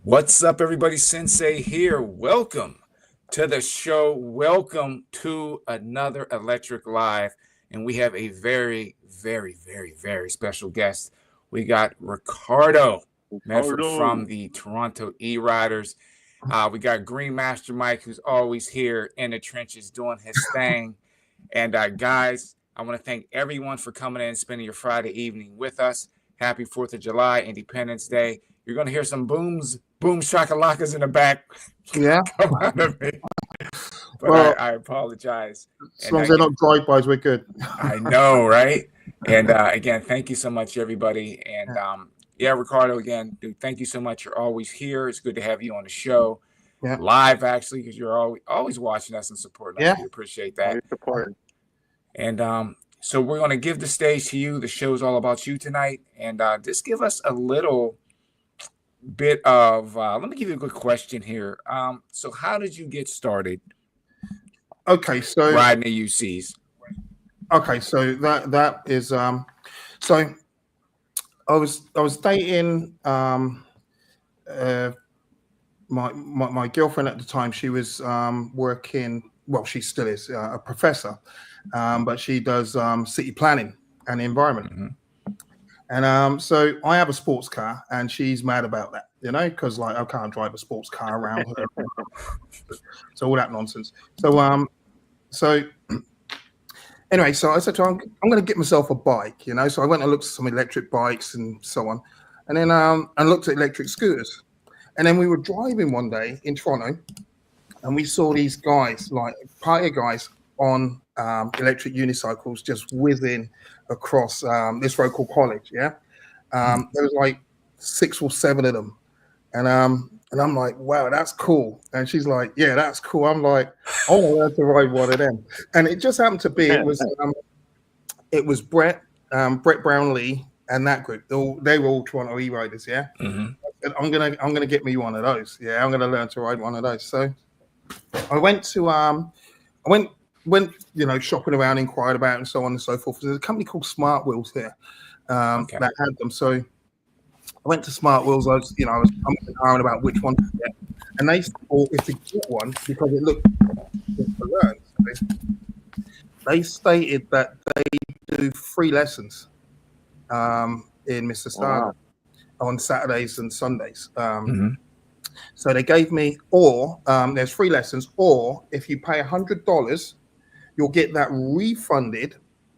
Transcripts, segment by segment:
What's up, everybody? Sensei here. Welcome to the show. Welcome to another Electric Live. And we have a very, very, very, very special guest. We got Ricardo Medford from the Toronto E-Riders. We got GreenMasterMike, who's always here in the trenches doing his thing. And guys, I want to thank everyone for coming in and spending your Friday evening with us. Happy 4th of July, Independence Day. You're going to hear some boom shakalakas in the back. Yeah. Come out of me. But Well, I apologize. As long as they're not drive-bys, we're good. I know, right? And again, thank you so much, everybody. And Ricardo, again, dude, thank you so much. You're always here. It's good to have you on the show. Yeah. Live, actually, because you're always watching us and supporting us. We appreciate that. And so we're going to give the stage to you. The show's all about you tonight. And just give us a little bit of, let me give you a good question here. So how did you get started? Okay, so riding the UCs. Okay, so that is so I was dating my girlfriend at the time. She was working, well, she still is a professor, but she does city planning and environment. Mm-hmm. And so I have a sports car, and she's mad about that, because like I can't drive a sports car around her. So all that nonsense. So anyway, so I said to her, I'm going to get myself a bike, So I went and looked at some electric bikes and so on, and then I looked at electric scooters. And then we were driving one day in Toronto, and we saw these guys, like party guys, on electric unicycles just whizzing across this local college. There was like 6 or 7 of them, and I'm like, wow, that's cool. And she's like, yeah, that's cool. I'm like, I want to learn to ride one of them. And it just happened to be it was Brett Brownlee and that group. They were all Toronto E-Riders. Mm-hmm. I'm gonna get me one of those. I'm gonna learn to ride one of those. So I went to went shopping around, inquired about it, and so on and so forth. There's a company called Smart Wheels here that had them. So I went to Smart Wheels. I was ironing about which one to get, and they thought if to get one because it looked good to learn. So they stated that they do free lessons in Mississauga on Saturdays and Sundays. So they gave me, or there's free lessons, or if you pay $100, you'll get that refunded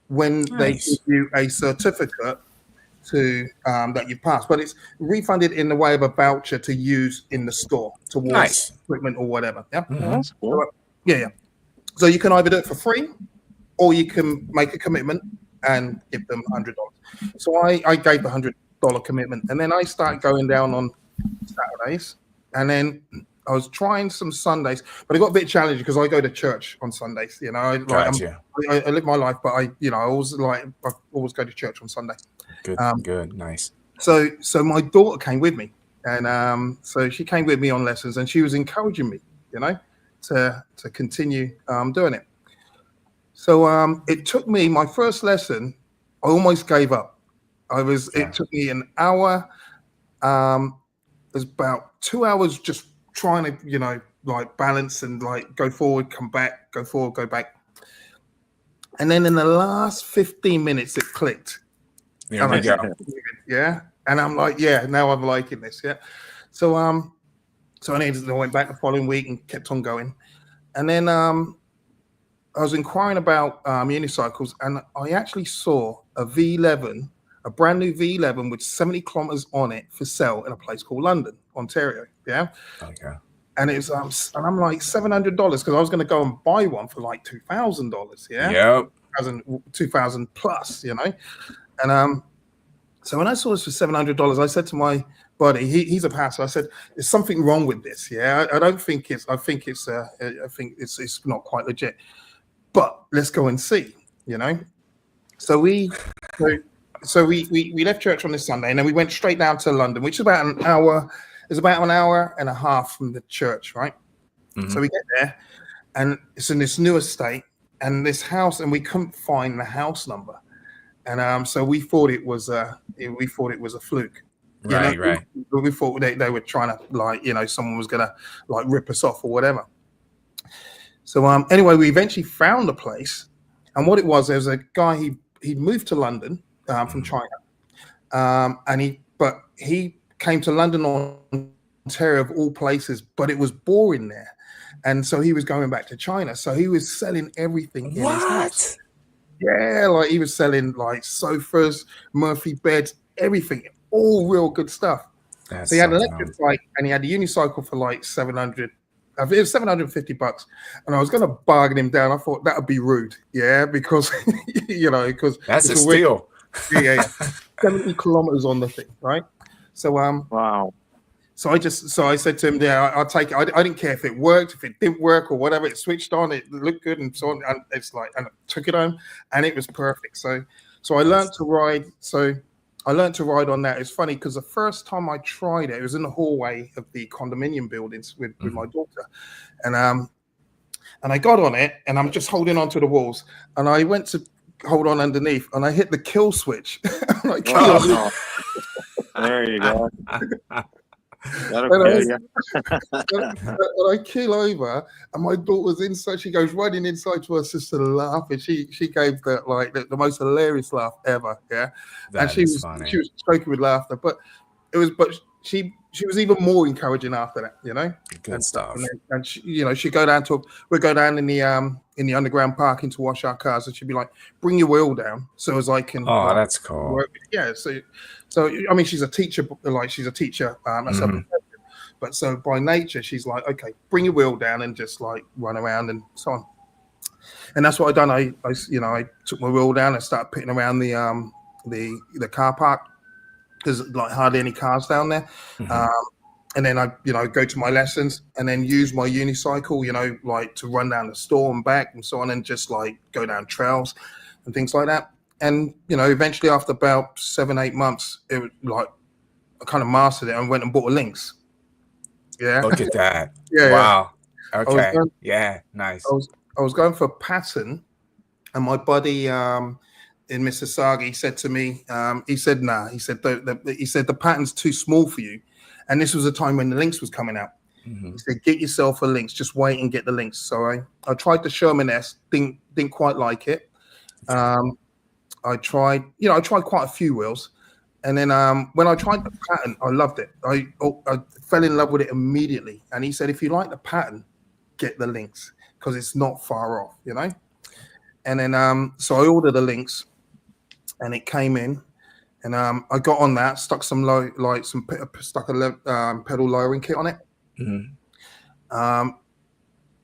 when they give you a certificate to that you passed. But it's refunded in the way of a voucher to use in the store towards equipment or whatever. Yeah, That's cool. So, so you can either do it for free, or you can make a commitment and give them $100. So I gave the $100 commitment, and then I started going down on Saturdays, and then I was trying some Sundays, but it got a bit challenging because I go to church on Sundays. I live my life, but I always go to church on Sunday. Good, nice. So my daughter came with me, and so she came with me on lessons, and she was encouraging me, to continue doing it. So it took me my first lesson. I almost gave up. It took me an hour. It was about 2 hours just trying to, like balance and like go forward, come back, go forward, go back. And then in the last 15 minutes, it clicked. There we go. Yeah. And I'm like, now I'm liking this. Yeah. So I went back the following week and kept on going. And then I was inquiring about unicycles, and I actually saw a V11, a brand new V11 with 70 kilometers on it for sale in a place called London, Ontario. Yeah. Okay. And it's and I'm like $700 because I was going to go and buy one for like $2,000. Yeah. Yep. 2,000 plus. And so when I saw this for $700, I said to my buddy, he's a pastor. I said, "There's something wrong with this. Yeah. I think it's not quite legit, but let's go and see. So we left church on this Sunday, and then we went straight down to London, which is about an hour. It's about an hour and a half from the church, right? Mm-hmm. So we get there, and it's in this new estate, and this house, and we couldn't find the house number, and so we thought it was a fluke. Right. we thought they were trying to like, you know, someone was gonna like rip us off or whatever. So anyway, we eventually found the place, and what it was, there was a guy, he'd moved to London from China, and he came to London, Ontario of all places, but it was boring there, and so he was going back to China. So he was selling everything in his house. Yeah, like he was selling like sofas, Murphy beds, everything, all real good stuff. That's so he had an electric bike and he had a unicycle for like 700. It was $750, and I was going to bargain him down. I thought that would be rude, yeah, because you know, because that's a steal. Yeah, 70 kilometers on the thing, right? So wow. So I said to him, yeah, I'll take it. I didn't care if it worked, if it didn't work, or whatever. It switched on, it looked good, and so on. And it's like, and I took it home, and it was perfect. So I learned to ride. So I learned to ride on that. It's funny because the first time I tried it, it was in the hallway of the condominium buildings with my daughter, and I got on it, and I'm just holding onto the walls, and I went to hold on underneath, and I hit the kill switch. There you go. And I keel over, and my daughter's inside. She goes running inside to her sister, laughing. She gave the most hilarious laugh ever. Yeah, and she was choking with laughter. But she was even more encouraging after that. You know, good stuff. And she, you know, we'd go down in the underground parking to wash our cars, and she'd be like, "Bring your wheel down, so as I can." Oh, that's cool. Work. Yeah, so I mean, she's a teacher. That's her profession. But so by nature, she's like, okay, bring your wheel down and just like run around and so on. And that's what I done. I took my wheel down and started pitting around the car park. There's like hardly any cars down there. And then I, go to my lessons and then use my unicycle, like to run down the store and back and so on, and just like go down trails and things like that. And, eventually after about 7-8 months, it was like I kind of mastered it and went and bought a Lynx. Yeah. Look at that. Yeah. Wow. Okay. Nice. I was going for a pattern, and my buddy in Mississauga, he said to me, he said, nah, he said, the pattern's too small for you. And this was a time when the Lynx was coming out. He said, get yourself a Lynx, just wait and get the Lynx. So I tried the Sherman S, didn't quite like it. I tried quite a few wheels. And then when I tried the pattern, I loved it. I fell in love with it immediately. And he said, if you like the pattern, get the Lynx, because it's not far off, And then so I ordered a Lynx, and it came in, and I got on that, stuck a pedal lowering kit on it,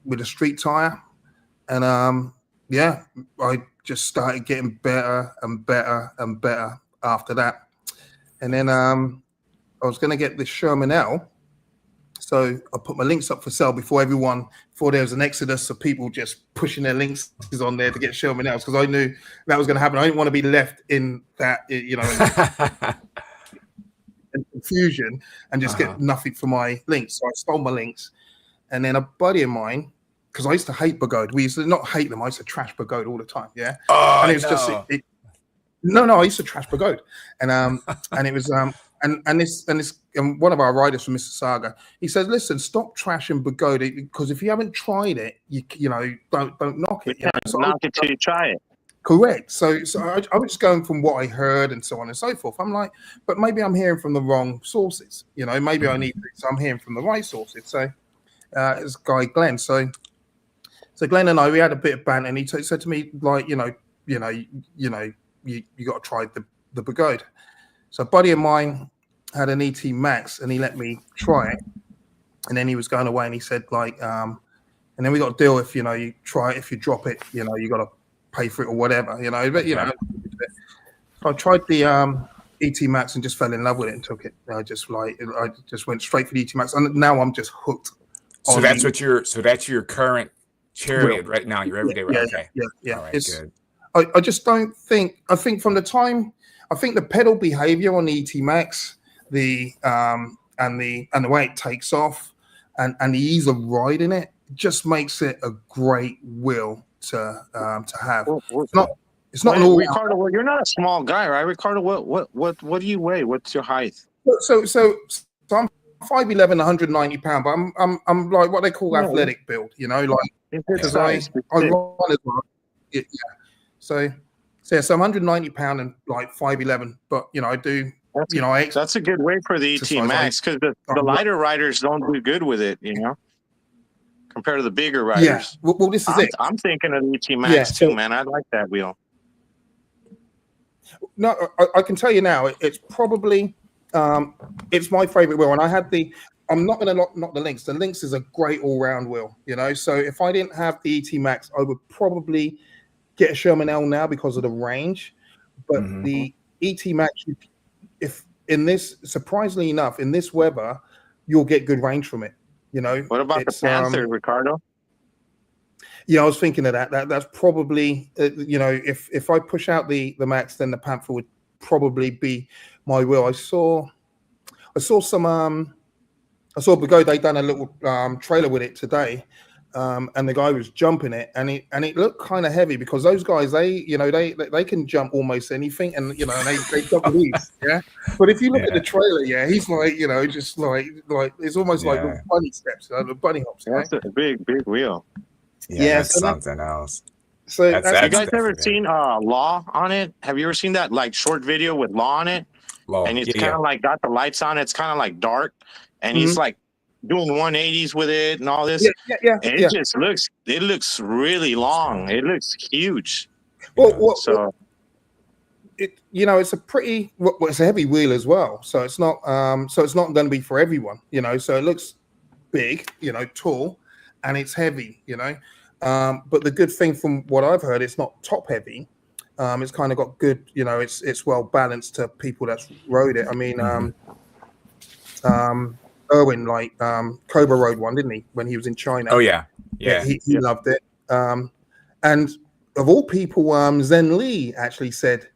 with a street tire, and I just started getting better and better and better after that. And then I was going to get this Sherman L. So I put my Lynx up for sale before there was an exodus of people just pushing their Lynxes on there to get Sherman L's, because I knew that was going to happen. I didn't want to be left in that, in confusion and just get nothing for my Lynx. So I stole my Lynx. And then a buddy of mine, because I used to hate Pagode. We used to not hate them. I used to trash Pagode all the time. Yeah. And it was just No, I used to trash Pagode, and it was and one of our riders from Mississauga, he says, listen, stop trashing Pagode, because if you haven't tried it, don't knock it. So knock it till you try it. Correct. So I was just going from what I heard and so on and so forth. I'm like, but maybe I'm hearing from the wrong sources. Maybe I need this. I'm hearing from the right sources. So it's guy Glenn. So Glenn and I, we had a bit of banter, and he said to me, like, you got to try the Pagode. So a buddy of mine had an ET Max, and he let me try it. And then he was going away, and he said, like, and then we got a deal, if you try it, if you drop it, you got to pay for it or whatever, But so I tried the ET Max and just fell in love with it and took it. I just went straight for the ET Max, and now I'm just hooked. So that's your current chariot right now, your everyday ride. Okay. Yeah. All right, good. I just don't think. I think from the time, I think the pedal behavior on the ET Max, and the way it takes off, and the ease of riding it, just makes it a great wheel to have. It's not an all. Ricardo, well, you're not a small guy, right? Ricardo, what do you weigh? What's your height? So I'm 5'11", 190 pounds, but I'm like what they call athletic build, you know, like because I run as well. Yeah. So I'm 190 pounds and like 5'11", but you know I do. That's a good way for the ET Max because the lighter riders don't do good with it, you know, compared to the bigger riders. Yeah. Well, this is it. I'm thinking of the ET Max too, man. I like that wheel. No, I can tell you now, it's probably it's my favorite wheel, and I had the. I'm not going to knock the Lynx. The Lynx is a great all-round wheel, you know. So if I didn't have the ET Max, I would probably get a Sherman L now because of the range. But the ET Max, if in this, surprisingly enough, in this weather, you'll get good range from it. You know. What about the Panther, Ricardo? Yeah, I was thinking of that. That's probably you know, if I push out the Max, then the Panther would probably be my wheel. I saw some I saw Begode, they done a little trailer with it today, and the guy was jumping it, and it looked kind of heavy because those guys, they can jump almost anything, and you know they jump with ease, yeah. But if you look at the trailer, yeah, he's like, you know, just like it's almost like the bunny steps, the bunny hops. That's a big wheel. Yeah, that's something else. So have you guys ever seen Law on it? Have you ever seen that like short video with Law on it? Law. And it's kind of like got the lights on. It's kind of like dark, and he's like doing 180s with it and all this. Yeah. And it just looks really long. It looks huge. Well, it's a pretty it's a heavy wheel as well. So it's not going to be for everyone, you know. So it looks big, you know, tall, and it's heavy, you know. But the good thing from what I've heard, it's not top heavy. It's kind of got good, you know, it's well balanced to people that's rode it. I mean, Erwin, like Cobra rode one, didn't he, when he was in China? Oh yeah. He loved it. And of all people, Zen Lee actually said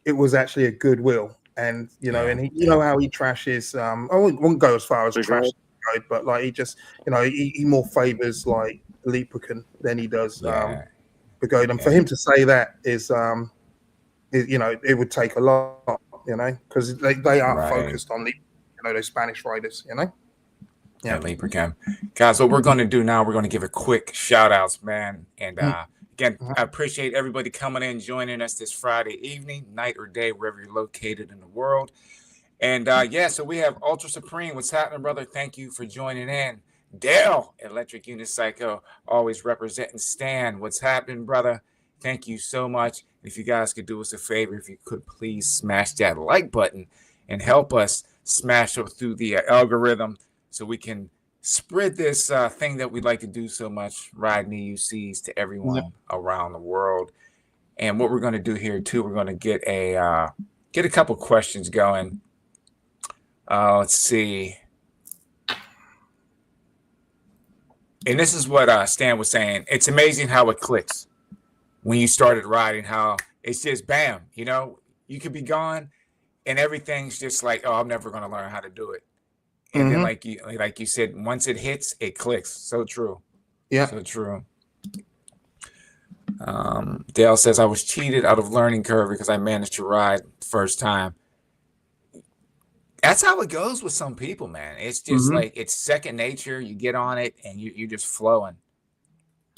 it was actually a good wheel. And you know, and you know how he trashes. I wouldn't go as far as trash, but like he just, you know, he more favors like Leprechaun than he does Begode. And for him to say that is, you know, it would take a lot, you know, because they are focused on those Spanish riders, you know. Yeah, Leprechaun. Guys, what we're going to do now, we're going to give a quick shout outs, man. And again, I appreciate everybody coming in, joining us this Friday evening, night or day, wherever you're located in the world. And so we have Ultra Supreme. What's happening, brother? Thank you for joining in. Dale, Electric Unicycle, always representing Stan. What's happening, brother? Thank you so much. If you guys could do us a favor, if you could please smash that like button and help us smash up through the algorithm so we can spread this thing that we like to do so much, riding EUCs to everyone around the world. And what we're going to do here too, we're going to get a couple questions going. Let's see. And this is what Stan was saying. It's amazing how it clicks when you started riding, how it's just bam, you know, you could be gone and everything's just like, oh, I'm never going to learn how to do it. And then like you said, once it hits, it clicks. So true. Yeah. So true. Dale says, I was cheated out of learning curve because I managed to ride first time. That's how it goes with some people, man. It's just like it's second nature. You get on it and you're just flowing.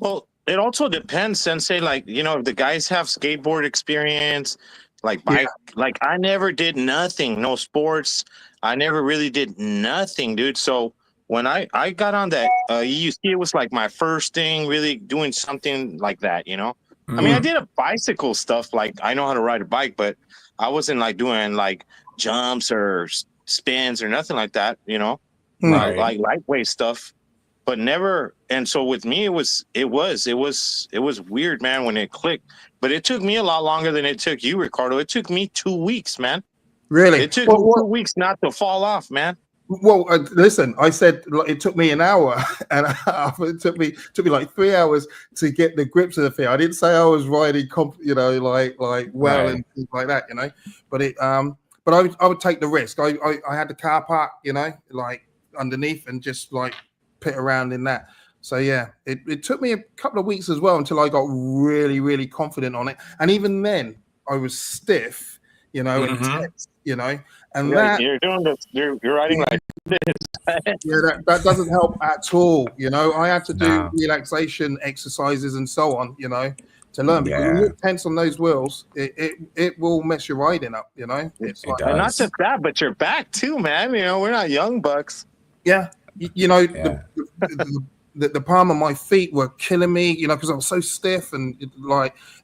Well, it also depends, Sensei. Like, you know, if the guys have skateboard experience, like bike, like I never did nothing, no sports. I never really did nothing, dude. So when I got on that EUC, it was like my first thing really doing something like that, you know? I mean, I did a bicycle stuff. Like I know how to ride a bike, but I wasn't like doing like jumps or spins or nothing like that, you know, like lightweight stuff, but never. And so with me, it was weird, man, when it clicked, but it took me a lot longer than it took you, Ricardo. It took me 2 weeks, man. Really? It took me 2 weeks not to fall off, man. Well, listen, I said it took me an hour and a half. It took me like 3 hours to get the grips of the thing. I didn't say I was riding, you know, like well and things like that, you know. But I would take the risk. I had the car park, you know, like underneath and just like pit around in that. So yeah, it took me a couple of weeks as well until I got really, really confident on it. And even then, I was stiff, you know, and tense, you know. And you're doing this. You're riding like that doesn't help at all. You know, I had to do No. relaxation exercises and so on, you know, to learn, because when Yeah. you're tense on those wheels, it will mess your riding up, you know. It's It like, does. And not just that, but your back too, man. You know, we're not young bucks. yeah, you know, Yeah. the palm of my feet were killing me, you know, because I was so stiff, and it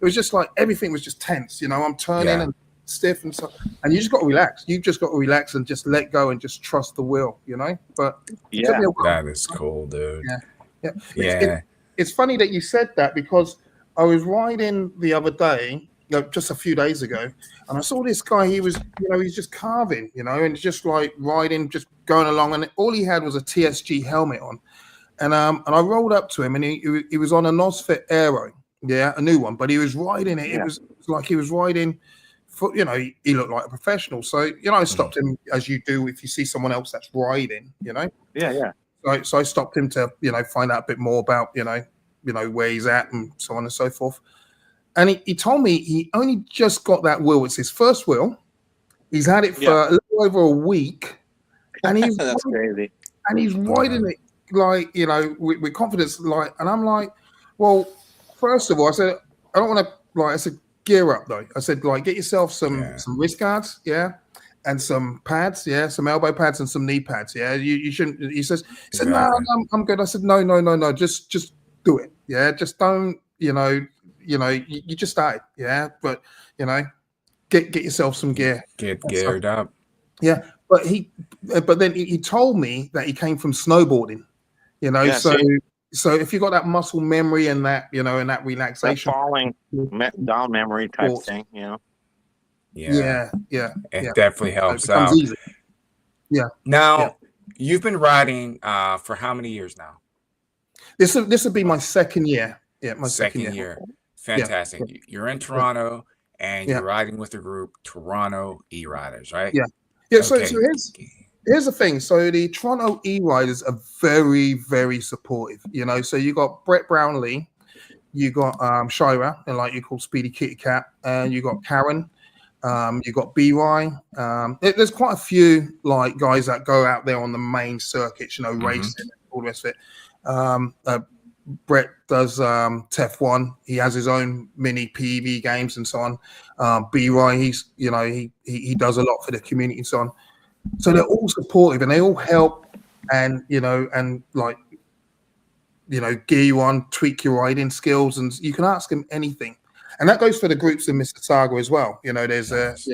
was just like everything was just tense, you know. I'm turning Yeah. and stiff and stuff, and you just got to relax. You just got to relax and just let go and just trust the wheel, you know. But it took Yeah. me a while. That is cool, dude. Yeah. Yeah. It's funny that you said that, because I was riding the other day, just a few days ago, and I saw this guy. He was, you know, he's just carving, you know, and just like riding, just going along, and all he had was a TSG helmet on, and I rolled up to him, and he was on a Nosfit Aero, a new one, but he was riding it. Yeah. It was like he was riding. You know, he looked like a professional. So, you know, I stopped him, as you do if you see someone else that's riding, you know. Yeah. So I stopped him to, you know, find out a bit more about, you know, where he's at and so on and so forth. And he told me he only just got that wheel. It's his first wheel. He's had it for a little over a week, and he's That's crazy. and he's riding it like, you know, with confidence. Like, and I'm like, well, first of all, I said, I don't want to, like, I said, gear up though. I said, like, get yourself some wrist guards, and some pads, some elbow pads and some knee pads, You shouldn't. He said, no, I'm good. I said, no, just do it, Just don't, you just started, but you know, get yourself some gear, Get geared up. Yeah, but then he told me that he came from snowboarding, you know, so if you got that muscle memory and that, you know, and that relaxation, that falling down memory type thing, you know. Yeah. It definitely helps becomes out. easy. Yeah. Now, you've been riding for how many years now? This will be my second year. Yeah, my second year. Fantastic. You're in Toronto, and you're riding with the group Toronto E-Riders, right? Yeah. So here's the thing. So the Toronto E-Riders are very, very supportive. You know, so you got Brett Brownlee, you got Shira, and like you call Speedy Kitty Cat, and you got Karen. You got B-Ry. There's quite a few like guys that go out there on the main circuits, you know, racing, all the rest of it. Brett does TEF1. He has his own mini PEV games and so on. B-Ry, he's, you know, he does a lot for the community and so on. So they're all supportive and they all help, and you know, and like, you know, gear you on, tweak your riding skills, and you can ask them anything. And that goes for the groups in Mississauga as well. You know, there's there's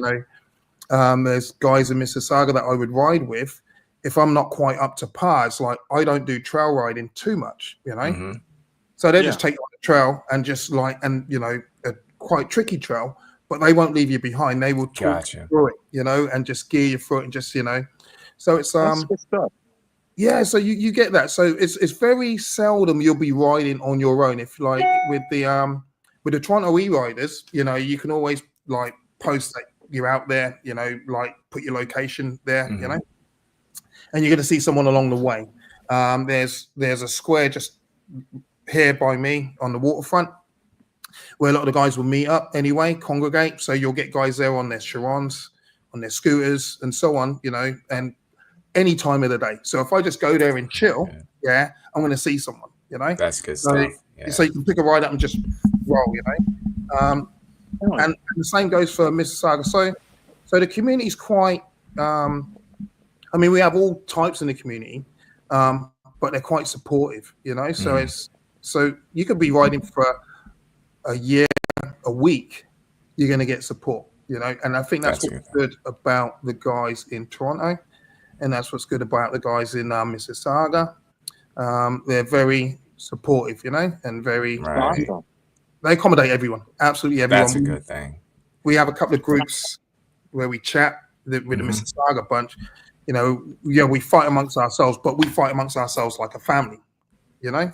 guys in Mississauga that I would ride with. If I'm not quite up to par, it's like I don't do trail riding too much, you know. So they just take you on the trail and just like, and you know, a quite tricky trail, but they won't leave you behind. They will talk you through it, you know, and just gear you through it, and just, you know. So it's That's good stuff. Yeah, so you get that. So it's very seldom you'll be riding on your own. If like with the Toronto E-Riders, you know, you can always like post that you're out there, you know, like put your location there, you know, and you're going to see someone along the way. There's a square just here by me on the waterfront where a lot of the guys will meet up anyway, congregate. So you'll get guys there on their Chirons, on their scooters and so on, you know, and any time of the day. So if I just go there and chill, I'm going to see someone, you know. That's good stuff. So you can pick a ride up and just roll, you know. And the same goes for Mississauga. So the community is quite, I mean, we have all types in the community, but they're quite supportive, you know. So so you could be riding for a year, a week, you're going to get support, you know. And I think that's what's good about the guys in Toronto, and that's what's good about the guys in Mississauga. They're very supportive, you know, and very they accommodate everyone, absolutely everyone. That's a good thing. We have a couple of groups where we chat with the Mississauga bunch. You know, we fight amongst ourselves, but we fight amongst ourselves like a family, you know.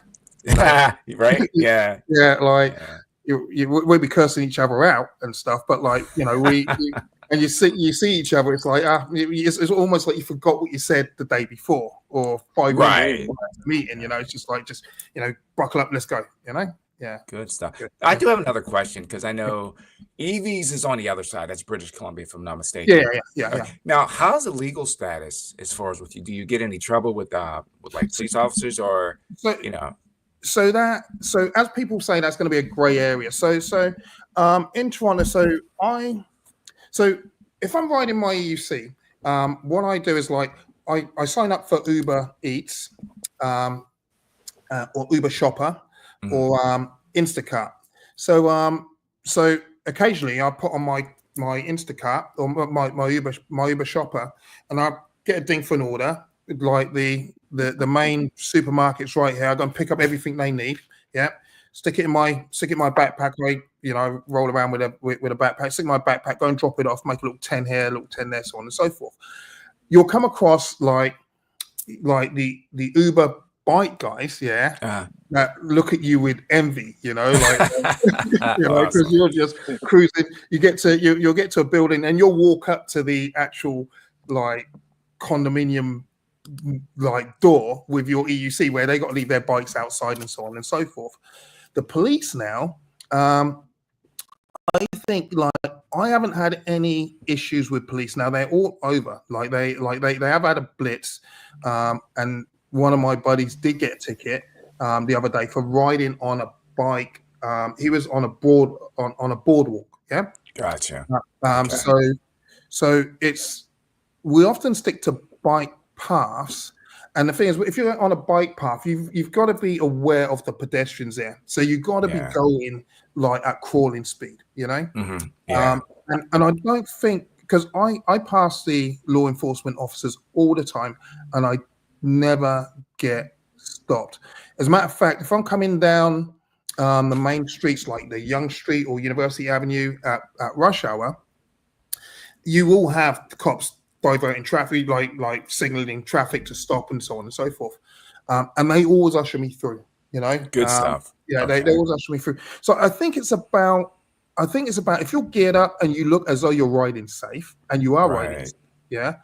Right? Yeah. Like we'll be cursing each other out and stuff, but like, you know, and you see each other. It's like it's almost like you forgot what you said the day before or 5 minutes before the meeting. You know, it's just like, you know, buckle up, let's go. You know. Yeah. Good stuff. Good. I do have another question because I know EVs is on the other side. That's British Columbia, if I'm not Yeah, mistaken. yeah. Now, how's the legal status as far as with you? Do you get any trouble with like police officers or So, you know? so as people say, that's going to be a grey area. So in Toronto, so if I'm riding my EUC, what I do is like I sign up for Uber Eats, or Uber Shopper, or Instacart. So occasionally I put on my Instacart or my Uber Shopper, and I get a ding for an order. Like the main supermarkets right here, I go and pick up everything they need. Yeah, stick it in my backpack. I roll around with a backpack. Stick in my backpack. Go and drop it off. Make a little 10 here, a little 10 there, so on and so forth. You'll come across like the Uber bike guys, that look at you with envy, like because you're just cruising. You get to you'll get to a building and you'll walk up to the actual like condominium like door with your EUC where they got to leave their bikes outside and so on and so forth. The police now, I think like I haven't had any issues with police. Now they're all over. Like they have had a blitz, and one of my buddies did get a ticket the other day for riding on a bike. He was on a boardwalk. Yeah, Gotcha. So we often stick to bike paths. And the thing is, if you're on a bike path, you've got to be aware of the pedestrians there. So you've got to be going like at crawling speed, Mm-hmm. Yeah. And I don't think, because I pass the law enforcement officers all the time, and I never get stopped. As a matter of fact, if I'm coming down the main streets like the Young Street or University Avenue at rush hour, you will have the cops diverting traffic, like signaling traffic to stop and so on and so forth. And they always usher me through, Good stuff. Yeah, okay. they always usher me through. So I think it's about if you're geared up and you look as though you're riding safe, and you are riding safe,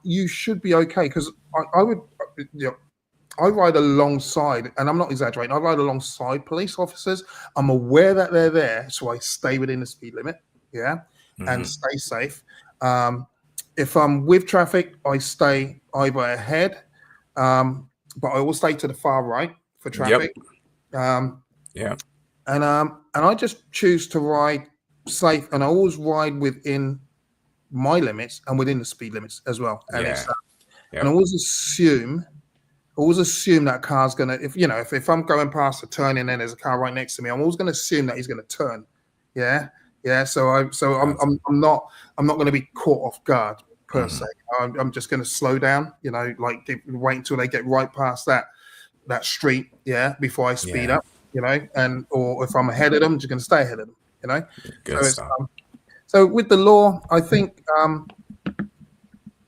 you should be okay. Because I ride alongside, and I'm not exaggerating, I ride alongside police officers. I'm aware that they're there, so I stay within the speed limit, and stay safe. If I'm with traffic, I stay either ahead, but I will stay to the far right for traffic. And I just choose to ride safe, and I always ride within my limits and within the speed limits as well. And and I always assume that car's gonna, if I'm going past a turn and then there's a car right next to me, I'm always gonna assume that he's gonna turn. So I'm not going to be caught off guard per se. I'm just going to slow down, wait until they get right past that street, before I speed up, or if I'm ahead of them, I'm just going to stay ahead of them, Good stuff. So with the law, I think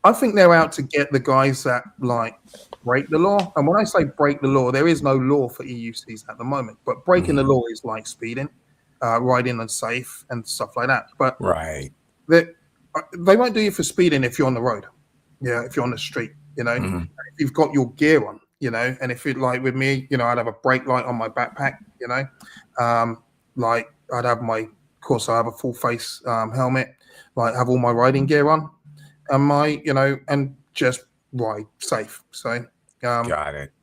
they're out to get the guys that like break the law. And when I say break the law, there is no law for EUCs at the moment, but breaking the law is like speeding. Riding unsafe and stuff like that, but they won't do you for speeding if you're on the road, if you're on the street, if you've got your gear on, and if it like with me, I'd have a brake light on my backpack, like I'd have I have a full face helmet, like have all my riding gear on, and and just ride safe. So got it.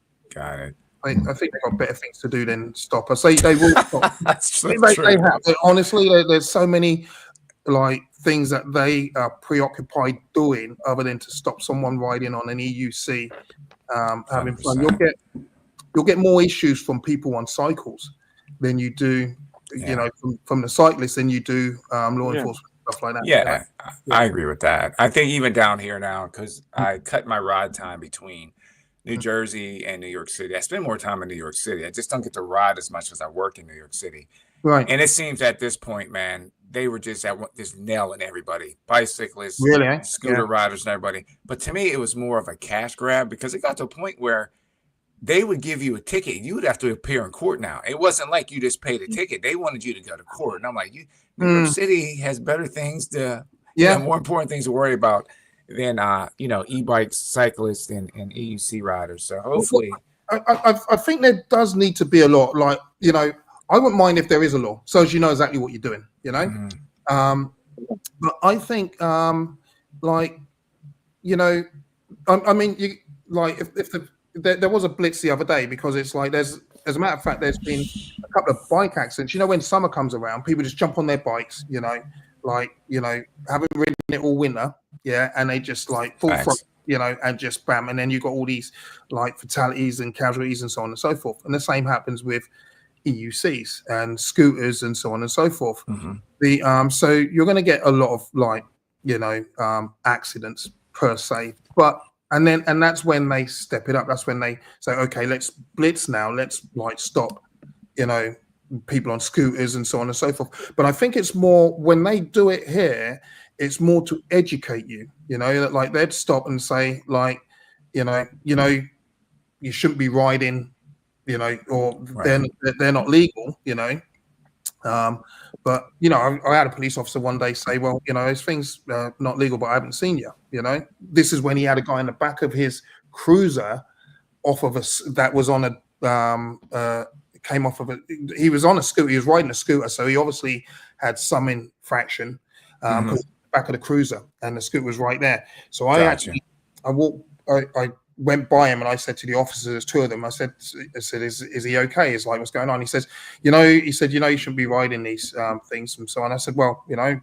I think they've got better things to do than stop us. They will stop. That's true. They have. Honestly, there's so many like things that they are preoccupied doing other than to stop someone riding on an EUC having fun. You'll get more issues from people on cycles than you do, from the cyclists than you do law enforcement, stuff like that. Yeah, I agree with that. I think even down here now, because I cut my ride time between New Jersey and New York City. I spend more time in New York City. I just don't get to ride as much as I work in New York City. Right. And it seems at this point, man, they were just nailing everybody. Bicyclists, scooter riders, and everybody. But to me, it was more of a cash grab because it got to a point where they would give you a ticket. You would have to appear in court now. It wasn't like you just paid a ticket. They wanted you to go to court. And I'm like, New York City has better things to, more important things to worry about than e-bikes, cyclists, and EUC riders. So hopefully, I think there does need to be a lot. Like I wouldn't mind if there is a law, so as you know exactly what you're doing, you know. But I think, like, you know, I mean, you like if there was a blitz the other day, because it's like as a matter of fact, there's been a couple of bike accidents. You know, when summer comes around, people just jump on their bikes, you know, like, you know, haven't ridden it all winter, yeah, and they just like full front, you know, and just bam, and then you got all these like fatalities and casualties and so on and so forth. And the same happens with EUCs and scooters and so on and so forth. So you're going to get a lot of like, you know, accidents per se, but and that's when they step it up. That's when they say, okay, let's blitz now. Let's like stop, you know, people on scooters and so on and so forth. But I think it's more when they do it here, it's more to educate you, you know, that like they'd stop and say like, you know, you shouldn't be riding, you know, or they're not legal, you know. But you know, I had a police officer one day say, well, you know, this thing's not legal, but I haven't seen you, you know. This is when he had a guy in the back of his cruiser off of that was on a came off of he was on a scooter, he was riding a scooter, so he obviously had some infraction because back of the cruiser and the scooter was right there. So I went by him and I said to the officers, there's two of them, I said, is he okay? He's like, what's going on? He says, you know, you shouldn't be riding these things and so on. I said, well, you know,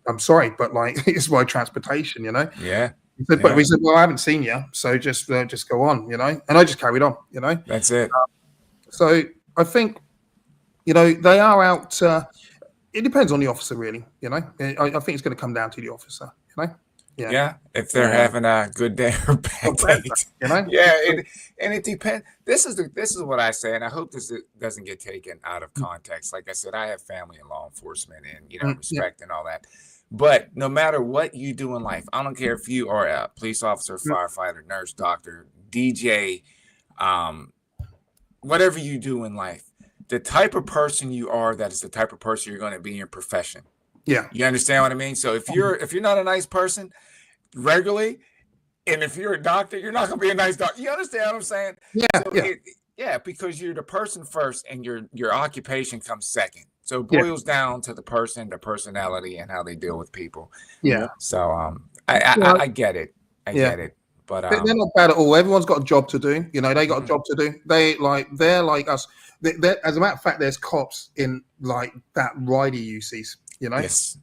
I'm sorry, but like it's my transportation, you know. Yeah. He said, but he said, well, I haven't seen you, so just go on, you know. And I just carried on, you know. That's it. So I think, you know, they are out. It depends on the officer, really, you know. I think it's going to come down to the officer, you know. Yeah, if they're having a good day or bad day, you know. Yeah, and it depends. This is what I say, and I hope this doesn't get taken out of context. Like I said, I have family in law enforcement, and you know, respect and all that. But no matter what you do in life, I don't care if you are a police officer, firefighter, nurse, doctor, DJ, whatever you do in life, the type of person you are, that is the type of person you're going to be in your profession. Yeah, you understand what I mean? So if you're not a nice person regularly, and if you're a doctor, you're not going to be a nice doctor. You understand what I'm saying? Yeah, because you're the person first, and your occupation comes second. So it boils down to the person, the personality, and how they deal with people. Yeah. So I get it. I get it. But they're not bad at all. Everyone's got a job to do. You know, they got a job to do. They're like us. As a matter of fact, there's cops in like that rider UCs. You know,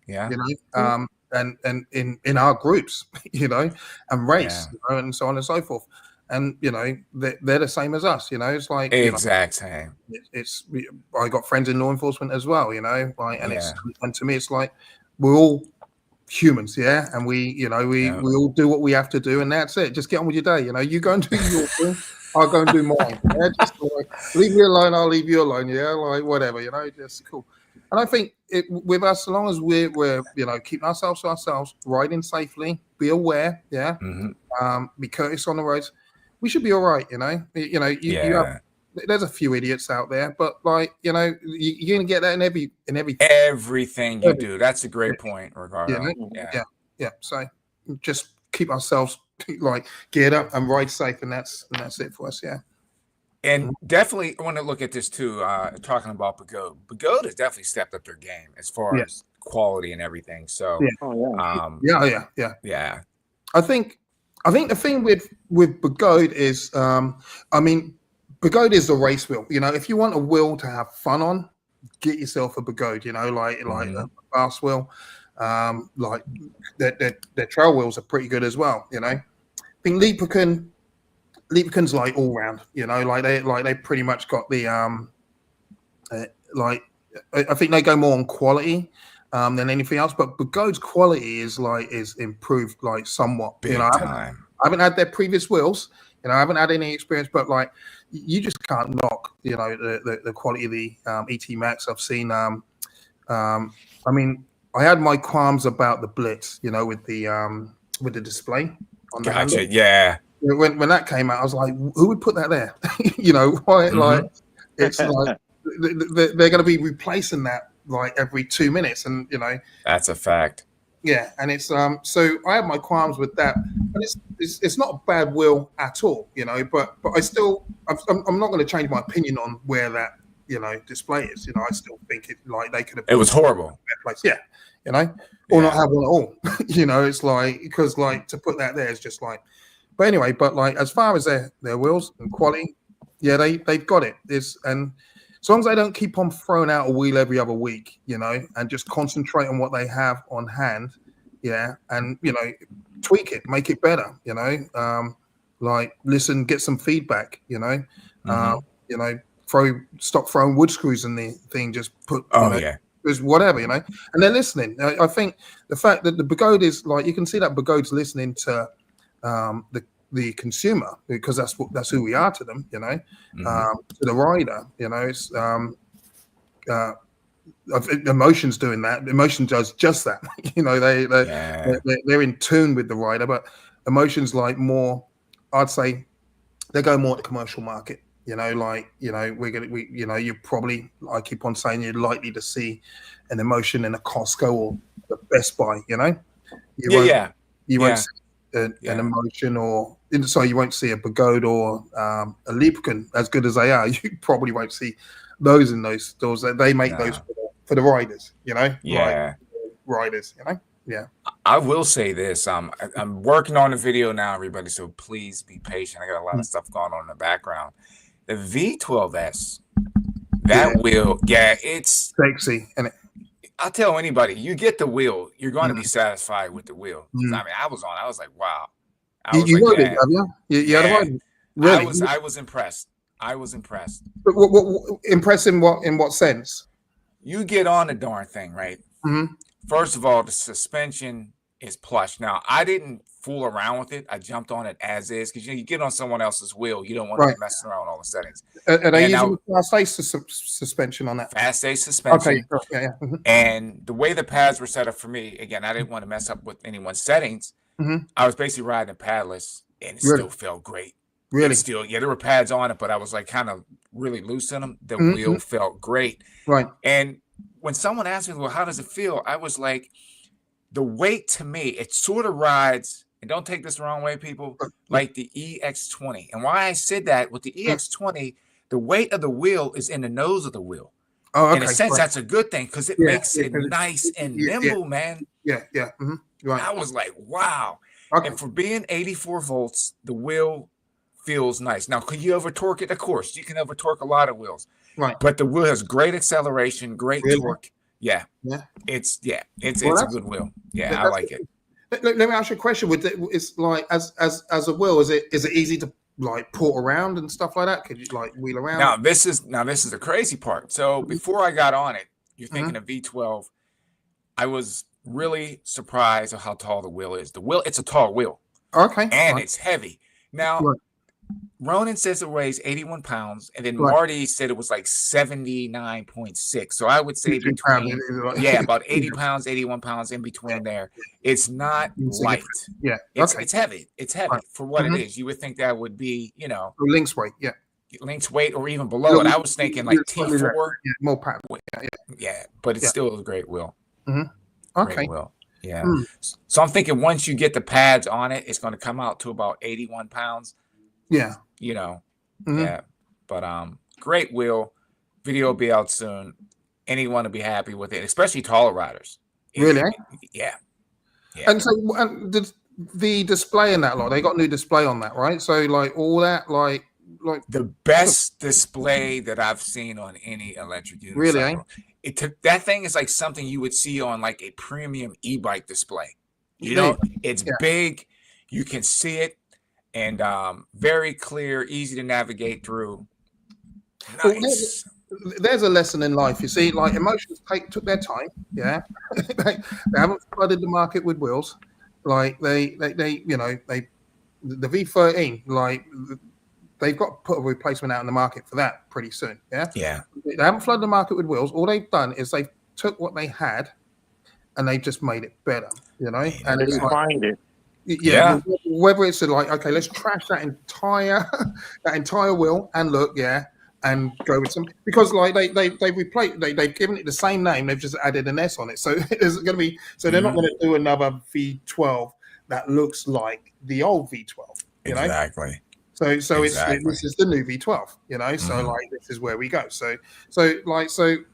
you know, and in our groups, you know, and race, you know, and so on and so forth. And you know, they're the same as us. You know, it's like exact same. It's I got friends in law enforcement as well. You know, like and to me, it's like we're all humans, and we all do what we have to do, and that's it. Just get on with your day. You know, you go and do your thing, I'll go and do mine. Yeah, just like, leave me alone, I'll leave you alone. Yeah, like whatever. You know, just cool. And I think with us, as long as we're you know, keeping ourselves to ourselves, riding safely, be aware, be courteous on the roads, we should be all right. You know, you have. There's a few idiots out there, but like, you know, you're gonna get that in everything you do. That's a great point, Ricardo. Yeah. So just keep ourselves like geared up and ride safe, and that's it for us. Yeah. And definitely I want to look at this too. Talking about Begode. Begode has definitely stepped up their game as far as quality and everything. So yeah. I think the thing with Begode is, I mean, Begode is the race wheel. You know, if you want a wheel to have fun on, get yourself a Begode. You know, like a fast wheel. Like their trail wheels are pretty good as well. You know, I think Leaperkin's like all round. You know, like they pretty much got the like I think they go more on quality than anything else. But Begode's quality is improved like somewhat. Big time. I haven't had their previous wheels. You know, I haven't had any experience, but like you just can't knock, you know, the quality of the ET Max. I've seen. I mean, I had my qualms about the Blitz, you know, with the display on the handle. Yeah. When that came out, I was like, who would put that there? You know, why? Like it's like they're going to be replacing that like every 2 minutes, and you know, that's a fact. Yeah, and it's so I have my qualms with that, and it's not a bad wheel at all, you know. But I'm not going to change my opinion on where that display is. I still think they could have. It was horrible. Place. Yeah, or not have one at all. It's like because to put that there is just like. But anyway, as far as their wheels and quality, yeah, they've got it. And as long as they don't keep on throwing out a wheel every other week, and just concentrate on what they have on hand, yeah, and tweak it, make it better, listen, get some feedback, stop throwing wood screws in the thing, just put just whatever, and they're listening. I think the fact that the Begode is you can see that Begode's listening to the consumer, because that's who we are to them, to the rider, it's emotion's doing that. Emotion does just that. They're in tune with the rider, but emotions more, I'd say they go more to the commercial market. You probably, I keep on saying, you're likely to see an emotion in a Costco or the Best Buy. You won't see an emotion you won't see a Begode or a Liebken, as good as they are. You probably won't see those in those stores. They make those for the riders, riders, Yeah. I will say this. I'm working on a video now, everybody, so please be patient. I got a lot of stuff going on in the background. The V12S, that wheel, it's sexy, and I'll tell anybody, you get the wheel, you're going to be satisfied with the wheel. I mean, I was like, wow. You rode it, have you? You had a ride? Really? I was impressed. But what impressed in what sense? You get on the darn thing, right? Mm-hmm. First of all, the suspension is plush. Now, I didn't fool around with it. I jumped on it as is, because you get on someone else's wheel, you don't want to be messing around with all the settings. Are they using Fast A suspension on that? Fast A suspension. Okay. Yeah. Mm-hmm. And the way the pads were set up for me, again, I didn't want to mess up with anyone's settings. Mm-hmm. I was basically riding a padless, and it still felt great. Really? There were pads on it, but I was kind of really loose in them. The wheel felt great. Right. And when someone asked me, well, how does it feel? I was like, the weight to me, it sort of rides, and don't take this the wrong way, people, like the EX20. And why I said that, with the EX20, the weight of the wheel is in the nose of the wheel. Oh, okay. In a sense, that's a good thing, because it makes it nice and nimble, man. Yeah. Mm-hmm. Right. I was like, wow. Okay. And for being 84 volts, the wheel feels nice. Now, can you over torque it? Of course, you can over torque a lot of wheels. Right. But the wheel has great acceleration, great torque. Yeah. It's a good wheel. Yeah, I like it. Let me ask you a question. It's as a wheel, is it easy to port around and stuff like that? Could you wheel around? Now this is the crazy part. So before I got on it, you're thinking of V12. I was really surprised at how tall the wheel is. It's a tall wheel. Okay. And it's heavy. Now, Ronan says it weighs 81 pounds, and then Marty said it was 79.6. So I would say between, about 80 pounds, 81 pounds in between there. It's not light. Yeah. It's heavy. It's heavy for what it is. You would think that would be, Link's weight. Yeah. Link's weight or even below it. I was thinking T4. Yeah, more power. Yeah. But it's still a great wheel. Mm-hmm. Okay. Great wheel. Yeah. So I'm thinking once you get the pads on it, it's going to come out to about 81 pounds. Yeah. Yeah. But great wheel. Video will be out soon. Anyone will be happy with it, especially taller riders. Really? Yeah. And so the display in that they got new display on that, right? So all that the best display that I've seen on any electric unicycle. Really? That thing is something you would see on a premium e-bike display. It's big, you can see it, and very clear, easy to navigate through. Nice. Well, there's a lesson in life. You see, emotions took their time. Yeah, they haven't flooded the market with wheels. The V13, they've got to put a replacement out in the market for that pretty soon. Yeah. They haven't flooded the market with wheels. All they've done is they took what they had and they just made it better. And it's find it. Yeah. Whether it's okay, let's trash that entire wheel and look, and go with some, because they've replaced, they've given it the same name, they've just added an S on it. So it's going to be, they're not going to do another V12 that looks like the old V12. Exactly. So this Exactly. is the new V12, you know. So Mhm. like this is where we go. So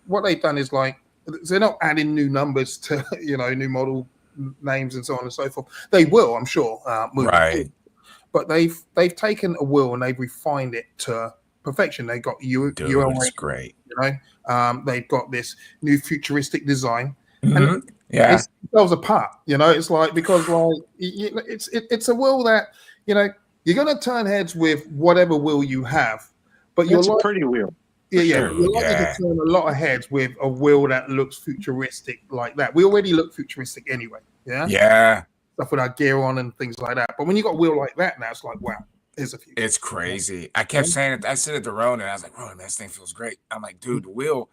what they've done is like they're not adding new numbers to new model names and so on and so forth. They will, I'm sure, moving forward. Right. But they've taken a wheel and they've refined it to perfection. They've got Dude, UL, it's great. they've got this new futuristic design, Mhm. and Yeah. it's themselves apart. It's like because like it's a wheel that you're gonna turn heads with whatever wheel you have, but It's a pretty wheel. you're likely Yeah. to turn a lot of heads with a wheel that looks futuristic like that. We already look futuristic anyway. Yeah. Stuff with our gear on and things like that. But when you got a wheel like that now, it's like, wow, here's a few. It's crazy. I kept saying it. I said it to Ronan. I was like, Ronan, this thing feels great. I'm like, dude, the wheel.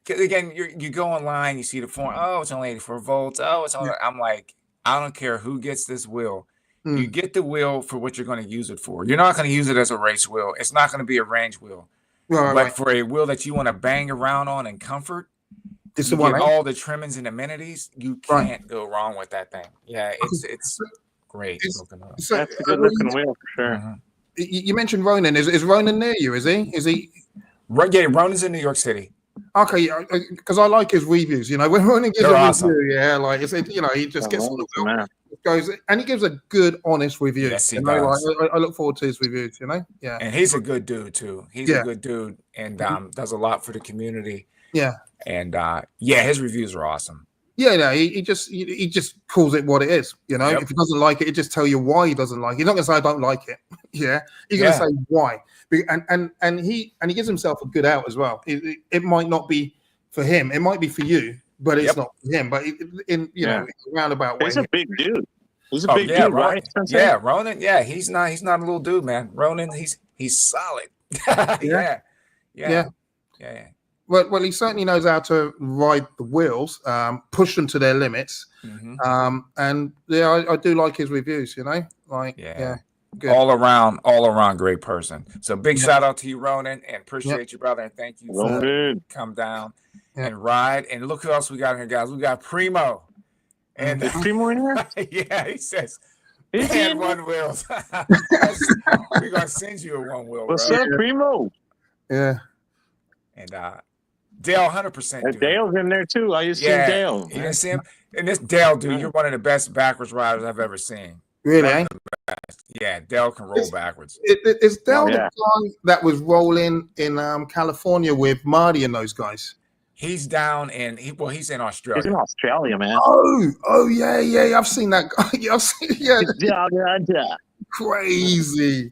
'Cause again, you go online, you see the form. Oh, it's only 84 volts. Oh, it's only. I'm like, I don't care who gets this wheel. You get the wheel for what you're going to use it for. You're not going to use it as a race wheel. It's not going to be a range wheel. But for a wheel that you want to bang around on in comfort, it's you the one. get all the trimmings and amenities. You can't go wrong with that thing. Yeah, it's great. That's a good looking wheel for sure. Mhm. You mentioned Ronan. Is Ronan near you? Is he? Right, yeah, Ronan's in New York City. Okay, because I like his reviews. When Ronan gives They're a awesome. review, like he just gets on the wheel, goes, and he gives a good, honest review. Yes, he does. does. I look forward to his reviews. Yeah, and he's a good dude too. He's a good dude, and does a lot for the community. Yeah, and his reviews are awesome. Yeah, no, he just calls it what it is. Yep. If he doesn't like it, he just tell you why he doesn't like it. He's not gonna say I don't like it. Yeah, he's gonna say why. And he gives himself a good out as well. It might not be for him. It might be for you, but it's not for him. But in a roundabout way, he's a big dude. He's a big dude, right? Yeah, Ronan. Yeah, he's not a little dude, man. Ronan, he's solid. Yeah. Well, he certainly knows how to ride the wheels, push them to their limits, and I do like his reviews. Good. All around great person. So big shout out to you, Ronan, and appreciate you, brother, and thank you for come down and ride. And look who else we got in here, guys. We got Primo. And is Primo in here? Yeah, he says. And one wheels. We're gonna send you a one wheel. What's up, Primo? Yeah. And Dale, 100%. Dale's in there too. I just seen Dale. You didn't see him? And this Dale, dude, you're one of the best backwards riders I've ever seen. Really? Yeah, Dale can roll backwards. Is Dale the guy that was rolling in California with Marty and those guys? He's down in he's in Australia. He's in Australia, man. Oh yeah. I've seen that guy. I've seen Crazy.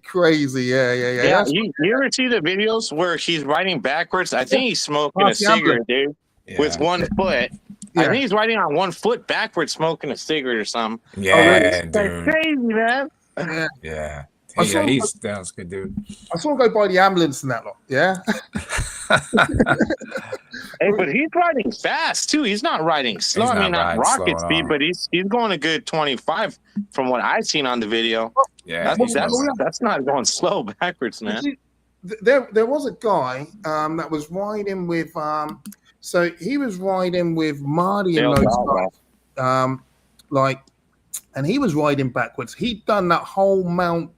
Yeah. You ever see the videos where he's riding backwards? I think he's smoking a cigarette, dude, with one foot. I think he's riding on one foot backwards, smoking a cigarette or something. Yeah, dude. That's crazy, man. Yeah. He's good, dude. I saw him go by the ambulance and that lot. Yeah. Hey, but he's riding fast too. He's not riding slow. I mean, not rocket speed, but he's going a good 25 from what I've seen on the video. Yeah, that's not going slow backwards, man. See, there was a guy that was riding with so he was riding with Marty and those guys, and he was riding backwards. He'd done that whole mount.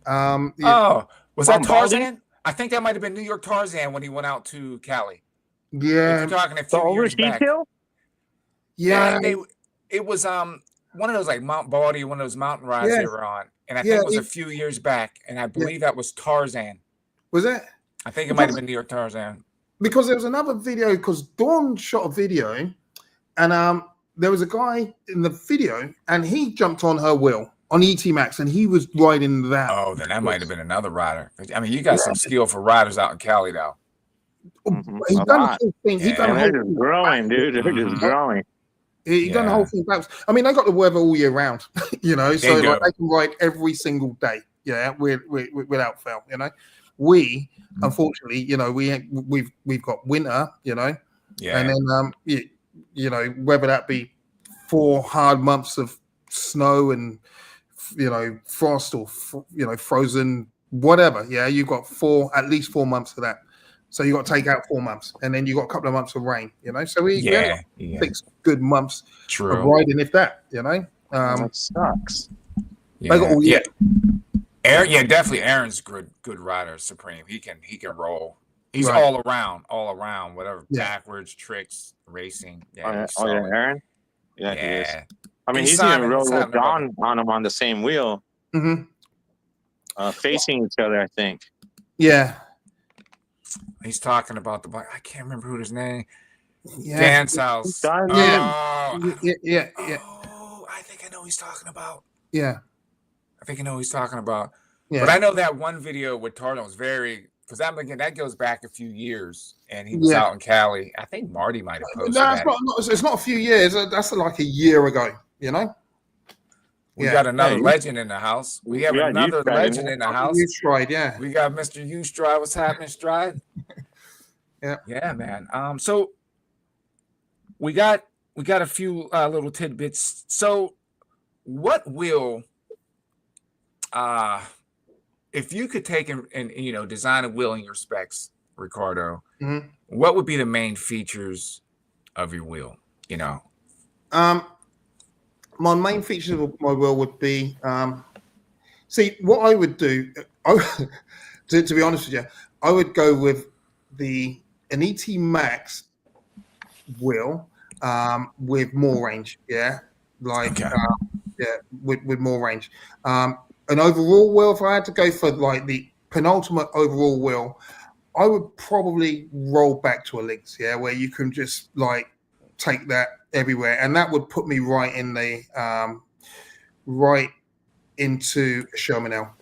Was that Tarzan? I think that might have been New York Tarzan when he went out to Cali. Yeah, you're talking a few years back. Yeah, it was one of those like Mount Baldy, one of those mountain rides they were on, and I think it was a few years back, and I believe that was Tarzan. Was it? I think it might have been New York Tarzan. Because there was another video, because Dawn shot a video, and there was a guy in the video, and he jumped on her wheel on ET Max, and he was riding that. Oh, then that might have been another rider. I mean, you got some skill for riders out in Cali, though. He done the whole thing. He done the whole thing. Growing, dude. They're just growing. He done the whole thing backwards. I mean, they got the weather all year round, so they can ride every single day, without fail. We unfortunately, we've got winter, and then whether that be 4 hard months of snow and frost or frozen, whatever. Yeah, you've got at least 4 months of that. So you got to take out 4 months, and then you got a couple of months of rain. So we had 6 good months of riding, if that. That sucks. They got all year. Aaron, yeah, definitely. Aaron's good rider, supreme. He can roll. He's Right. all around, whatever Yeah. backwards tricks, racing. Oh Yeah, yeah, he's solid. Aaron. Yeah, he is. Yeah. I mean, Hey, he's even Simon, what's rode with happening, brother? Don on him on the same wheel, Mm-hmm. facing each other. I think. Yeah. He's talking about the bike. I can't remember who his name. Yeah. Dance House. Don, Yeah. Oh, Yeah. oh, I think I know who he's talking about. Yeah. I think I know who he's talking about. Yeah. But I know that one video with Tarno was very, because I'm thinking that goes back a few years, and he was out in Cali. I think Marty might have posted that. It's not a few years. That's like a year ago. You know. We got another legend in the house. We have another legend in the house. Stride, yeah. We got Mr. U Stride. What's happening, Stride? Yeah, man. So we got a few little tidbits. So what will if you could take and design a wheel in your specs, Ricardo, what would be the main features of your wheel? My main features of my wheel would be, see, what I would do, to be honest with you, I would go with an ET Max wheel with more range, with more range. An overall wheel, if I had to go for like the penultimate overall wheel, I would probably roll back to a Lynx, where you can just like take that everywhere, and that would put me right in the right into a Sherman L.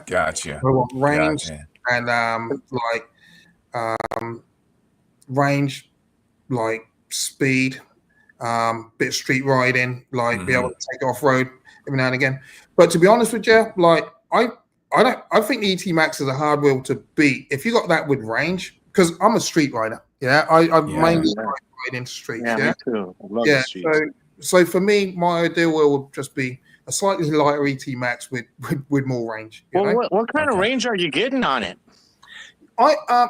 Gotcha. I want range and range, like speed, bit of street riding, be able to take off road every now and again. But to be honest with you, I think the ET Max is a hard wheel to beat if you got that with range, because I'm a street rider. I mainly ride in streets. Yeah, me too. I love the streets. So for me, my ideal wheel would just be a slightly lighter ET Max with more range. What kind of range are you getting on it?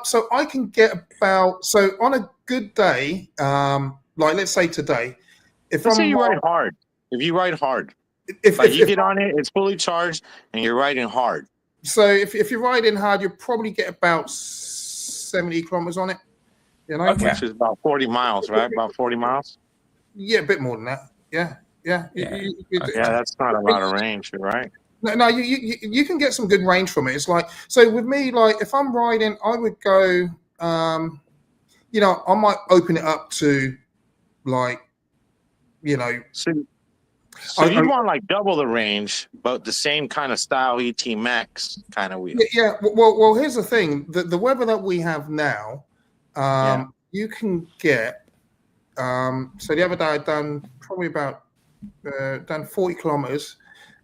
So I can get about, so on a good day, let's say today, if you ride hard, if you ride hard, if you get on it, it's fully charged and you're riding hard. So if you're riding hard, you'll probably get about 70 kilometers on it. Which is about 40 miles, right? About 40 miles. Yeah, a bit more than that. Yeah. That's not a lot of range, right? No, you can get some good range from it. It's like, so with me, like if I'm riding, I would go, I might open it up to So you want like double the range, but the same kind of style ET Max kind of wheel. Yeah. Well, here's the thing: the weather that we have now, you can get. So the other day I done probably about done 40 kilometers.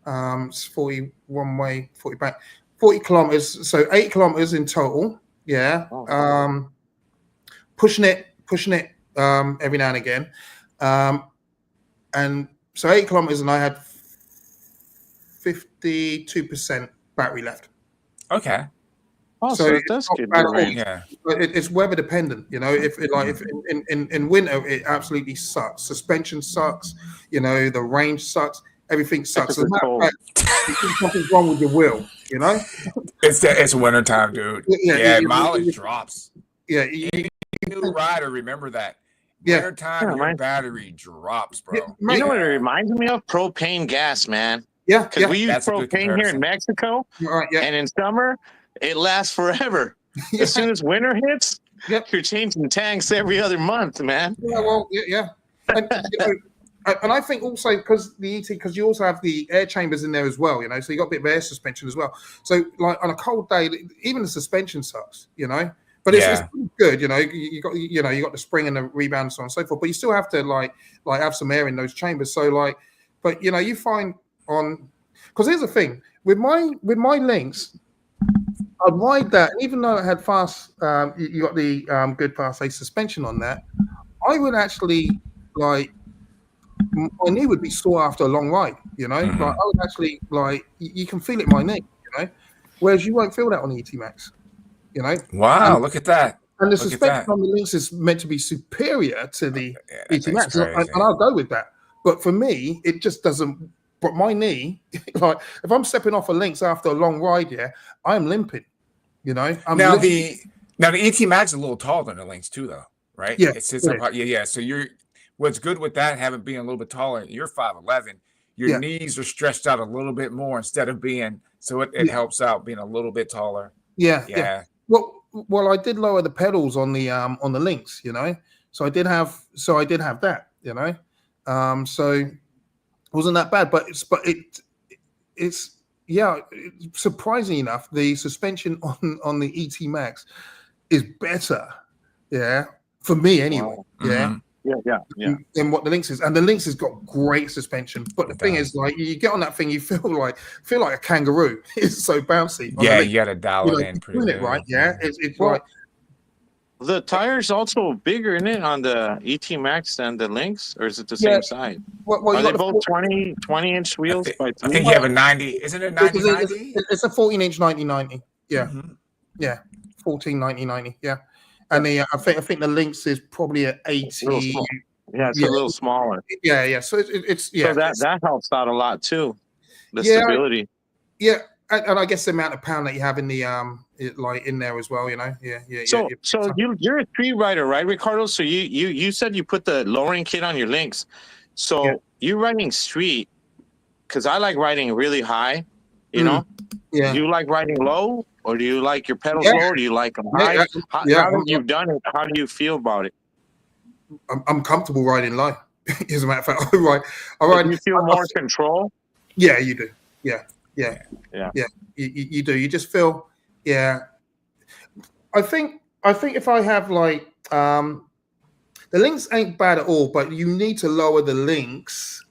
It's 40 one way, 40 back, 40 kilometers. So 8 kilometers in total. Yeah. Pushing it every now and again, and so 8 kilometers, and I had 52% battery left. Okay. Oh, so it does get good range. Yeah. It's weather dependent, if in winter it absolutely sucks. Suspension sucks, the range sucks, everything sucks. As a matter of fact, something's wrong with your wheel, It's wintertime, dude. Mileage drops. Yeah. New rider, remember that. Wintertime, your battery drops, bro. You know what it reminds me of? Propane gas, man. Yeah. Because we use propane here in Mexico, and in summer, it lasts forever. As soon as winter hits, you're changing tanks every other month, man. And I think also because you also have the air chambers in there as well, so you got a bit of air suspension as well. So like on a cold day, even the suspension sucks, But it's good, you got the spring and the rebound and so on and so forth. But you still have to like have some air in those chambers. So but you find because here's the thing with my Lynx, I'd ride that, and even though it had fast, you got the good fast A suspension on that. I would actually my knee would be sore after a long ride, I would actually you can feel it in my knee, whereas you won't feel that on the ET Max. Wow, look at that. And the suspension on the Lynx is meant to be superior to the ET Max, and I'll go with that. But for me, it just doesn't but my knee, like if I'm stepping off a links after a long ride, I'm limping. You know, now the ET Max is a little taller than the links too, though, right? Yeah, it sits up high. Yeah. So what's good with that, having being a little bit taller, you're 5'11", your knees are stretched out a little bit more instead of being, so it helps out being a little bit taller. Yeah. Well, I did lower the pedals on the links, you know, so I did have that, you know, so it wasn't that bad, but it's surprisingly enough, the suspension on the ET Max is better, for me anyway. Wow. Yeah. Than what the Lynx is, and the Lynx has got great suspension. But the thing is, like, you get on that thing, you feel like a kangaroo. It's so bouncy. Yeah, you got to dial it in pretty good, right? Yeah, it's like the tire's also bigger, isn't it, on the ET Max than the Lynx, or is it the same size? Well, are they both 20-inch wheels? I think you have a 90. Isn't it 90-90? It's a 14-inch 90-90. Yeah, 14-90-90. Yeah. And I think the Lynx is probably at 80. Yeah, it's a little smaller. Yeah. So it's So that helps out a lot too. The stability. Yeah, and I guess the amount of pound that you have in the like in there as well, you know. Yeah. So you're a street rider, right, Ricardo? So you said you put the lowering kit on your Lynx. So you're riding street, because I like riding really high. You know. Yeah. Do you like riding low? Or do you like your pedals low? Or do you like them high? Now that you've done it, how do you feel about it? I'm comfortable riding low. As a matter of fact, I ride. Do you feel more control? Yeah, you do. Yeah. You do. You just feel. Yeah. I think if I have like the links ain't bad at all, but you need to lower the links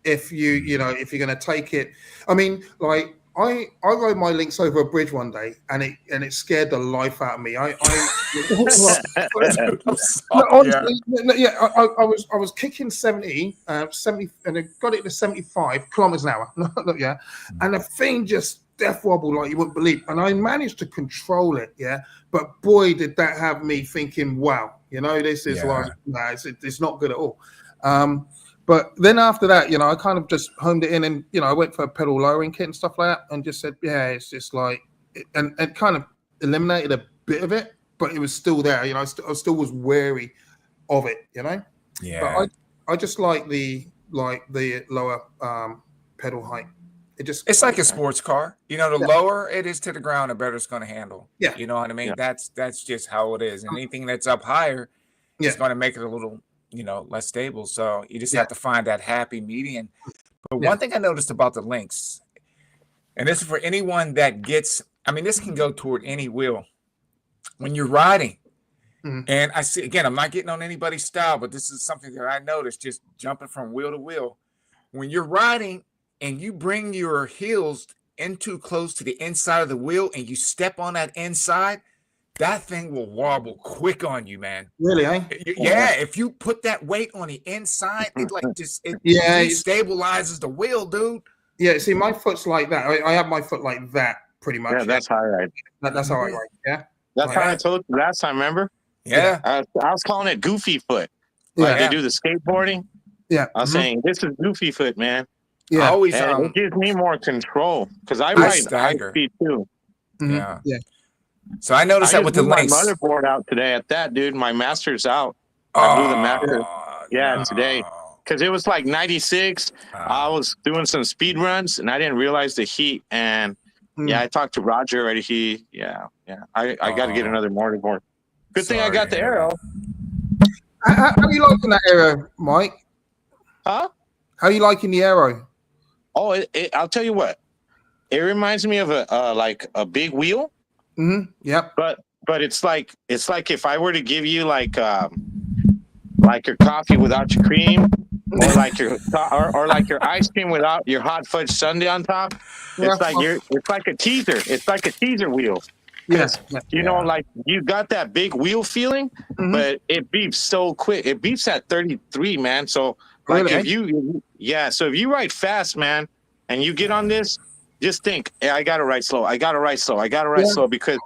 if if you're gonna take it. I mean, like. I rode my Lynx over a bridge one day, and it scared the life out of me. I was kicking 70, and I got it to 75 kilometers an hour. And the thing just death wobbled like you wouldn't believe, and I managed to control it. But boy, did that have me thinking, wow, this is it's not good at all. But then after that, I kind of just honed it in, and I went for a pedal lowering kit and stuff like that, and just said, it's just like, and it kind of eliminated a bit of it, but it was still there. I still was wary of it. Yeah. But I just like the lower pedal height. It's like a sports car. The lower it is to the ground, the better it's going to handle. Yeah. You know what I mean? Yeah. That's just how it is. And anything that's up higher, it's going to make it a little less stable. So you just have to find that happy median. But one thing I noticed about the Lynx, and this is for anyone that gets, this can go toward any wheel. When you're riding, and I see, again, I'm not getting on anybody's style, but this is something that I noticed just jumping from wheel to wheel. When you're riding and you bring your heels in too close to the inside of the wheel and you step on that inside, that thing will wobble quick on you, man. Really, eh? Yeah, if you put that weight on the inside, it destabilizes the wheel, dude. Yeah, see, my foot's like that. I have my foot like that, pretty much. Yeah, that's how I ride. That's how I ride, yeah? That's how I told you last time, remember? Yeah. I was calling it goofy foot. Like they do the skateboarding. Yeah. I was saying, this is goofy foot, man. Yeah. I always, it gives me more control, because I ride high speed, too. Yeah. So I noticed that with the Lynx. My motherboard out today at that, dude. My master's out. I blew the master. Yeah, today. Because it was like 96. I was doing some speed runs, and I didn't realize the heat. And I talked to Roger already. I got to get another motherboard. Good thing I got the Arrow. How are you liking that Arrow, Mike? Huh? How are you liking the Arrow? Oh, I'll tell you what. It reminds me of a big wheel. Yep. But it's like if I were to give you like your coffee without your cream, or like your ice cream without your hot fudge sundae on top. It's like a teaser. It's like a teaser wheel. Yes. Like you got that big wheel feeling, but it beeps so quick. It beeps at 33, man. So like if you ride fast, man, and you get on this, just think, hey, I gotta ride slow. I gotta ride slow, because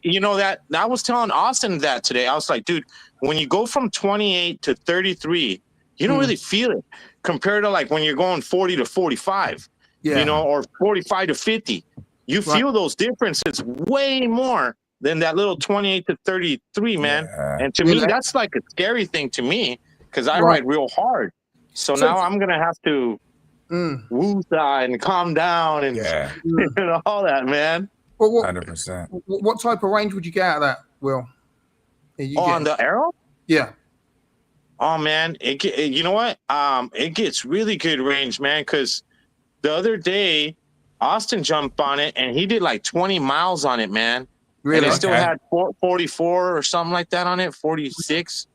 that I was telling Austin that today. I was like, dude, when you go from 28 to 33, you don't really feel it. compared to like when you're going 40 to 45, you know, or 45 to 50. You feel those differences way more than that little 28 to 33, man. And to me, that's like a scary thing to me because I ride real hard. So now I'm gonna have to woosah and calm down and all that, man. Well, 100%. What type of range would you get out of that, Will? On the Arrow? Yeah. Oh man, you know what? It gets really good range, man. Because the other day, Austin jumped on it and he did like 20 miles on it, man. Really? And it still had 44 or something like that on it, 46%.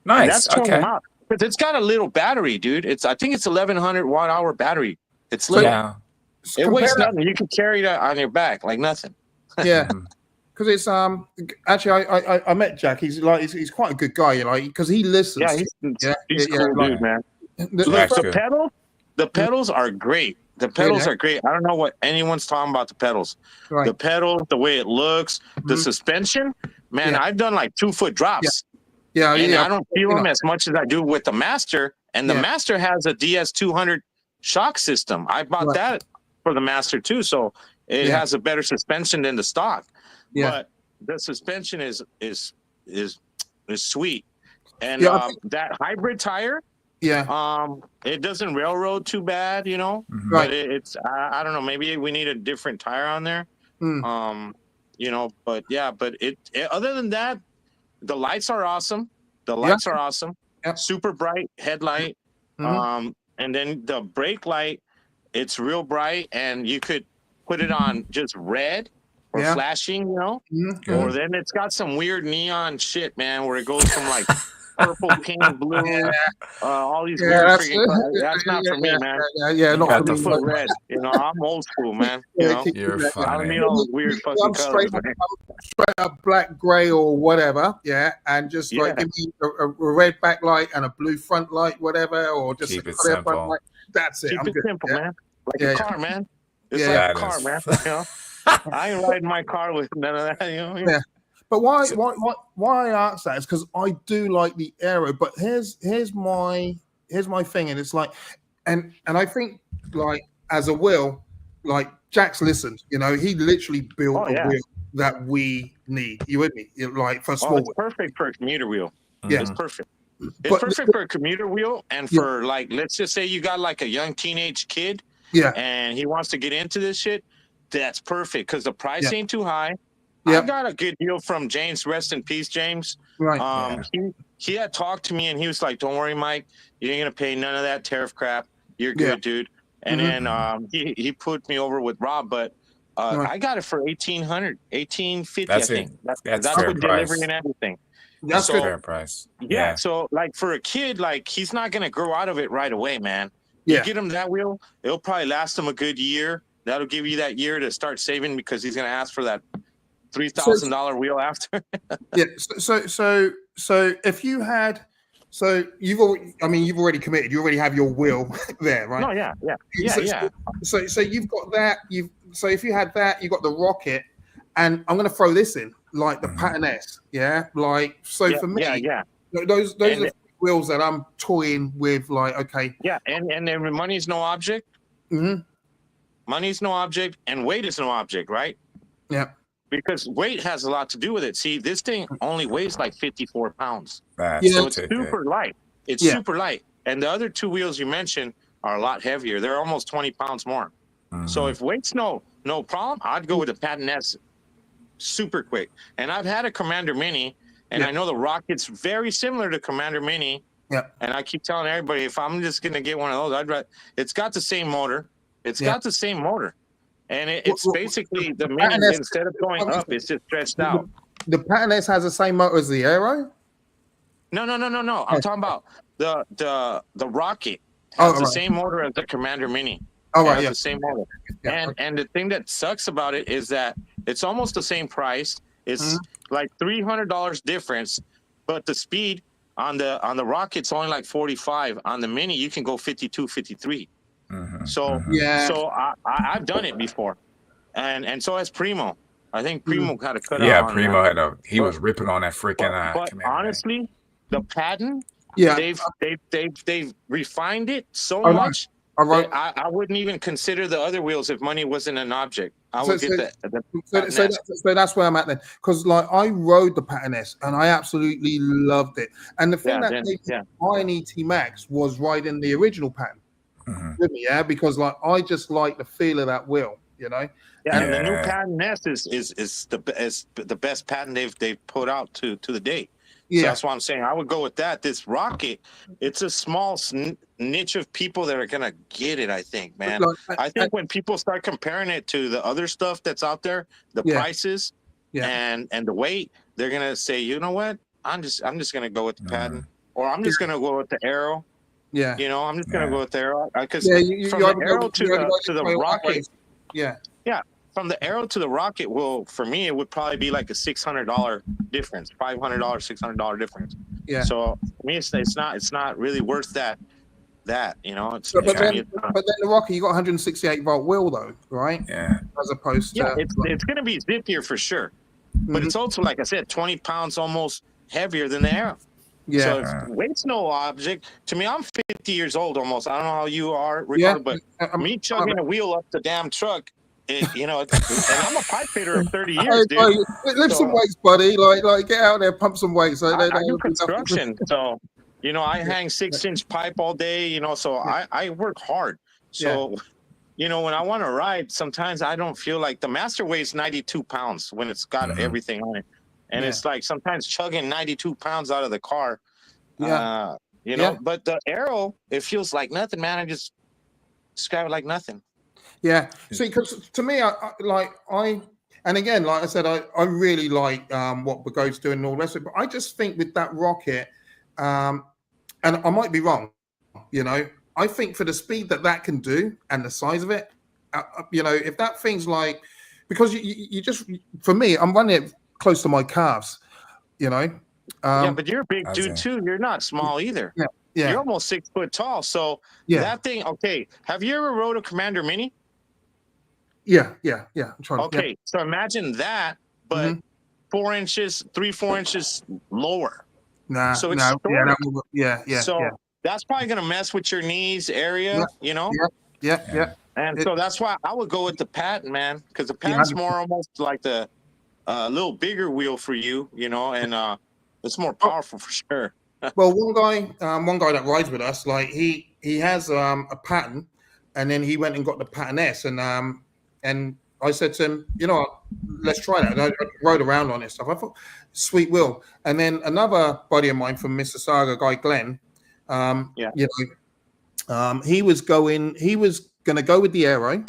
Nice. And that's 20 miles. Because it's got a little battery, dude. I think it's 1100 watt-hour battery. It's little. Yeah. It weighs nothing. You can carry that on your back like nothing. Yeah. Because it's actually I met Jack. He's quite a good guy, you know, because he listens. Yeah, he's cool dude, man. The pedals are great. The pedals are great. I don't know what anyone's talking about the pedals. Right. The pedal, the way it looks, the suspension, man. I've done like 2-foot drops. Yeah, I don't feel them as much as I do with the Master. And the Master has a DS200 shock system. I bought that for the Master too, so it has a better suspension than the stock. But the suspension is sweet, and that hybrid tire, it doesn't railroad too bad, you know. But it's I don't know, maybe we need a different tire on there, you know. But it other than that, the lights are awesome. The lights are awesome. Super bright headlight, and then the brake light, it's real bright, and you could put it on just red. Or flashing, you know, or then it's got some weird neon shit, man, where it goes from like purple, pink, blue, all these weird freaking colors. That's not for me, man. Not the foot red. You know, I'm old school, man. You know, you're funny. I don't need all those weird fucking colors. Straight up black, gray, or whatever, and just like give me a red backlight and a blue front light, whatever, or just keep it simple. Front light. That's it. Keep it simple, man. Like a car, man. It's like a car, man. You know. I ain't riding my car with none of that, you know. Yeah, but why I ask that is because I do like the Aero. But here's my thing, and it's like, and I think like as a wheel, like Jack's listened, you know, he literally built a wheel that we need. You with me? Like for small. It's perfect for a commuter wheel. Yeah, it's perfect. It's perfect for a commuter wheel, and for like, let's just say you got like a young teenage kid, and he wants to get into this shit. That's perfect because the price ain't too high. I got a good deal from James. Rest in peace, James. Right. He had talked to me and he was like, "Don't worry, Mike. You ain't gonna pay none of that tariff crap. You're good, dude." And then he put me over with Rob, but I got it for $1,850. That's I think. That's with fair delivery price. and everything. That's a fair price. Yeah. So like for a kid, like he's not gonna grow out of it right away, man. You get him that wheel, it'll probably last him a good year. That'll give you that year to start saving because he's going to ask for that $3,000 wheel after. So if you had, you've already committed. You already have your wheel there, right? No, yeah. So you've got that. So if you had that, you got the Rocket, and I'm going to throw this in, like the Pattern S. Yeah, like for me, those are the wheels that I'm toying with. Like, okay, and then money's no object. Money's no object and weight is no object, right? Yeah. Because weight has a lot to do with it. See, this thing only weighs like 54 pounds. So it's super light. It's super light. And the other two wheels you mentioned are a lot heavier. They're almost 20 pounds more. So if weight's no problem, I'd go with the Pattern S super quick. And I've had a Commander Mini, and I know the Rocket's very similar to Commander Mini. Yeah. And I keep telling everybody, if I'm just going to get one of those, it's got the same motor. It's got the same motor, and it's basically the Mini. Instead of going up, it's just stretched out. The Pattern S has the same motor as the Aero? No. I'm talking about the Rocket has the same motor as the Commander Mini. The same motor. And the thing that sucks about it is that it's almost the same price. It's like $300 difference, but the speed on the Rocket's only like 45. On the Mini, you can go 52, 53. So I've done it before, and so has Primo. I think Primo had a cut out. Primo had he was ripping on that freaking but honestly, the patent Yeah, They've refined it so I know. much I wrote. that I wouldn't even consider the other wheels if money wasn't an object. I So, would get so, the so, Patent so, S. that, so that's where I'm at then, because like I rode the Patent S and I absolutely loved it. And the thing Yeah, that then made me yeah. buy an ET Max was riding the original Patent Mhm. with me, yeah, because like I just like the feel of that wheel, you know. Yeah, And and the new Yeah. Patent S is the best patent they've put out to the date. So yeah, that's why I'm saying I would go with that. This Rocket, it's a small niche of people that are gonna get it. I think, man. like, I think when people start comparing it to the other stuff that's out there, the yeah, prices yeah, and the weight, they're gonna say, you know what? I'm just gonna go with the patent, or I'm just gonna go with the Arrow. yeah, You know, I'm just gonna Yeah. go with the Arrow because yeah. from You the either Arrow you either go to this the way or that way. Rocket. Yeah, Yeah, from the Arrow to the Rocket, well, for me, it would probably be like a $600 difference, $500, $600 difference. yeah. So for me, it's not really worth that. You know, it's But to Yeah. me, it's not. the Rocket, you got 168-volt wheel though, right? Yeah. As opposed Yeah, to it's going to be zippier for sure, but Mhm. it's also, like I said, 20 pounds almost heavier than the Arrow. Yeah, So if weight's no object to me, I'm 50 years old almost. I don't know how you are, yeah. Ricardo, but I'm, me chugging a wheel up the damn truck, you know, and I'm a pipe fitter of 30 years, dude. Hey, lift some So weights, buddy. Like get out there, pump some weights. I do construction, so you know I hang 6-inch pipe all day. You know, so I work hard. So you know when I want to ride, sometimes I don't feel like the Master weighs 92 pounds when it's got everything on it, and it's like sometimes chugging 92 pounds out of the car. Yeah, You know, but the Arrow, it feels like nothing, man. I just describe it like nothing. yeah. See, because to me, and again, like I said, I really like what Bago's doing and all the rest of it. But I just think with that Rocket, and I might be wrong, you know, I think for the speed that can do and the size of it, you know, if that thing's like, because you just, for me, I'm running it close to my calves, you know. Yeah, but you're a big dude too. You're not small either. Yeah, You're yeah, almost 6 foot tall. So yeah, that thing, okay. Have you ever rode a Commander Mini? yeah. I'm trying. Okay, so imagine that, but 4 inches, 3-4 inches lower. Nah, So it's no, shorter. yeah. So that's probably gonna mess with your knees area, you know. Yeah. And so that's why I would go with the patent, man, because the patent's more almost like the little bigger wheel for you, you know, and it's more powerful for sure. Well, one guy that rides with us, like he has a patent, and then he went and got the patent S, and I said to him, you know what, let's try that. And I rode around on it stuff. I thought, sweet will. And then another buddy of mine from Mississauga, guy Glenn, you know, he was going to go with the Aero,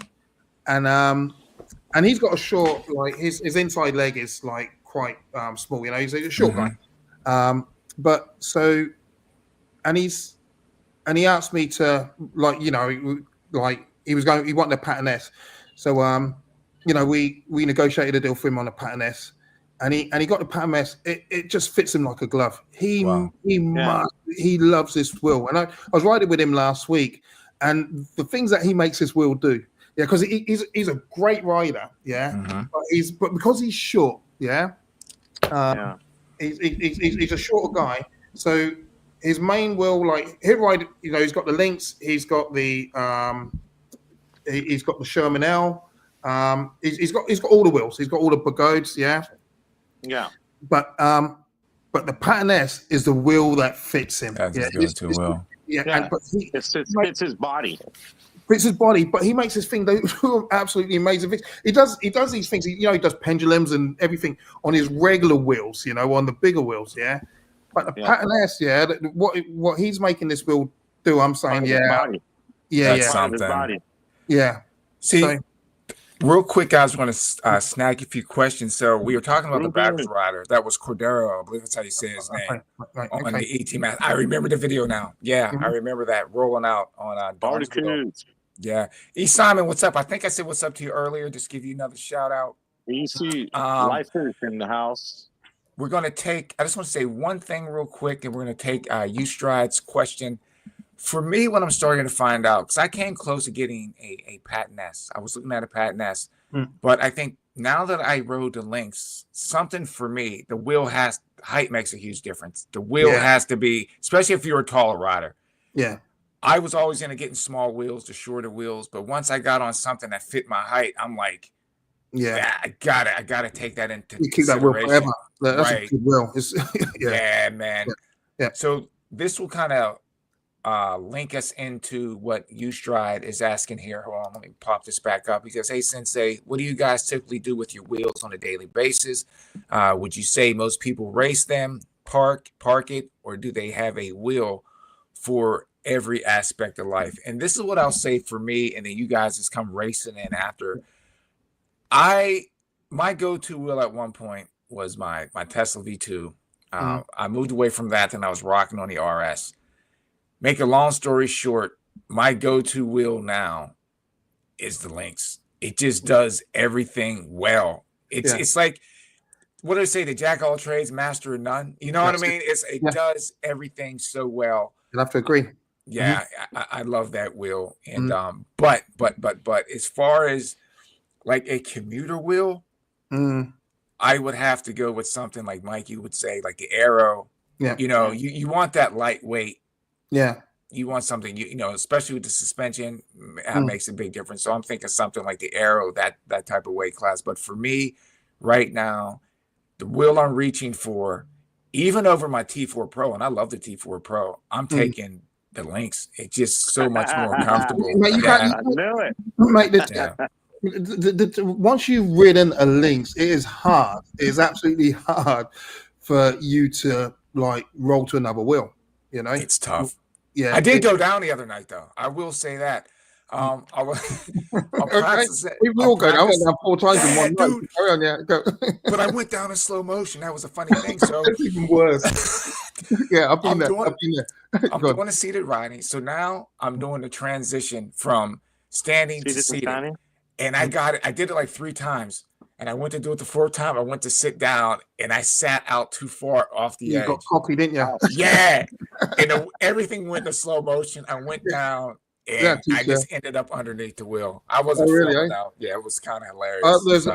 and he's got a short, like his inside leg is like quite small, you know, he's a short guy. But so, and he asked me to, like, you know, like he wanted a patent S. So, you know, we negotiated a deal for him on a patent S, and he got the patent S. It just fits him like a glove. He loves this wheel. And I was riding with him last week, and the things that he makes this wheel do. Yeah, because he's a great rider. Yeah, but because he's short. He's a shorter guy, so his main wheel, like he'll ride, you know, he's got the Lynx, he's got the Sherman L, he's got all the wheels, he's got all the pagodes, but the Patent S is the wheel that fits him. That's good too well. But it fits his body. Fits his body, but he makes this thing absolutely amazing things. He does these things. You know, he does pendulums and everything on his regular wheels. You know, on the bigger wheels. Yeah, but the Patent S, what he's making this wheel do, I'm saying, That's something. Yeah. See, real quick, guys, we're going to snag a few questions. So we were talking about the backwards rider. That was Cordero, I believe that's how you say his name, on the ET Max. I remember the video now. Yeah, I remember that rolling out on Yeah. E. Simon, what's up? I think I said what's up to you earlier. Just give you another shout out. EC lifers in the house. We're going to take, I just want to say one thing real quick, and we're going to take U-Stride's question. For me, what I'm starting to find out, because I came close to getting a Patent S. I was looking at a Patent S, but I think now that I rode the Lynx, something for me, the wheel has height makes a huge difference. The wheel has to be, especially if you're a taller rider. Yeah. I was always going to get in small wheels, the shorter wheels, but once I got on something that fit my height, I'm like, I gotta take that into you keep that wheel forever. That's right. a good wheel. Yeah, man. Yeah. So this will kind of link us into what Eectric is asking here. Hold on, let me pop this back up. He says, hey, Sensei, what do you guys typically do with your wheels on a daily basis? Would you say most people race them, park it, or do they have a wheel for every aspect of life? And this is what I'll say for me, and then you guys just come racing in after. My go-to wheel at one point was my Tesla V2. I moved away from that, and I was rocking on the RS. Make a long story short, my go-to wheel now is the Lynx. It just does everything well. It's like, what do I say? The jack of all trades, master of none. You know what I mean? It does everything so well. You'll have to agree. Yeah, I love that wheel. And but as far as like a commuter wheel, I would have to go with something like Mikey would say, like the Aero. Yeah. You know, you want that lightweight. Yeah. You want something, you know, especially with the suspension, makes a big difference. So I'm thinking something like the Aero, that type of weight class. But for me, right now, the wheel I'm reaching for, even over my T4 Pro, and I love the T4 Pro, I'm taking the Lynx. It's just so much more comfortable. I knew it. Mate, once you've ridden a Lynx, it is hard. It is absolutely hard for you to like roll to another wheel. You know, it's tough. Yeah, I did go down the other night though. I will say that. I'll practice it. We all go down. I went down 4 times in one night. Carry on, go. But I went down in slow motion. That was a funny thing. So it's even worse. Yeah, I've been there. I'm doing a seated riding. So now I'm doing the transition from standing to seated. And I got it. I did it like 3 times. And I went to do it the 4th time. I went to sit down and I sat out too far off the edge. You got cocky, didn't you? Yeah. And everything went to slow motion. I went down and I just ended up underneath the wheel. I wasn't feeling out. Yeah, it was kind of hilarious.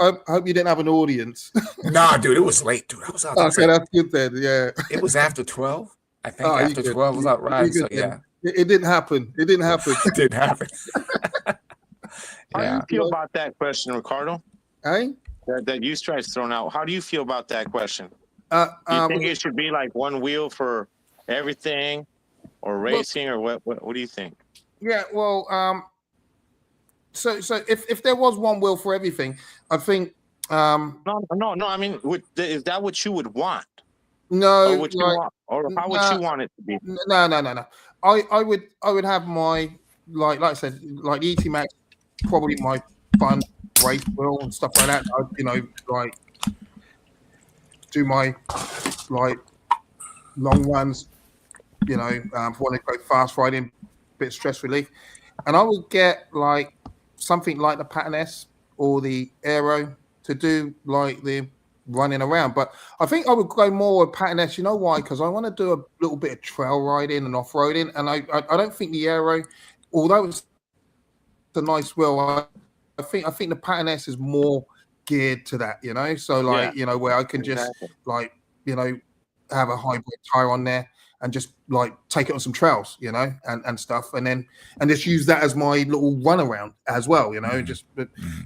I hope you didn't have an audience. Nah, dude, it was late, dude. I was out there. Okay, that's good then. Yeah. It was after 12. I think after 12 was out riding. So yeah. It didn't happen. It didn't happen. It didn't happen. How do you feel about that question, Ricardo? Hey? That Eectric's thrown out. How do you feel about that question? Do you think it should be like one wheel for everything, or racing, or what? What do you think? Yeah, well, so if there was one wheel for everything, I think. No. I mean, is that what you would want? No. Or how would you want it to be? No. I would have my like I said, like the Eectric Max, probably my fun race wheel and stuff like that. I'd, you know, like do my like long runs, you know, if I want to go fast riding, bit of stress relief. And I would get like something like the Pattern S or the Aero to do like the running around. But I think I would go more with Pattern S. You know why? Because I want to do a little bit of trail riding and off-roading. And I don't think the Aero, although it's a nice wheel, I think the Pattern S is more geared to that, you know. So like, you know, where I can just like, you know, have a hybrid tire on there and just like take it on some trails, you know, and stuff, and just use that as my little run around as well, you know.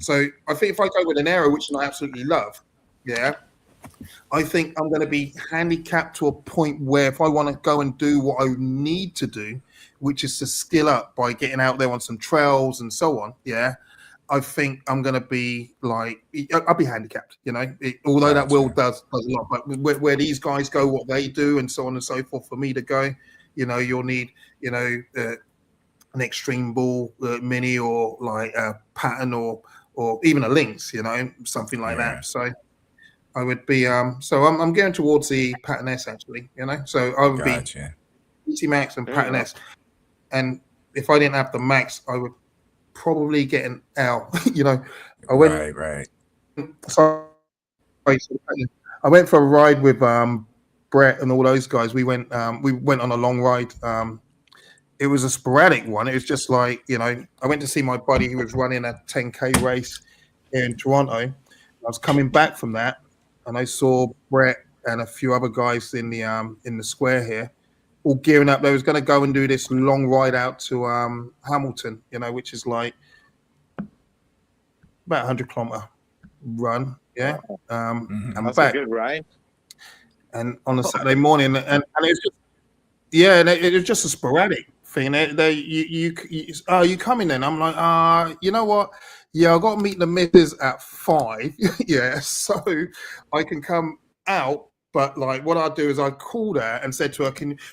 So I think if I go with an Aero, which I absolutely love, I think I'm going to be handicapped to a point where if I want to go and do what I need to do, which is to skill up by getting out there on some trails and so on, I think I'm going to be like, I'll be handicapped, you know, although that wheel does a lot, but where these guys go, what they do and so on and so forth, for me to go, you know, you'll need, you know, an Extreme Ball Mini or like a Pattern or even a Lynx, you know, something like that. So I would be, so I'm going towards the Pattern S actually, you know, so I would be Eectric Max and Pattern S. And if I didn't have the Max, I would probably get an L. You know, I went right. Sorry, I went for a ride with Brett and all those guys. We went on a long ride. It was a sporadic one. It was just like, you know, I went to see my buddy who was running a 10K race in Toronto. I was coming back from that, and I saw Brett and a few other guys in the square here, all gearing up. They was going to go and do this long ride out to Hamilton, which is like about 100-kilometer run. Yeah, Mhm. and That's back. a good ride. And on a Saturday morning, and it was just, yeah, and it was just a sporadic thing. You coming then? I'm like, you know what? Yeah, I got to meet the missus at 5. Yeah, so I can come out. But like, what I'd do is I called her and said to her,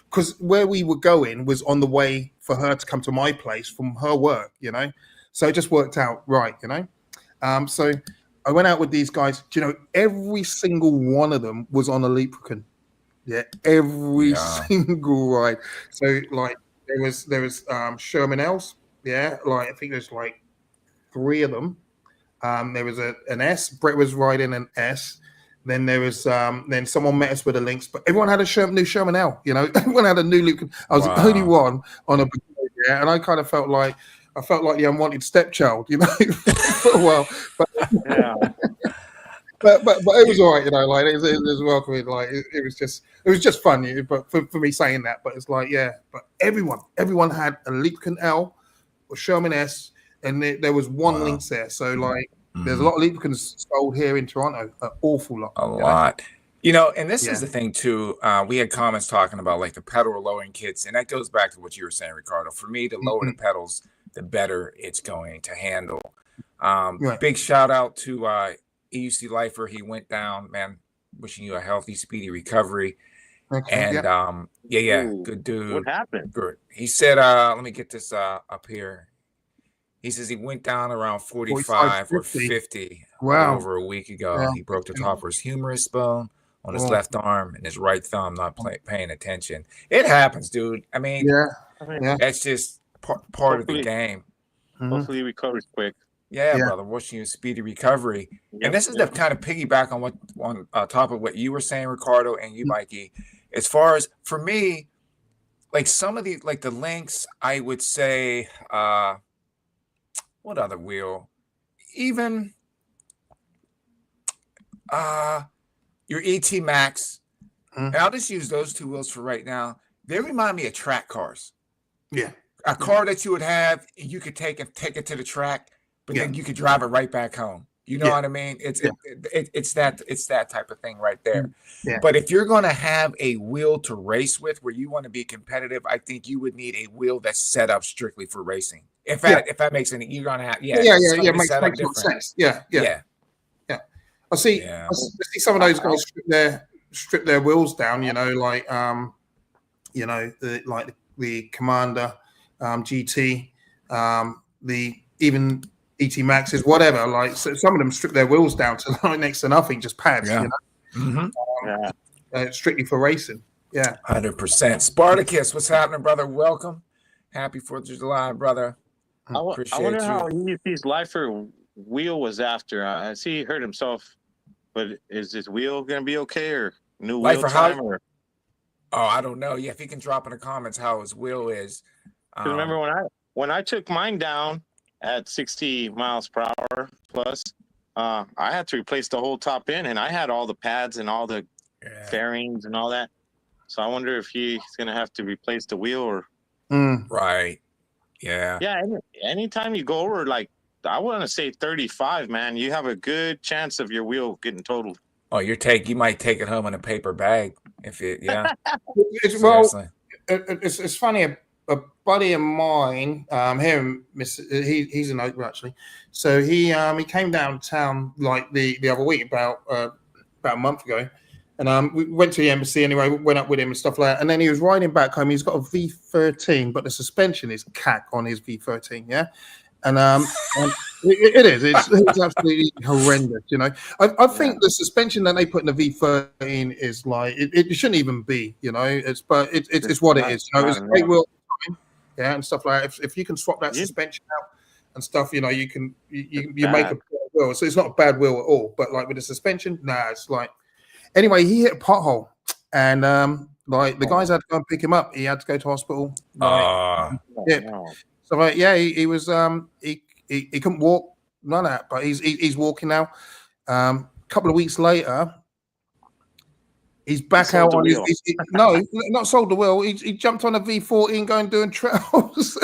because where we were going was on the way for her to come to my place from her work, so it just worked out right, So I went out with these guys. Do you know, every single one of them was on a Eectric. Yeah, every single ride. So like there was Sherman L's. Yeah, like I think there's like 3 of them. There was an S. Brett was riding an S. Then there was then someone met us with a Lynx, but everyone had a new Sherman L. Everyone had a new Luke. I was the only one on a yeah, and I kind of felt like the unwanted stepchild, for a while. But Yeah. but it was all right, like it was welcoming. Like it was just fun. But for me saying that, but it's like, yeah. But everyone had a Eectric L or Sherman S, and there was one Lynx there. So like. There's a lot of Eectrics sold here in Toronto, an awful lot. A lot. And this is the thing too. We had comments talking about like the pedal lowering kits, and that goes back to what you were saying, Ricardo. For me, the lower the pedals, the better it's going to handle. Big shout out to EUC Lifer. He went down, man. Wishing you a healthy, speedy recovery. Okay, and Ooh, good dude. What happened? Good. He said, let me get this up here. He says he went down around 45 or 50 over a week ago. Yeah. He broke the top of his humerus bone on his left arm and his right thumb not paying attention. It happens, dude. I mean, that's just part of the game. Hopefully he recovers quick. Yeah, brother. Wishing you a speedy recovery. Yep, and this is the kind of piggyback on top of what you were saying, Ricardo, and you, Mikey. As far as, for me, like some of the, like the Lynx, I would say, what other wheel? Even your ET Max. And I'll just use those 2 wheels for right now. They remind me of track cars. Yeah. A car that you would have, you could take it to the track, but then you could drive it right back home. You know what I mean? It's that type of thing right there. Yeah. But if you're going to have a wheel to race with where you want to be competitive, I think you would need a wheel that's set up strictly for racing. If that makes any, you're gonna have makes more sense. Yeah. I see some of those guys strip their wheels down. Like the Commander, GT, the even ET Maxes, whatever. Like some of them strip their wheels down to like next to nothing, just pads. Strictly for racing. Yeah, 100%. Spartacus, what's happening, brother? Welcome. Happy 4th of July, brother. I wonder how EUC's Lifer wheel was after. I see he hurt himself, but is his wheel going to be okay or new wheel time? Oh, I don't know. Yeah, if he can drop in the comments how his wheel is. Remember when I took mine down at 60 miles per hour plus, I had to replace the whole top end, and I had all the pads and all the fairings and all that. So I wonder if he's going to have to replace the wheel or. Right. Yeah. Yeah. Anytime you go over, like, I want to say 35, man, you have a good chance of your wheel getting totaled. Oh, you might take it home in a paper bag if it, it's funny. A buddy of mine, he's in Oakville actually. So he came downtown like the other week about a month ago. And we went to the embassy anyway, went up with him and stuff like that. And then he was riding back home. He's got a V13, but the suspension is cack on his V13, yeah? And it is. It's absolutely horrendous, I think the suspension that they put in the V13 is like, it shouldn't even be, It's what it is. It's a great wheel, and stuff like that. If you can swap that suspension out and stuff, you make a wheel. So it's not a bad wheel at all. But like with the suspension, it's like. Anyway, he hit a pothole, and the guys had to go and pick him up. He had to go to hospital. So he was he couldn't walk, none of that, but he's walking now. A couple of weeks later, He's back sold out the on his. wheel. No, not sold the wheel. He jumped on a V14 going doing trails,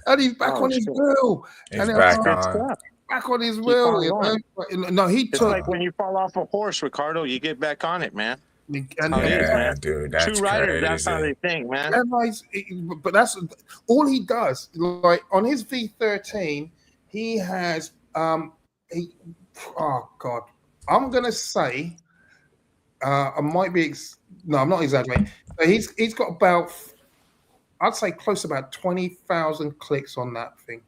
and he's back Oh, on his shit. wheel. He's And back Good on. stuff. back on his Keep wheel. on You going. know? No, he It's took. like when you fall off a horse, Ricardo, you get back on it, man. And How it is, Yeah, man. dude, True that's riders, that's how crazy. they think, man. but that's all he does. Like on his V13, he has oh god, I'm gonna say I might be no, I'm not exaggerating. So he's got about, I'd say close to about 20,000 clicks on that thing.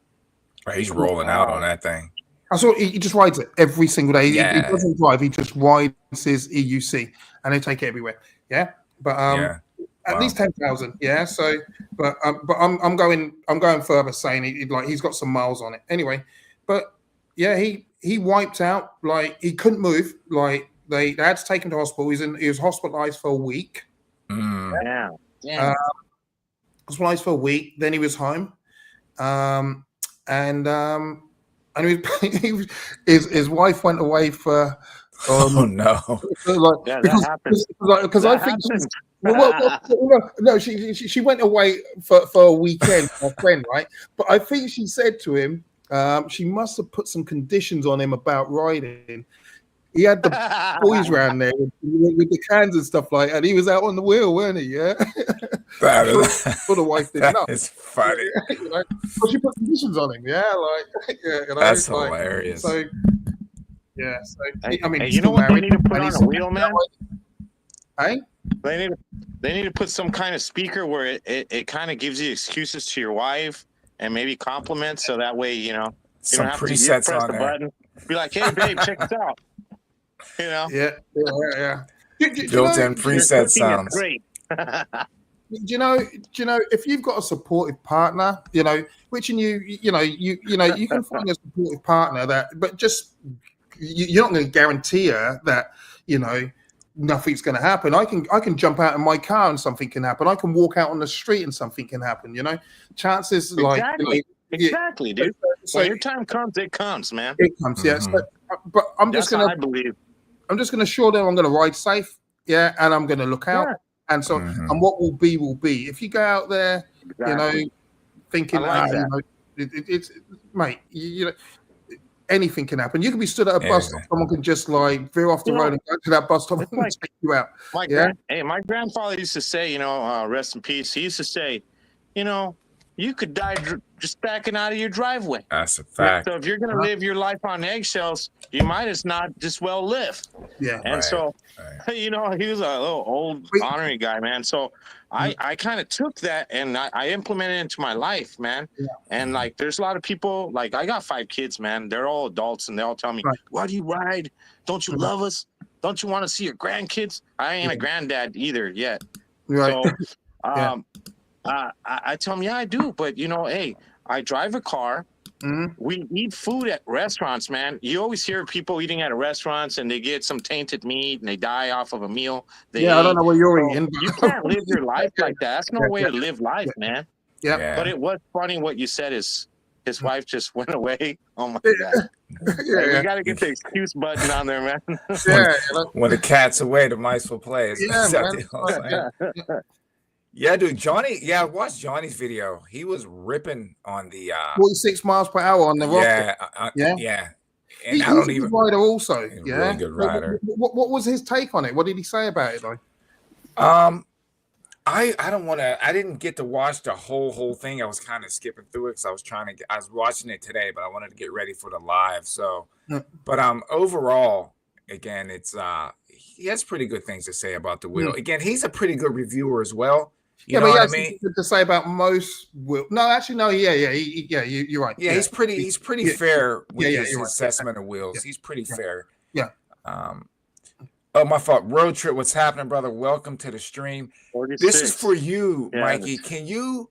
He's rolling out on that thing. I saw he just rides it every single day. Yeah. He doesn't drive, he just rides his EUC and they take it everywhere. Yeah. But Yeah. at Wow. least 10,000. Yeah. So but I'm going further saying he's got some miles on it. Anyway, but yeah, he wiped out, like he couldn't move. Like they had to take him to hospital. He was hospitalized for a week. Yeah. Hospitalized for a week. Then he was home. And his wife went away for Oh no. Yeah, that happens. Because I think happens. no, she went away for a weekend, my friend, right? But I think she said to him, she must have put some conditions on him about riding. He had the boys around there with the cans and stuff like that. And he was out on the wheel, weren't he? Yeah. That is, For the wife didn't know. It's funny. You know? But she put conditions on him, yeah. Like, yeah, you know, That's like, hilarious. So, yeah. So, Hey, I mean, hey, he's you know still what they married, need to put and on he's- a wheel, man? Hey? They need to put some kind of speaker where it kind of gives you excuses to your wife and maybe compliments, so that way you don't Some have to presets press on the there. button. Be like, hey babe, check this out. You know, Yeah. Built-in preset sounds. Great. Do you know if you've got a supportive partner, you know, which you can find a supportive partner but just you're not going to guarantee her that, you know, nothing's going to happen. I can jump out in my car and something can happen. I can walk out on the street and something can happen. You know, chances Exactly, dude. So when your time comes, it comes, man. it comes. Yeah. So, but I'm just That's how gonna. I believe. I'm just going to show them I'm going to ride safe, yeah, and I'm going to look out, Yeah. and so and what will be will be. If you go out there, you know, thinking, I like that. you know, it's mate, you know, anything can happen. You can be stood at a bus stop, someone can just like veer off the road and go to that bus stop and like, take you out. My grandfather used to say, you know, rest in peace. He used to say, you know, you could die just backing out of your driveway. That's a fact. So if you're going to live your life on eggshells, you might as not just well live. Yeah. And so, you know, he was a little old honorary guy, man. So I kind of took that and I implemented it into my life, man. Yeah. And like, there's a lot of people, like I got 5 kids, man. They're all adults and they all tell me, why do you ride? Don't you love us? Don't you want to see your grandkids? I ain't a granddad either yet. Right. So, I tell them, yeah, I do. But, you know, hey, I drive a car. We eat food at restaurants, man. You always hear people eating at restaurants and they get some tainted meat and they die off of a meal. I don't know what you're eating. You can't live your life like that. That's no way to live life, man. Yeah. But it was funny what you said is his wife just went away. Oh, my God. We got to get the excuse button on there, man. When the cat's away, the mice will play. Yeah, dude, Johnny. Yeah, I watched Johnny's video. He was ripping on the 46 miles per hour on the rocket. Yeah. And he's a good rider, also. He's a really good rider. What was his take on it? What did he say about it, though? I don't want to. I didn't get to watch the whole thing. I was kind of skipping through it because I was watching it today, but I wanted to get ready for the live. So, but overall, again, it's he has pretty good things to say about the wheel. Again, he's a pretty good reviewer as well. You know what I mean? To say about most wheel. No, actually, no. Yeah. You're right. Yeah, he's pretty fair with his assessment of wheels. He's pretty fair. Yeah. Oh, my fault. Road Trip, what's happening, brother? Welcome to the stream. 46. This is for you, Mikey. Can you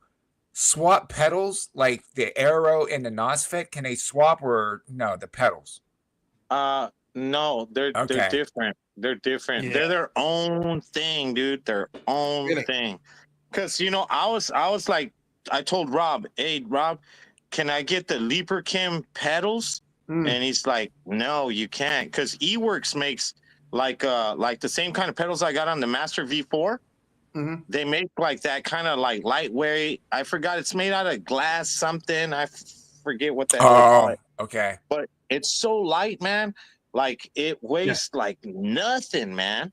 swap pedals like the Aero and the NOSFET? Can they swap or no, the pedals? No, they're different. They're different. Yeah. They're their own thing, dude. Their own thing. Because, you know, I was like, I told Rob, hey, Rob, can I get the Leaper Kim pedals? And he's like, no, you can't. Because eWorks makes like the same kind of pedals I got on the Master V4. Mhm. They make like that kind of like lightweight. I forgot it's made out of glass something. I forget what the hell they call Oh, it. okay. But it's so light, man. Like it weighs like nothing, man.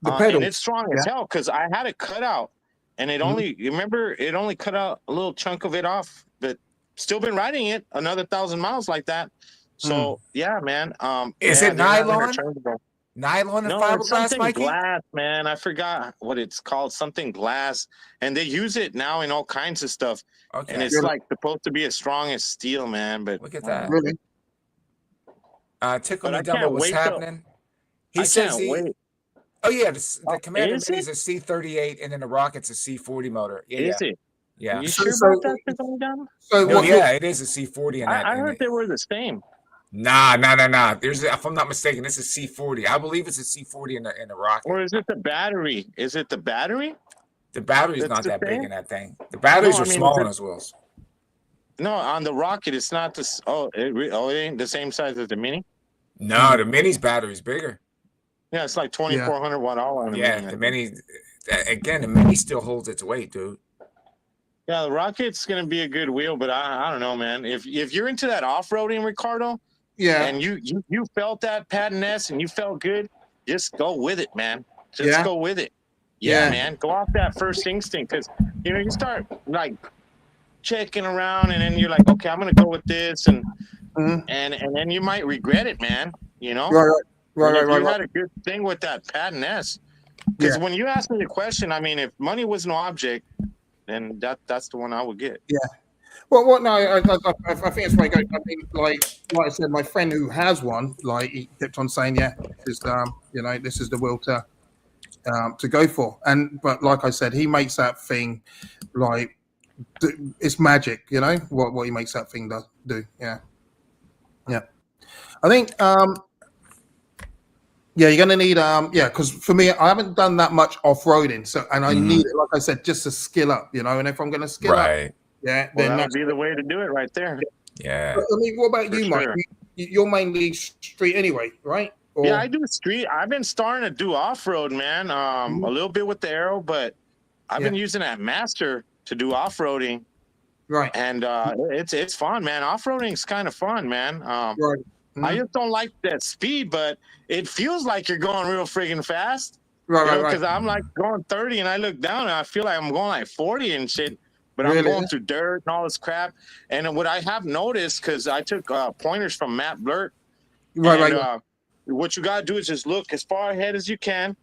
The And pedals. it's strong as hell because I had it cut out, and it only you remember it only cut out a little chunk of it off, but still been riding it another 1,000 miles like that. So yeah, man. Is yeah, it they're not nylon? interchangeable. Nylon and No, it's fiberglass, something Mikey? glass, man. I forgot what it's called. Something glass, and they use it now in all kinds of stuff. Okay. And it's like supposed to be as strong as steel, man. But Look at that. Really? Tickle But me I Dumbo, can't what's wait till happening? He I says can't he. wait. Oh yeah, the Commander Is Mini it? is a C38, and then the Rocket's a C40 motor. Yeah, Is yeah, it? yeah. You So, sure so, about that, Dom? so No, what? yeah, it is a C40 in that. I heard they were the same. Nah. There's, if I'm not mistaken, this is C40. I believe it's a C40 in the Rocket. Or is it the battery? Is it the battery? The battery's That's not the that big same? in that thing. The batteries No, I are mean, small on those wheels. No, on the Rocket, it's not this. It ain't the same size as the Mini. No, the Mini's battery's bigger. Yeah, it's like 2,400 watt hour on the Yeah, Mini. the Mini. Again, the Mini still holds its weight, dude. Yeah, the Rocket's gonna be a good wheel, but I don't know, man. If you're into that off roading, Ricardo, and you felt that Patton S and you felt good, just go with it, man. Just go with it. Yeah, man. Go off that first instinct, because you start like checking around, and then you're like, okay, I'm gonna go with this, and then you might regret it, man. You know, Right. You had a good thing with that Patton S, because when you asked me the question, I mean, if money was no object, then that's the one I would get. Yeah. Well, no, I think it's very good. I mean, like I said, my friend who has one, like he kept on saying, yeah, this is this is the wheel to go for. But like I said, he makes that thing like it's magic, what he makes that thing do. Yeah. I think you're gonna need because for me, I haven't done that much off-roading, so I need it, like I said, just to skill up, and if I'm gonna skill up, then that would be the way to do it right there. Yeah. I mean, what about you, Mike? You're mainly street anyway, right? Yeah, I do street. I've been starting to do off-road, man. A little bit with the Aero, but I've been using that Master to do off-roading. Right. And it's fun, man. Off-roading is kind of fun, man. Right. I just don't like that speed, but it feels like you're going real friggin' fast. Right. Because I'm like going 30 and I look down and I feel like I'm going like 40 and shit. But I'm going through dirt and all this crap. And what I have noticed, because I took pointers from Matt Blurt. Right. What you got to do is just look as far ahead as you can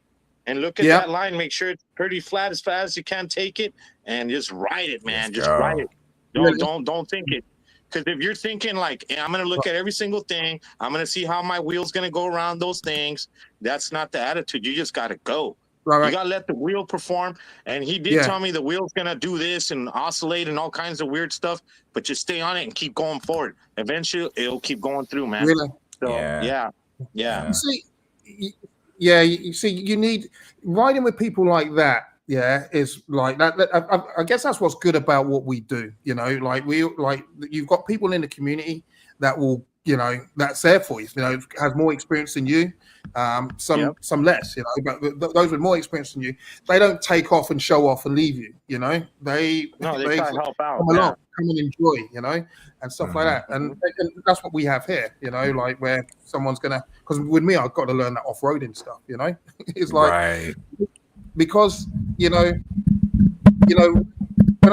and look at that line. Make sure it's pretty flat as fast as you can. Take it and just ride it, man. Just ride it. Don't think it. Because if you're thinking like, hey, I'm going to look at every single thing. I'm going to see how my wheel's going to go around those things. That's not the attitude. You just got to go. Right. You got to let the wheel perform. And he did tell me the wheel's going to do this and oscillate and all kinds of weird stuff. But just stay on it and keep going forward. Eventually, it'll keep going through, man. Really? So, yeah. You see, you need riding with people like that. Yeah, is like that. I guess that's what's good about what we do. Like you've got people in the community that will, that's there for you. Has more experience than you. Some less. But those with more experience than you, they don't take off and show off and leave you. They try to help out. Come along, come and enjoy. And stuff like that. And that's what we have here. Like where someone's gonna. Because with me, I've got to learn that off-roading stuff. It's like because when I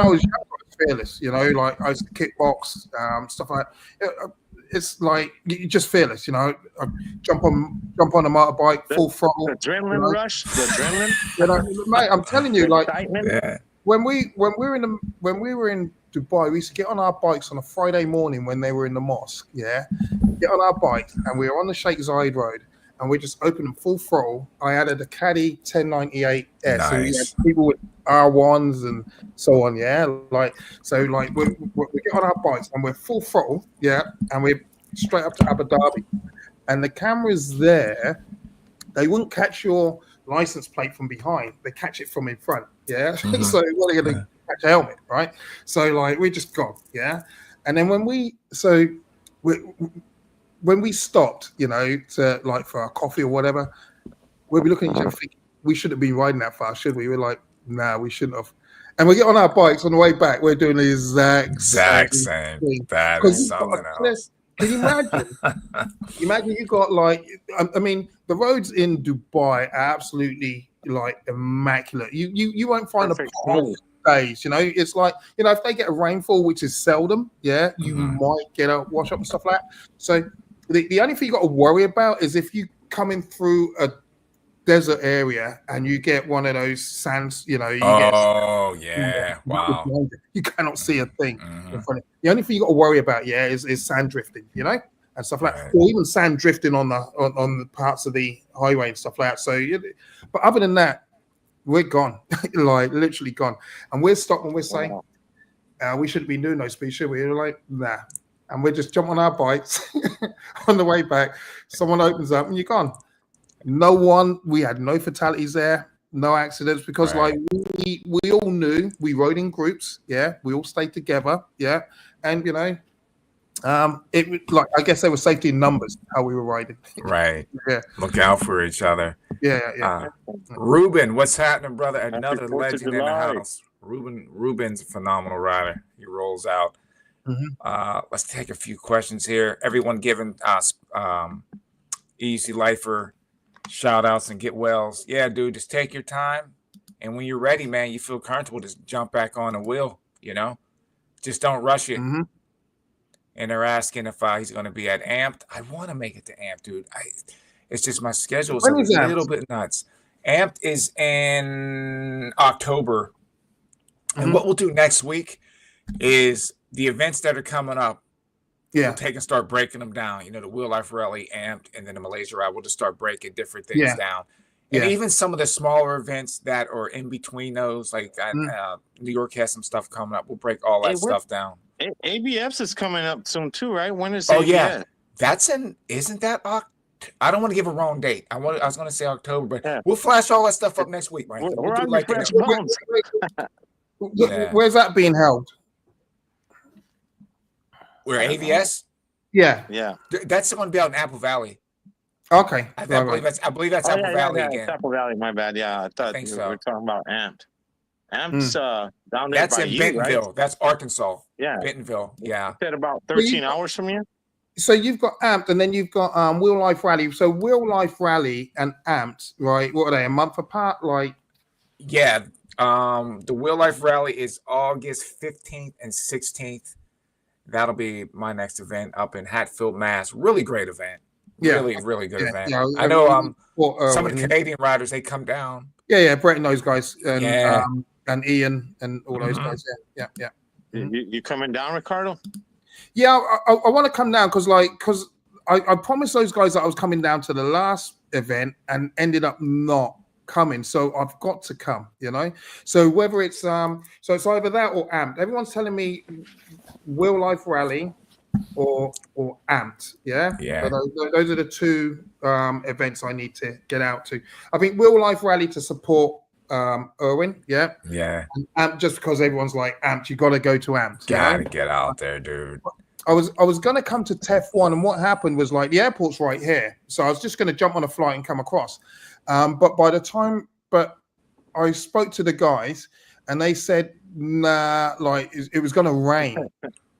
was young, I was fearless. Like I used to kickbox, stuff like that. It's like you're just fearless. I jump on a motorbike, full throttle. The adrenaline rush, the adrenaline. Mate, I'm telling you, like when we were in Dubai, we used to get on our bikes on a Friday morning when they were in the mosque. Yeah, get on our bike and we were on the Sheikh Zayed Road. And we just opened them full throttle. I added a Caddy 1098S. Nice. And we had people with R1s and so on. Yeah, we get on our bikes and we're full throttle. Yeah, and we're straight up to Abu Dhabi. And the cameras there, they wouldn't catch your license plate from behind. They catch it from in front. Yeah. So what are they going to catch a helmet, right? So we just gone. Yeah. And then when we stopped, to for our coffee or whatever, we'll be looking at each other thinking, we shouldn't have been riding that fast, should we? We're like, nah, we shouldn't have. And we get on our bikes on the way back, we're doing the exact same thing. That is something else. Can you imagine? Imagine you got like, I mean, the roads in Dubai are absolutely like immaculate. You won't find Perfect. a path days. It's like, if they get a rainfall, which is seldom, you might get a wash up and stuff like that. So the only thing you got to worry about is if you coming through a desert area and you get one of those sands, wow, you cannot see a thing in front of you. The only thing you got to worry about is sand drifting, and stuff like that, or even sand drifting on the parts of the highway and stuff like that. So but other than that, we're gone. Like literally gone. And we're stopped and we're saying we shouldn't be doing no speed, should we? We're like, nah. And we just jump on our bikes on the way back. Someone opens up and you're gone. We had no fatalities there, no accidents, because like we all knew we rode in groups, we all stayed together, and it like I guess there was safety in numbers how we were riding. Right. Look out for each other. Ruben, what's happening, brother? Another legend in the house. Ruben's a phenomenal rider. He rolls out. Let's take a few questions here. Everyone giving us Easy Lifer shout outs and get wells. Yeah, dude, just take your time. And when you're ready, man, you feel comfortable, just jump back on the wheel, just don't rush it. And they're asking if he's going to be at Amped. I want to make it to Amped, dude. It's just my schedule is a little bit nuts. Amped is in October. And what we'll do next week is the events that are coming up. We'll take and start breaking them down. The Wheel Life Rally, Amped, and then the Malaysia Ride. We'll just start breaking different things down. And even some of the smaller events that are in between those, like New York has some stuff coming up. We'll break all that stuff down. ABS is coming up soon too, right? When is ABS? Yeah. That's isn't that I don't want to give a wrong date. I was going to say October, but we'll flash all that stuff up next week, Mike. We're on like Where's that being held? Where AVS? Yeah. That's going to be out in Apple Valley. Okay. I believe that's Apple Valley again. Apple Valley, my bad. Yeah, I thought we were talking about Amped. Amped's down there. That's in Bentonville. Right? That's Arkansas. Yeah. Bentonville. Yeah. Said about 13 hours from you. So you've got Amped and then you've got Wheel Life Rally. So Wheel Life Rally and Amped, right? What are they? A month apart? Like the Wheel Life Rally is August 15th and 16th. That'll be my next event up in Hatfield, Mass. Really great event. Really, really good event. Yeah, I know some of the Canadian riders, they come down. Yeah, Brett and those guys. And Ian and all those guys. Yeah. You coming down, Ricardo? Yeah, I want to come down because I promised those guys that I was coming down to the last event and ended up not coming. So I've got to come, So whether it's so it's either that or Amped. Everyone's telling me Wheel Life Rally or Amped. Yeah. So those are the two events I need to get out to. I think Wheel Life Rally to support Erwin, and Amped just because everyone's like Amped, you got to go to Amped. Gotta get out there, dude. I was gonna come to TEF1, and what happened was like the airport's right here, so I was just gonna jump on a flight and come across. But I spoke to the guys, and they said nah, like it was gonna rain.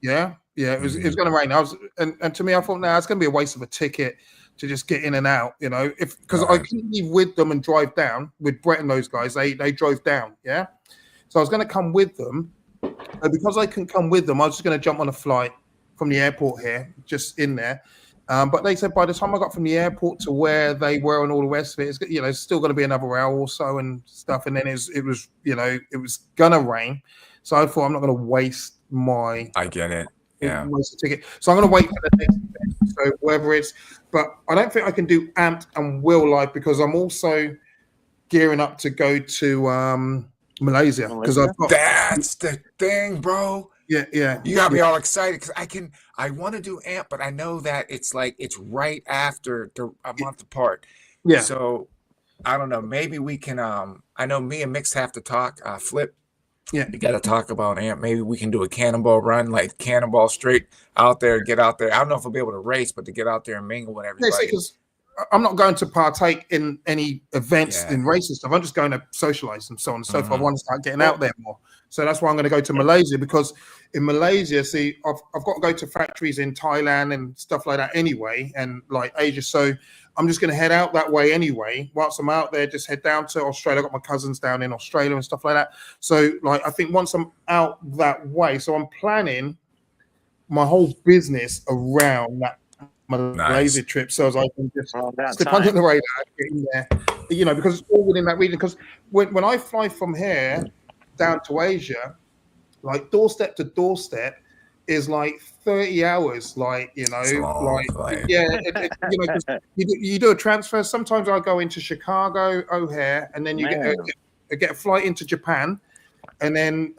It was gonna rain. And to me, I thought nah, it's gonna be a waste of a ticket to just get in and out, because I couldn't leave with them and drive down with Brett and those guys. They drove down, So I was going to come with them, but because I couldn't come with them, I was just going to jump on a flight from the airport here, just in there. But they said by the time I got from the airport to where they were and all the rest of it, it's still going to be another hour or so and stuff. And then it was going to rain, so I thought I'm not going to waste my. I get it. Yeah. Ticket. So I'm going to wait for the next event. So whether it's, but I don't think I can do Amped and Wheel Life because I'm also gearing up to go to Malaysia because I've got. That's the thing, bro. Yeah. You got me all excited because I want to do Amped, but I know that it's right after a month apart. Yeah. So I don't know. Maybe we can. I know me and Mix have to talk. Flip. Yeah, you got to talk about Amped. Maybe we can do a cannonball run, like cannonball straight out there, get out there. I don't know if we'll be able to race, but to get out there and mingle with everybody. I'm not going to partake in any events Yeah. in races stuff. I'm just going to socialize and so on and so forth. I Mhm. want to start getting out there more. So that's why I'm going to go to Malaysia, because in Malaysia, see, I've got to go to factories in Thailand and stuff like that anyway, and like Asia. So I'm just going to head out that way anyway. Once I'm out there, just head down to Australia. I've got my cousins down in Australia and stuff like that. So like, I think once I'm out that way, so I'm planning my whole business around that Malaysia trip, so as I can just slip under the radar, get in there, you know, because it's all within that region. Because when I fly from here down to Asia, like doorstep to doorstep is like 30 hours, like, you know, like yeah, you know, 'cause you do a transfer. Sometimes I go into Chicago O'Hare, and then you get a flight into Japan, and then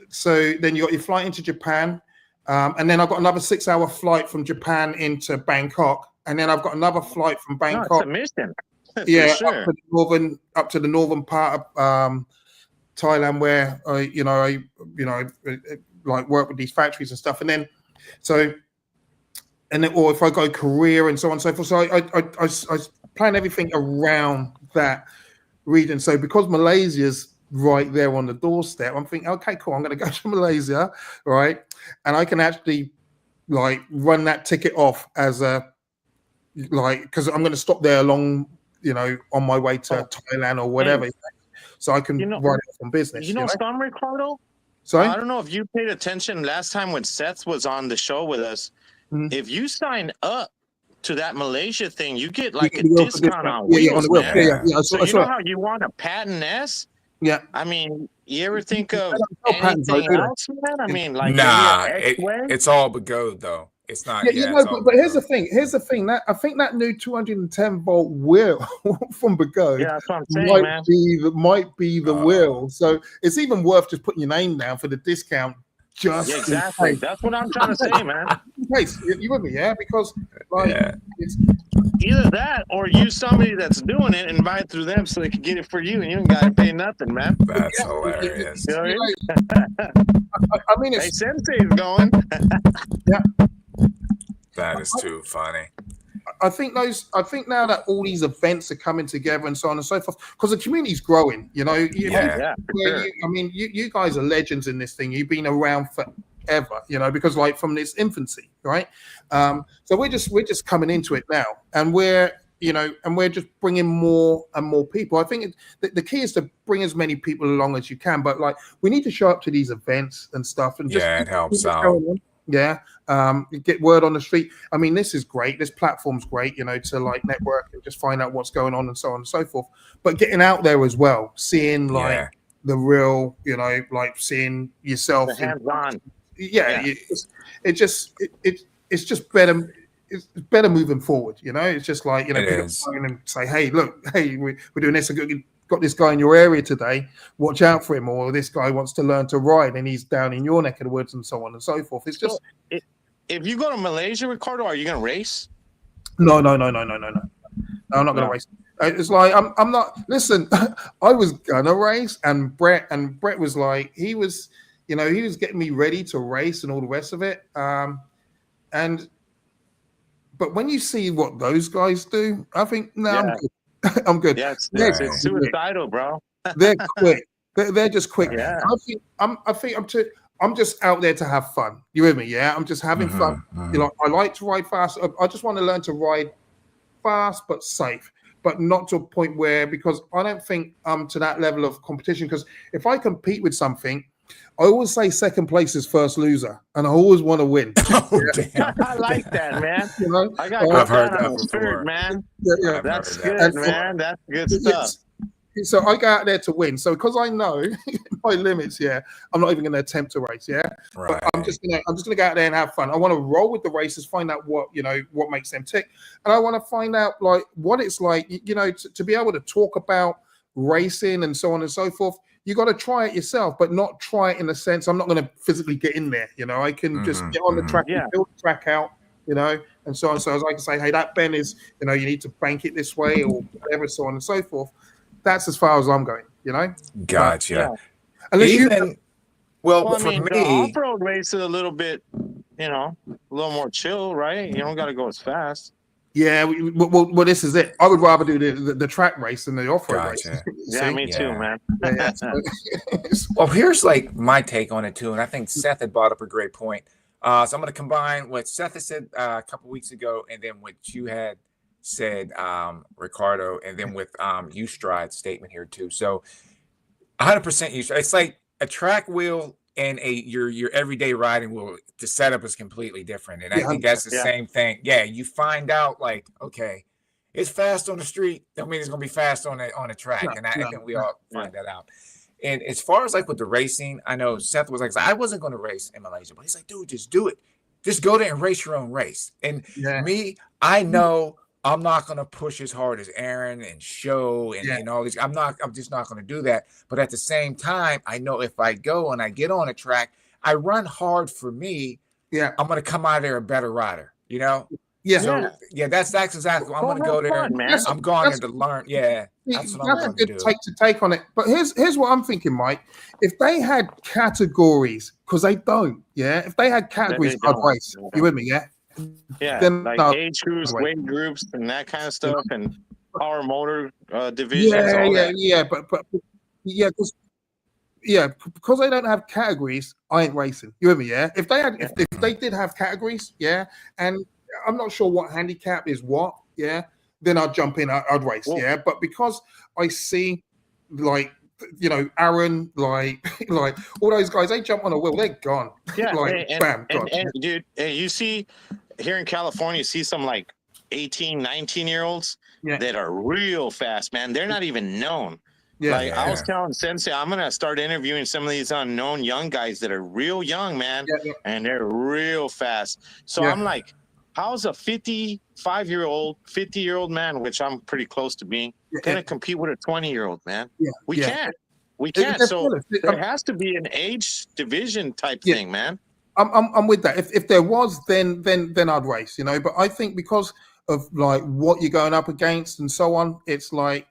so then you got your flight into Japan. And then I've got another 6-hour flight from Japan into Bangkok, and then I've got another flight from Bangkok. No, it's a mission. Yeah, sure. up to the northern part of Thailand, where I like work with these factories and stuff. And then, or if I go Korea and so on and so forth. So I plan everything around that region. So because Malaysia's right there on the doorstep, I'm thinking, okay, cool, I'm going to go to Malaysia, right? And I can actually like run that ticket off as a, like, because I'm going to stop there along, you know, on my way to Thailand or whatever. So I can run it from business. You know, some Ricardo? Sorry? I don't know if you paid attention last time when Seth was on the show with us. Mm-hmm. If you sign up to that Malaysia thing, you get like a discount on wheels, man. So you know how you want a Patent S? Yeah. I mean, you ever think of anything else, man? I mean, like, nah, it's all but go though. It's not. Yeah, you know, but here's the thing. Here's the thing. That I think that new 210 volt wheel from Begode that's what I'm saying, might be the wheel. So it's even worth just putting your name down for the discount. Just exactly. That's what I'm trying to say, man. In case you with me, yeah? Because like it's either that or use somebody that's doing it and buy it through them so they can get it for you, and you don't got to pay nothing, man. That's hilarious. You know I mean, it's Sensei's going. Yeah. That is too funny. I think now that all these events are coming together and so on and so forth, because the community's growing, you know. I mean, you guys are legends in this thing. You've been around forever, you know, because like from its infancy, right? So we're just coming into it now, and we're just bringing more and more people. I think the key is to bring as many people along as you can, but like we need to show up to these events and stuff, and just it helps out. Yeah, get word on the street. I mean, this is great. This platform's great, you know, to like network and just find out what's going on and so on and so forth. But getting out there as well, seeing like the real, you know, like seeing yourself. The hands-on. It's just better. It's better moving forward, you know. It's just like, you know, pick up the phone and say, hey, look, we're doing this. Got this guy in your area today, watch out for him, or this guy wants to learn to ride and he's down in your neck of the woods and so on and so forth. It's just if you go to Malaysia, Ricardo, are you gonna race? No, I'm not gonna race. It's like I'm not. Listen, I was gonna race, and Brett was like, he was getting me ready to race and all the rest of it. But when you see what those guys do, I think I'm good. I'm good. Yeah, it's suicidal, bro. They're quick. They're just quick. Yeah. I'm just out there to have fun. You with me? Yeah. I'm just having fun. You know, I like to ride fast. I just want to learn to ride fast but safe, but not to a point where, because I don't think I'm to that level of competition. Because if I compete with something, I always say second place is first loser, and I always want to win. I like that, man. You know? I've heard that before, man. Yeah. That's good, man. That's good stuff. So I go out there to win. So because I know my limits, I'm not even going to attempt to race, Right. But I'm just gonna go out there and have fun. I want to roll with the races, find out what makes them tick, and I want to find out like what it's like, you know, to be able to talk about racing and so on and so forth. You got to try it yourself, but not try it in the sense I'm not going to physically get in there. You know, I can just get on the track and build the track out, you know, and so on. So as I can say, hey, that bend is, you know, you need to bank it this way or whatever, so on and so forth. That's as far as I'm going, you know. Gotcha. Unless for me, the off-road race is a little bit, you know, a little more chill, right? You don't got to go as fast. Yeah, well, this is it. I would rather do the track race than the off-road race. Gotcha. Yeah, me too, man. Yeah. Well, here's like my take on it too, and I think Seth had brought up a great point. So I'm going to combine what Seth had said a couple weeks ago, and then what you had said, Ricardo, and then with Stride's statement here too. So 100% Stride. It's like a track wheel and your everyday riding wheel. The setup is completely different, and I think that's the same thing. Yeah, you find out like, okay, it's fast on the street. That means it's gonna be fast on a track, and I think we all find that out. And as far as like with the racing, I know Seth was like, I wasn't going to race in Malaysia, but he's like, dude, just do it. Just go there and race your own race. And me, I know I'm not going to push as hard as Aaron and Show and all these. I'm just not going to do that. But at the same time, I know if I go and I get on a track, I run hard for me. Yeah, I'm going to come out of there a better rider, you know? Yeah. So, that's exactly. I'm going to go there. Man. I'm going there to learn. Yeah. That's what I'm going to do. Take on it. But here's what I'm thinking, Mike. If they had categories, because they don't, if they had categories, I'd race. You with me, yeah? Yeah, then like age groups, weight groups, and that kind of stuff, and power motor divisions. Because they don't have categories, I ain't racing. You with me, yeah? If they had, if they did have categories, and I'm not sure what handicap is what, then I'd jump in, I'd race, But because I see, like, you know, Aaron, like all those guys, they jump on a wheel, they're gone. Yeah, like, bam, gone. And dude, you see here in California, you see some like 18, 19-year-olds that are real fast, man. They're not even known. I was telling Sensei, I'm gonna start interviewing some of these unknown young guys that are real young, man, and they're real fast. So I'm like, how's a 55-year-old, 50-year-old man, which I'm pretty close to being, gonna compete with a 20-year-old man? We can't. We can't. So there has to be an age division type thing, man. I'm with that. If there was, then I'd race, you know. But I think because of like what you're going up against and so on, it's like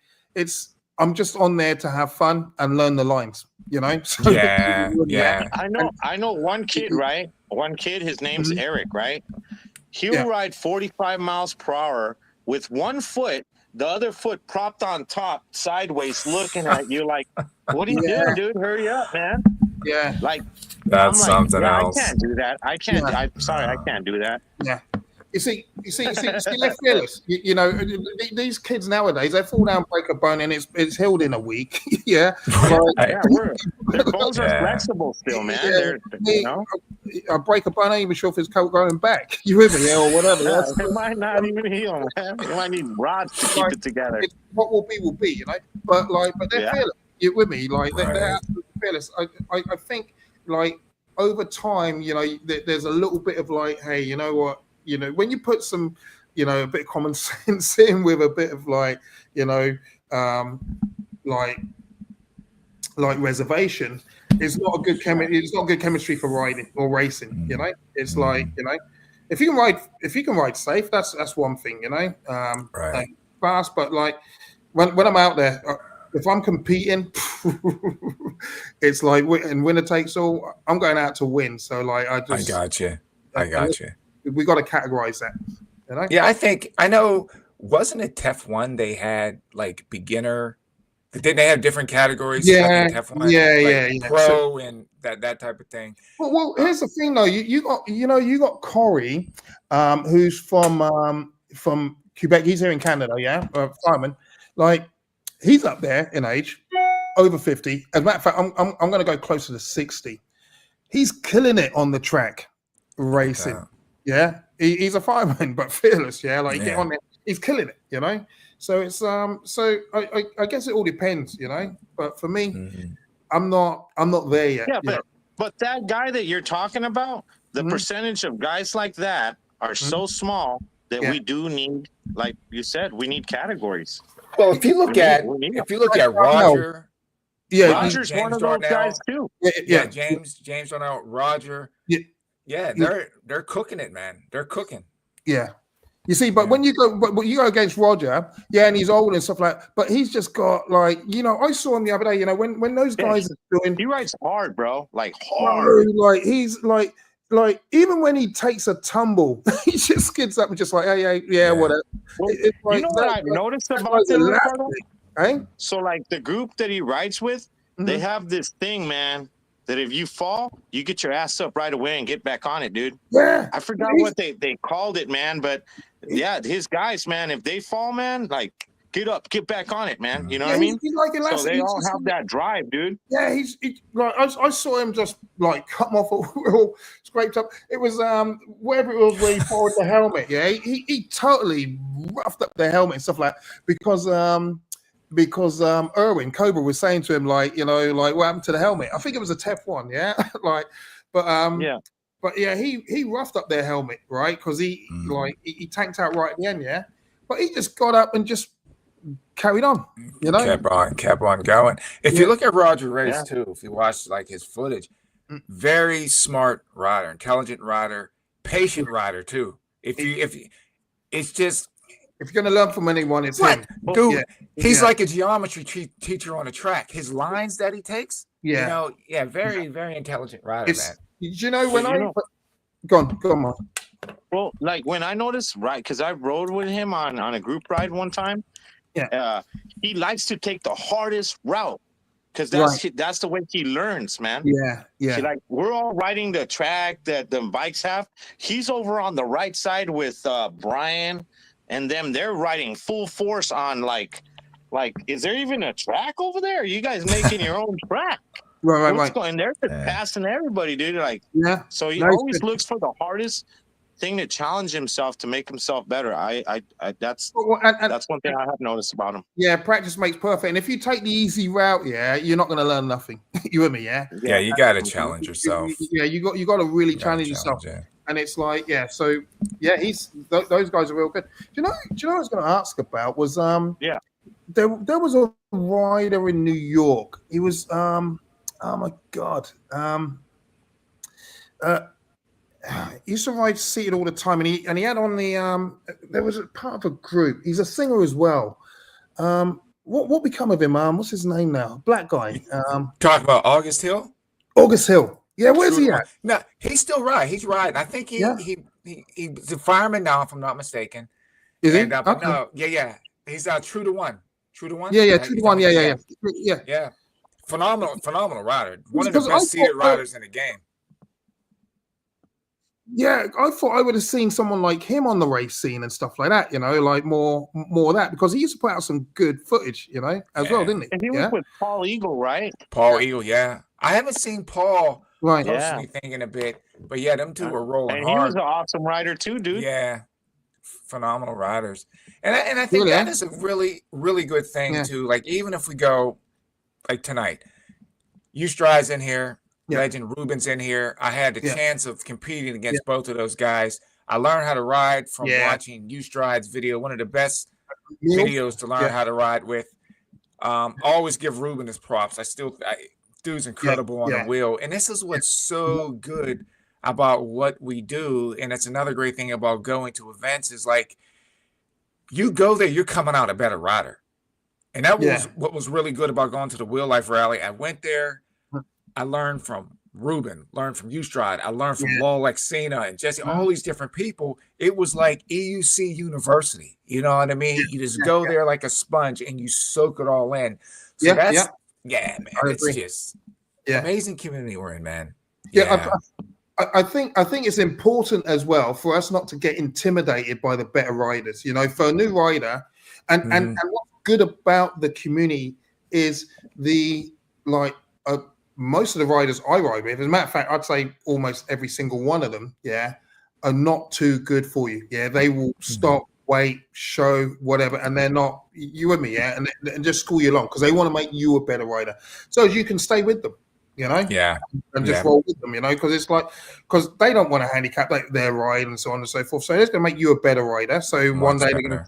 I'm just on there to have fun and learn the lines, you know. So, I know one kid, right? One kid, his name's Eric, right? He'll ride 45 miles per hour with one foot, the other foot propped on top, sideways, looking at you like, what are you doing, dude? Hurry up, man. Yeah. Like, that's something else. I can't do that. I can't. I'm sorry, I can't do that. Yeah. You see, they're fearless. You know, these kids nowadays, they fall down, break a bone, and it's healed in a week. Their bones are flexible still, man. You know? I break a bone, I'm even sure if it's going back. You with me, or whatever. It might not even heal, man. You might need rods to keep it together. What will be, you know. But they're fearless. You with me? Like they're absolutely fearless. I think like over time, you know, there's a little bit of like, hey, you know what? You know, when you put some, you know, a bit of common sense in with a bit of like, you know, like reservation, it's not a good chemistry for riding or racing. You know, it's like, you know, if you can ride safe, that's one thing. You know, fast, but like when I'm out there, if I'm competing, it's like and winner takes all. I'm going out to win. So like I got you. We got to categorize that, you know? Yeah, I know. Wasn't it TEF1? They had like beginner. Didn't they have different categories? Yeah, TEF1, pro and that type of thing. Well, here's the thing though. You got Corey, who's from Quebec. He's here in Canada, fireman. Like he's up there in age, over 50. As a matter of fact, I'm going to go closer to 60. He's killing it on the track, racing. Okay. Yeah, he's a fireman, but fearless. Yeah, like get on there, he's killing it. You know, so it's so I guess it all depends. You know, but for me, I'm not there yet. Yeah, but that guy that you're talking about, the percentage of guys like that are so small that we do need, like you said, we need categories. Well, if you look at Roger. Yeah, Roger's one of those guys too. Yeah, James Darnell, Roger. Yeah, they're cooking it, man. They're cooking. Yeah, you see, but when you go against Roger, and he's old and stuff like that, but he's just got like, you know, I saw him the other day. You know, when those guys are doing, he rides hard, bro, like hard. Like he's like like even when he takes a tumble, he just skids up and just like, yeah, whatever. Well, It's like, you know what I've noticed that's about like them, elastic, Ricardo? eh? So like the group that he rides with, they have this thing, man, that if you fall, you get your ass up right away and get back on it, dude. Yeah. I forgot what they called it, man, but yeah, his guys, man, if they fall, man, like get up, get back on it, man. You know what I mean? He's like elastic. So they all have that drive, dude. Yeah, like I saw him just like come off all scraped up. It was wherever it was where he borrowed the helmet. Yeah, he totally roughed up the helmet and stuff like that because Erwin Cobra was saying to him like, you know, like what happened to the helmet? I think it was a Tef1, yeah. Like, but yeah, he roughed up their helmet, right? Because he tanked out right at the end, yeah. But he just got up and just carried on, you know. Kept on going. If you look at Roger Race too, if you watch like his footage, very smart rider, intelligent rider, patient rider too. If it's just if you're gonna learn from anyone, it's him, dude. He's like a geometry teacher on a track. His lines that he takes, you know, very very intelligent rider, man. You know when go on, Mark. Well, like when I noticed, right, because I rode with him on a group ride one time. Yeah, he likes to take the hardest route because that's the way he learns, man. Yeah. See, like we're all riding the track that the bikes have. He's over on the right side with Brian and them. They're riding full force on like, is there even a track over there? Are you guys making your own track? What's going? They're just passing everybody, dude. Like, so he always looks for the hardest thing to challenge himself to make himself better. That's one thing I have noticed about him. Yeah, practice makes perfect. And if you take the easy route, you're not going to learn nothing. You with me? Yeah, you got to challenge yourself. You got to really challenge yourself. And it's like, so those guys are real good. Do you know what I was going to ask about was there was a rider in New York. He was oh my god. He used to ride seated all the time, and he had on the there was a part of a group. He's a singer as well. What become of him? What's his name now? Black guy. Talk about August Hill. August Hill. Yeah, where's he at? No, he's still riding. He's riding. I think he's a fireman now, if I'm not mistaken. Is he? Okay. No, he's true to one. True to one. Yeah, true to one. Yeah. Phenomenal rider. One of the best seated riders in the game. Yeah, I thought I would have seen someone like him on the race scene and stuff like that, you know, like more of that, because he used to put out some good footage, you know, as well, didn't he? And he was with Paul Eagle, right? Paul Eagle, yeah. I haven't seen Paul personally thinking a bit, but them two were rolling and hard. And he was an awesome rider too, dude. Yeah, phenomenal riders. And I think that is a really, really good thing too. Like, even if we go, like tonight, Stride's in here. Legend Ruben's in here. I had the chance of competing against both of those guys. I learned how to ride from watching Stride's video. One of the best videos to learn how to ride with. Always give Ruben his props. Dude's incredible on the wheel. And this is what's so good about what we do. And it's another great thing about going to events is like, you go there, you're coming out a better rider. And that was what was really good about going to the Wheel Life Rally. I went there. I learned from Ruben, learned from Stride. I learned from Lowell Lexina and Jesse, all these different people. It was like EUC University. You know what I mean? You just go there like a sponge and you soak it all in. So man, it's just amazing community we're in, man. I think it's important as well for us not to get intimidated by the better riders. You know, for a new rider, and what's good about the community is most of the riders I ride with, as a matter of fact, I'd say almost every single one of them, are not too good for you. Yeah, they will stop, wait, show, whatever, and they're not, you with me, and just school you along because they want to make you a better rider. So as you can stay with them, you know, and just roll with them, you know, because they don't want to handicap their ride and so on and so forth. So it's going to make you a better rider. So one day they're going to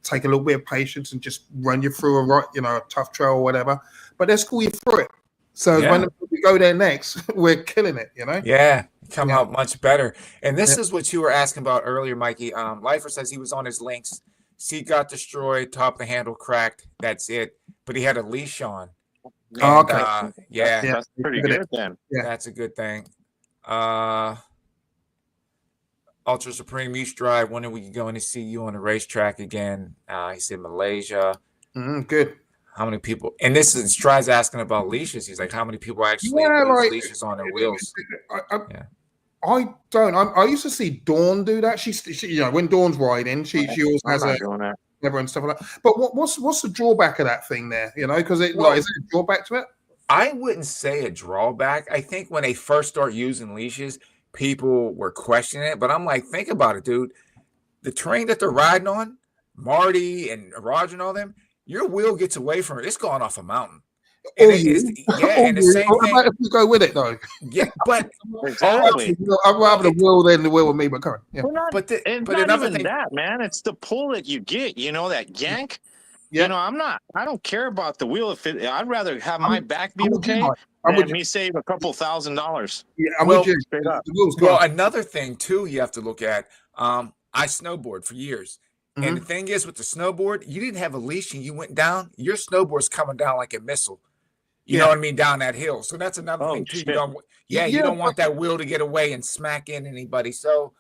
take a little bit of patience and just run you through a tough trail or whatever, but they'll school you through it. So when we go there next, we're killing it, you know? Yeah, come out much better. And this is what you were asking about earlier, Mikey. Lifer says he was on his links. Seat got destroyed, top of the handle cracked. That's it. But he had a leash on. And, that's pretty good then. That's a good thing. Ultra Supreme East Drive. When are we going to see you on the racetrack again? He said Malaysia. Good. How many people? And this is Stride's asking about leashes. He's like, how many people actually use leashes on their wheels? I don't. I used to see Dawn do that. She when Dawn's riding, she always has a lever and stuff like that. But what's the drawback of that thing there? Because is there a drawback to it? I wouldn't say a drawback. I think when they first start using leashes, people were questioning it. But I'm like, think about it, dude. The terrain that they're riding on, Marty and Roger and all them, your wheel gets away from it. It's going off a mountain. And and the same thing. If you go with it though. Yeah, but exactly. I'd rather the wheel than the wheel with me, but come on. Yeah. But not even that, man. It's the pull that you get, that yank. Yeah. I don't care about the wheel. I'd rather have my back be okay than me save a couple $1,000. Yeah, I'm with you. Well, another thing too you have to look at, I snowboard for years. And the thing is, with the snowboard, you didn't have a leash and you went down, your snowboard's coming down like a missile. You know what I mean? Down that hill. So that's another thing too. You don't want that wheel to get away and smack in anybody. So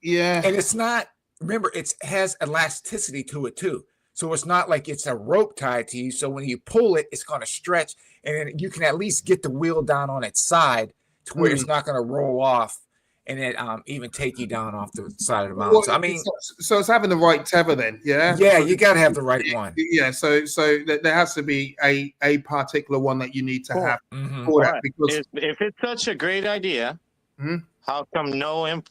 and it's not, remember, it has elasticity to it too. So it's not like it's a rope tied to you. So when you pull it, it's going to stretch, and then you can at least get the wheel down on its side to where it's not going to roll off. And then even take you down off the side of the mountain. So, I mean, so it's having the right tether then, yeah. Yeah, you got to have the right one. Yeah, so there has to be a particular one that you need to have for that. Because if it's such a great idea, how come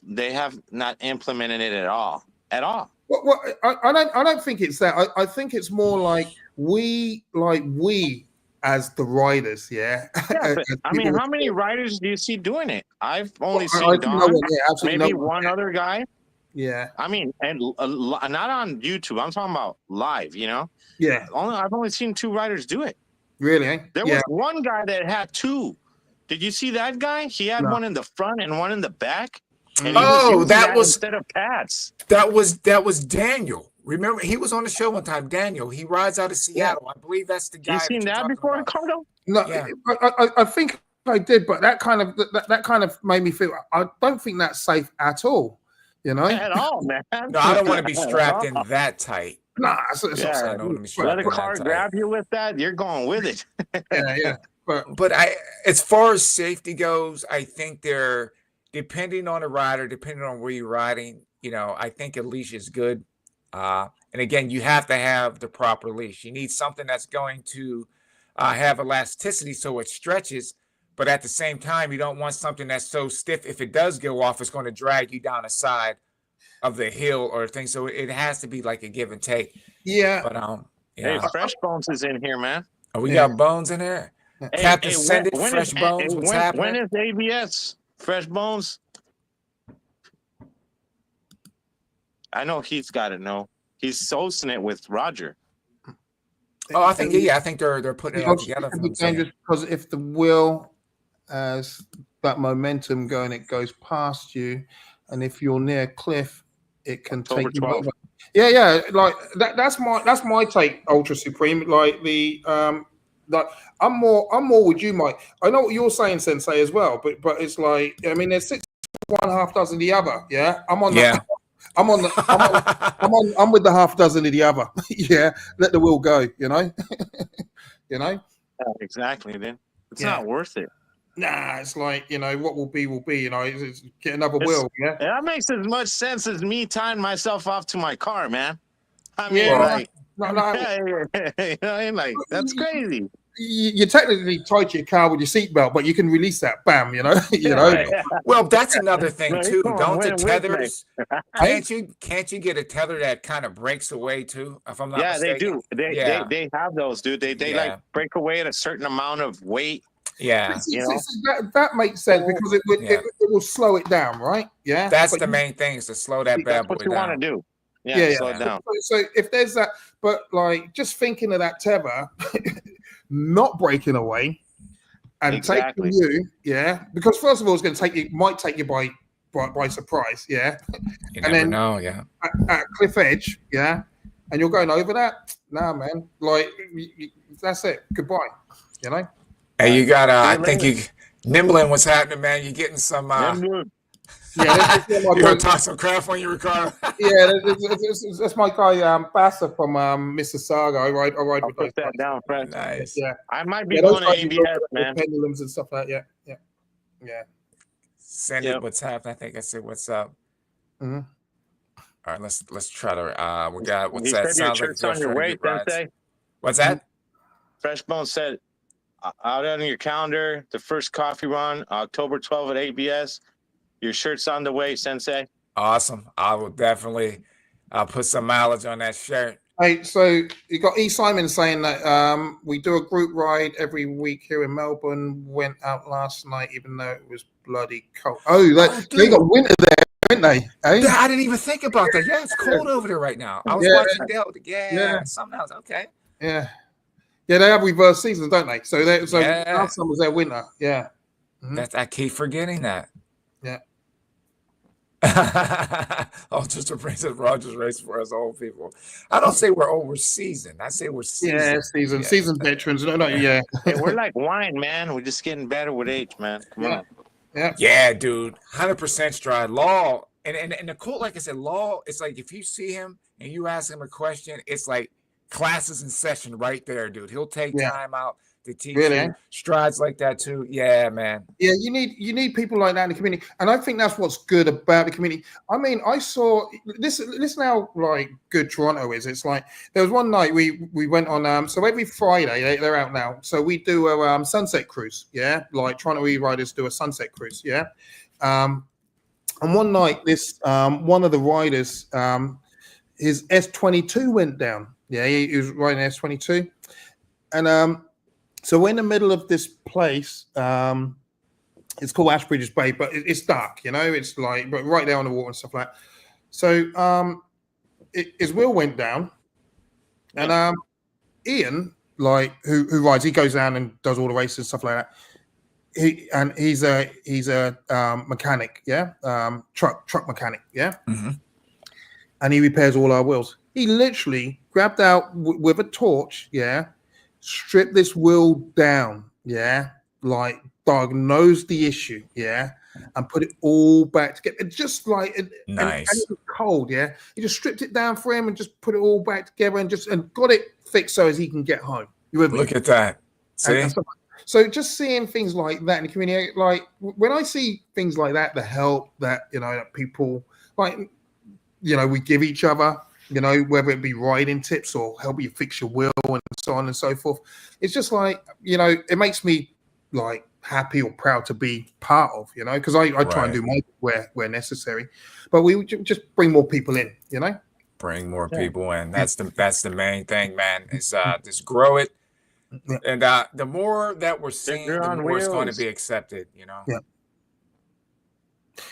they have not implemented it at all? At all? Well, I don't think it's that. I think it's more like we as the riders, I mean, how many riders do you see doing it? I've only seen Don, maybe one other guy. Yeah. I mean, and not on YouTube. I'm talking about live, Yeah. I've only seen 2 riders do it. Really? There was one guy that had 2. Did you see that guy? He had one in the front and one in the back. And that was instead of pads. That was Daniel. Remember, he was on the show one time. Daniel, he rides out of Seattle. I believe that's the guy. You seen that before, Ricardo? No, I think I did, but that kind of made me feel. I don't think that's safe at all. At all, man. No, I don't want to be strapped in that tight. Nah, let a car grab you with that. You're going with it. yeah. But as far as safety goes, I think they're depending on the rider, depending on where you're riding. I think a leash is good. And again, you have to have the proper leash. You need something that's going to have elasticity so it stretches, but at the same time, you don't want something that's so stiff. If it does go off, it's going to drag you down the side of the hill or thing. So it has to be like a give and take. Yeah. But hey, Fresh Bones is in here, man. Oh, we got Bones in there. Captain Send It, Fresh Bones. What's happening? When is ABS? Fresh Bones. I know he's got it. No, he's hosting it with Roger. Oh, I think I think they're putting it all together. Dangerous because if the wheel has that momentum going, it goes past you, and if you're near a cliff, it can take you over. Yeah, like that's my take. Ultra Supreme, like the like I'm more with you, Mike. I know what you're saying, Sensei, as well, but it's like there's 6 one half dozen the other. Yeah, I'm on I'm with the half dozen of the other. Yeah, let the wheel go. Exactly. Then it's not worth it. Nah, it's like what will be will be. It's get another wheel. Yeah, that makes as much sense as me tying myself off to my car, man. I mean, like that's crazy. You technically tied your car with your seatbelt, but you can release that. Bam, Well, that's another thing too. Don't the tethers? Can't you get a tether that kind of breaks away too? If I'm not mistaken. They do. They have those, dude. They like break away at a certain amount of weight. Yeah, that makes sense because it will slow it down, right? Yeah, that's the main thing is to slow that bad boy down. That's what you want to do. Yeah, slow it down. So if there's that, but like just thinking of that tether not breaking away and taking you, because first of all, it's going to might take you by surprise, You never know, at cliff edge, and you're going over that. Nah, man, like that's it. Goodbye, Hey, you got I think you nimbling what's happening, man. You're getting some Yeah, You're gonna talk some crap on you, Ricardo. yeah, that's my guy, Bassa from Mississauga. I ride I'll with put those that guys. down, friend. Nice. Yeah, I might be yeah, those going to guys do ABS, man. pendulums and stuff like that. Yeah. Send it. What's happening? I think I said what's up. Mm-hmm. All right, let's try to. We got what's He that? said your Sounds like shirt's on your trying to way, get rides. Sensei. What's that? Freshbone said out on your calendar, the first coffee run, October 12th at ABS. Your shirt's on the way, Sensei. Awesome. I will definitely. I'll put some mileage on that shirt. Hey, so you got E. Simon saying that we do a group ride every week here in Melbourne. Went out last night, even though it was bloody cold. Oh, they got winter there, didn't they? Eh? I didn't even think about that. Yeah, it's cold over there right now. I was watching Dell. Yeah, something else. Okay. Yeah, they have reverse seasons, don't they? So last summer was their winter. Yeah. Mm-hmm. I keep forgetting that. Yeah. Oh, just to bring us Rogers race for us old people. I don't say we're over seasoned. I say we're seasoned. Yeah, seasoned veterans. No, yeah. Hey, we're like wine, man. We're just getting better with age, man. Come on. Yeah, dude. 100% stride. Law and the cool, like I said, Law. It's like if you see him and you ask him a question, it's like classes in session right there, dude. He'll take time out to teach you strides like that too. Yeah, man. Yeah, you need people like that in the community, and I think that's what's good about the community. I mean, I saw this. Listen how like good Toronto is. It's like there was one night we went on. So every Friday they're out now. So we do a sunset cruise. Yeah, like Toronto riders do a sunset cruise. Yeah, and one night this one of the riders his S22 went down. Yeah, he was riding S22, and so we're in the middle of this place. It's called Ashbridges Bay, but it's dark, you know. It's like, but right there on the water and stuff like that. So his wheel went down, and Ian, like who rides, he goes down and does all the races and stuff like that. He's a mechanic, truck mechanic, Mm-hmm. and he repairs all our wheels. He literally grabbed out with a torch, stripped this wheel down, like diagnosed the issue, and put it all back together. It's just like nice. And it was cold, He just stripped it down for him and just put it all back together and got it fixed so as he can get home. You with me? Look at that. See? So just seeing things like that in the community, like when I see things like that, the help that that people like, we give each other. Whether it be riding tips or help you fix your wheel and so on and so forth. It's just like, it makes me like happy or proud to be part of, because I try and do my where necessary. But we just bring more people in, Bring more people in. That's the main thing, man. Is just grow it. And the more that we're seeing, the more it's going to be accepted, Yeah.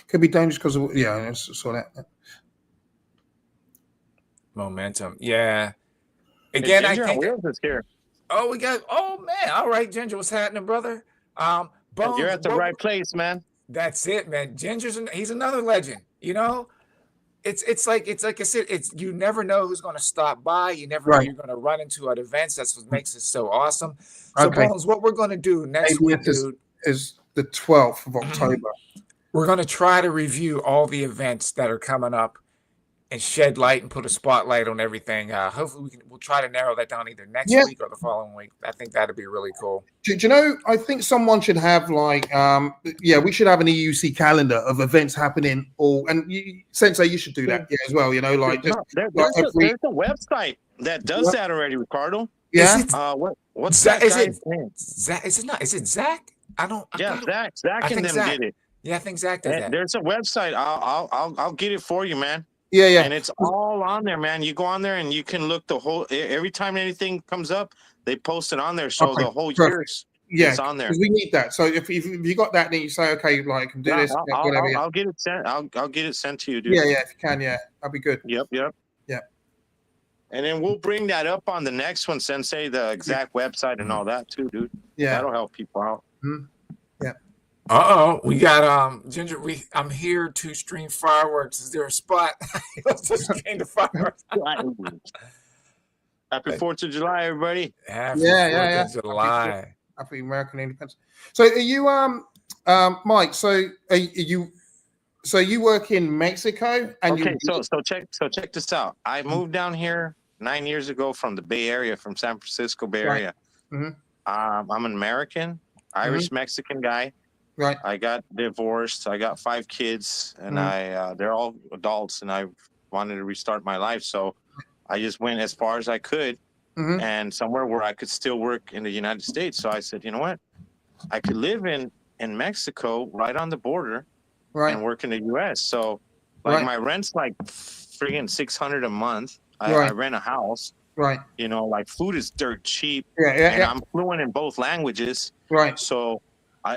Could be dangerous because of that. Momentum. Yeah. Again, I think is here. Oh, we got man. All right, Ginger, what's happening, brother? Bones, you're at the right place, man. That's it, man. He's another legend, It's like I said, you never know who's gonna stop by, you never know you're gonna run into at events. That's what makes it so awesome. So Bones, what we're gonna do next week, dude, is the 12th of October. We're gonna try to review all the events that are coming up and shed light and put a spotlight on everything. Hopefully we'll try to narrow that down either next week or the following week. I think that'd be really cool. Do you know, I think someone should have like, we should have an EUC calendar of events happening Sensei, you should do that as well, like there's a website that does that already, Ricardo. Yeah. What's that guy's name? Zach, is it Zach? Zach and them did it. Yeah, I think Zach did that. There's a website. I'll get it for you, man. Yeah. And it's all on there, man. You go on there and you can look every time anything comes up, they post it on there. So the whole year's on there. Because we need that. So if you got that, then you say, okay, like I can do this. I'll get it sent. I'll get it sent to you, dude. Yeah, if you can, that'd be good. Yep. Yeah. And then we'll bring that up on the next one, Sensei, the exact website and all that too, dude. Yeah. That'll help people out. Mm-hmm. We got Ginger. I'm here to stream fireworks. Is there a spot? Let's just stream the fireworks. Happy 4th of July, everybody. Happy 4th of July. Happy American Independence. So are you Mike, so are you So you work in Mexico, and Okay, so check this out. I moved down here 9 years ago from the Bay Area, from San Francisco Bay Right. Area. Mm-hmm. I'm an American, Irish Mexican guy. Right. I got divorced. I got 5 kids, and they're all adults, and I wanted to restart my life. So I just went as far as I could, and somewhere where I could still work in the United States. So I said, you know what? I could live in Mexico, right on the border, and work in the U.S. So, like, my rent's like friggin' $600 a month. I rent a house. Right. You know, like, food is dirt cheap. And I'm fluent in both languages. Right. So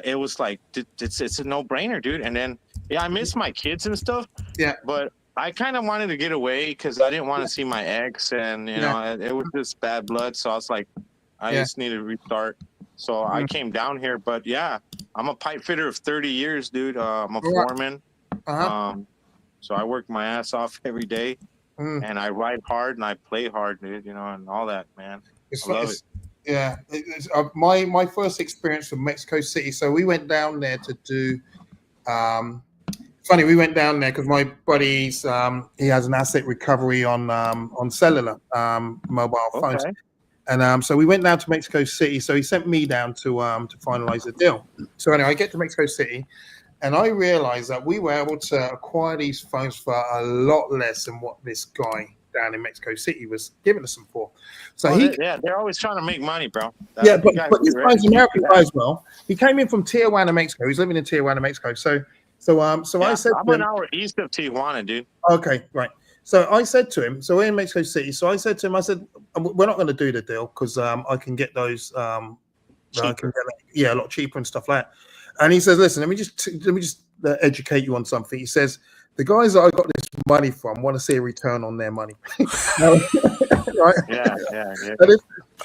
it was like, it's a no-brainer, dude. And then, I miss my kids and stuff. Yeah. But I kind of wanted to get away because I didn't want to see my ex, and you know, it was just bad blood. So I was like, I just need to restart. So I came down here. But yeah, I'm a pipe fitter of 30 years, dude. I'm a foreman. So I work my ass off every day, and I ride hard and I play hard, dude. You know, and all that, man. I love it. Yeah, my first experience from Mexico City. So we went down there to do. Funny, we went down there because my buddy's he has an asset recovery on cellular mobile phones, and so we went down to Mexico City. So he sent me down to finalize the deal. So anyway, I get to Mexico City, and I realized that we were able to acquire these phones for a lot less than what this guy down in Mexico City was giving us them for. So they're always trying to make money, bro. But this guy's American guy as well. He came in from Tijuana, Mexico. He's living in Tijuana, Mexico. So I said, I'm an hour east of Tijuana, dude. Okay, right. So I said to him, so we're in Mexico City. So I said to him, I said, we're not going to do the deal because I can get those, a lot cheaper and stuff like that. And he says, listen, let me just educate you on something. He says, the guys that I got this money from want to see a return on their money. Right? Yeah.